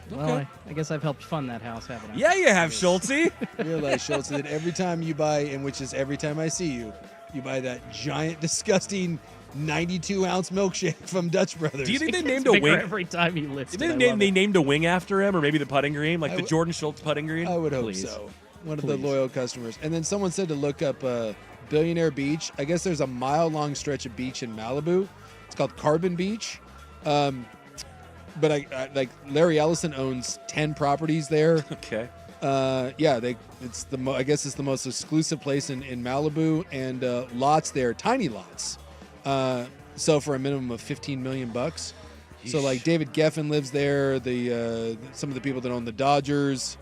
Well, I guess I've helped fund that house, haven't I? Yeah, you have, Schultze. Realize, Schultze, that every time you buy, and which is every time I see you, you buy that giant, disgusting 92-ounce milkshake from Dutch Brothers. Do you think they named a wing every time he lifts? Do you think they named a wing after him, or maybe the putting green, like the Jordan Schultz putting green? I would hope so. One of the loyal customers. And then someone said to look up Billionaire Beach. I guess there's a mile-long stretch of beach in Malibu. It's called Carbon Beach. But I like Larry Ellison owns 10 properties there. Okay. Yeah, it's I guess it's the most exclusive place in Malibu, and lots there, tiny lots. So for a minimum of $15 million. So like David Geffen lives there. Some of the people that own the Dodgers,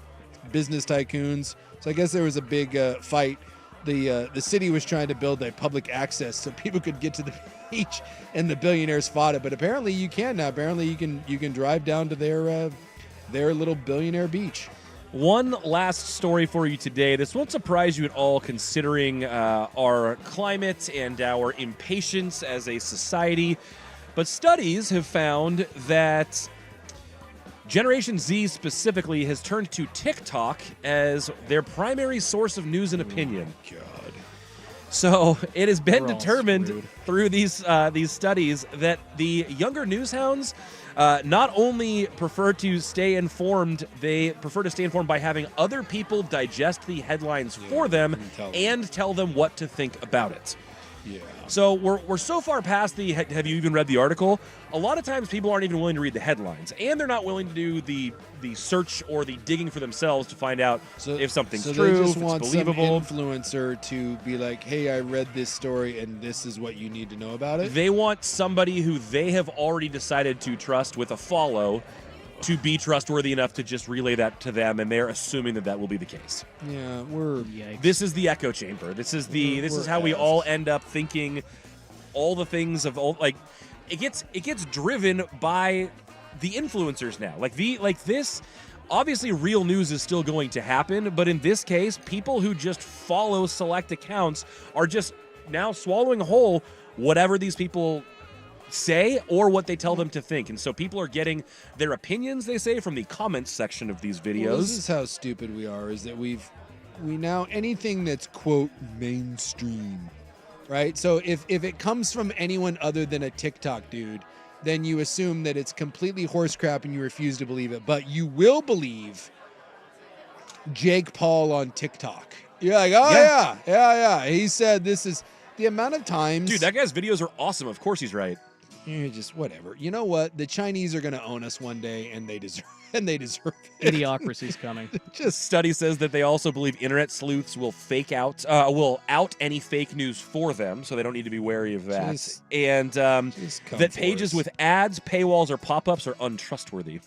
business tycoons. So I guess there was a big fight. The city was trying to build a public access so people could get to the beach, and the billionaires fought it. But apparently you can now. Apparently you can drive down to their little billionaire beach. One last story for you today. This won't surprise you at all, considering our climate and our impatience as a society. But studies have found that Generation Z specifically has turned to TikTok as their primary source of news and opinion. God. So it has been determined through these studies that the younger newshounds not only prefer to stay informed, they prefer to stay informed by having other people digest the headlines for them and tell them what to think about it. Yeah. So we're so far past the have you even read the article? A lot of times people aren't even willing to read the headlines, and they're not willing to do the search or the digging for themselves to find out if something's true, they just if want it's believable. some influencer to be like, hey, I read this story and this is what you need to know about it. They want somebody who they have already decided to trust with a follow to be trustworthy enough to just relay that to them, and they're assuming that will be the case. Yeah, This is the echo chamber. This is how we all end up thinking all the things of all, like it gets driven by the influencers now. Like this obviously real news is still going to happen, but in this case, people who just follow select accounts are just now swallowing whole whatever these people say or what they tell them to think. And so people are getting their opinions, they say, from the comments section of these videos. Well, this is how stupid we are, is that we now, anything that's, quote, mainstream, right? So if it comes from anyone other than a TikTok dude, then you assume that it's completely horse crap and you refuse to believe it. But you will believe Jake Paul on TikTok. You're like, oh, yeah. He said this is the amount of times. Dude, that guy's videos are awesome. Of course he's right. You're just whatever. You know what? The Chinese are going to own us one day, and they deserve it. Idiocracy's coming. Just study says that they also believe internet sleuths will will out any fake news for them, so they don't need to be wary of that. And that pages with ads, paywalls, or pop-ups are untrustworthy.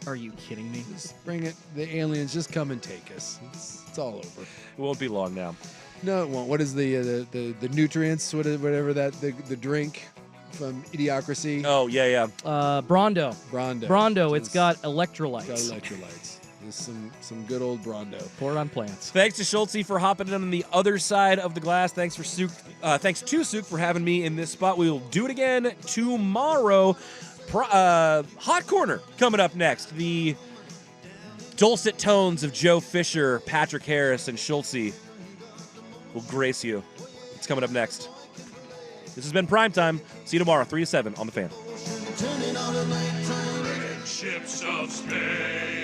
Are you kidding me? Just bring it. The aliens just come and take us. It's all over. It won't be long now. No, it won't. What is the nutrients? Whatever the drink from Idiocracy? Oh yeah. Brondo. Brondo. It's got electrolytes. Just some good old Brondo. Pour it on plants. Thanks to Schultze for hopping in on the other side of the glass. Thanks to Suk for having me in this spot. We will do it again tomorrow. Hot Corner coming up next. The dulcet tones of Joe Fisher, Patrick Harris, and Schultze will grace you. It's coming up next. This has been Primetime. See you tomorrow, 3 to 7 on The Fan. Ships of space.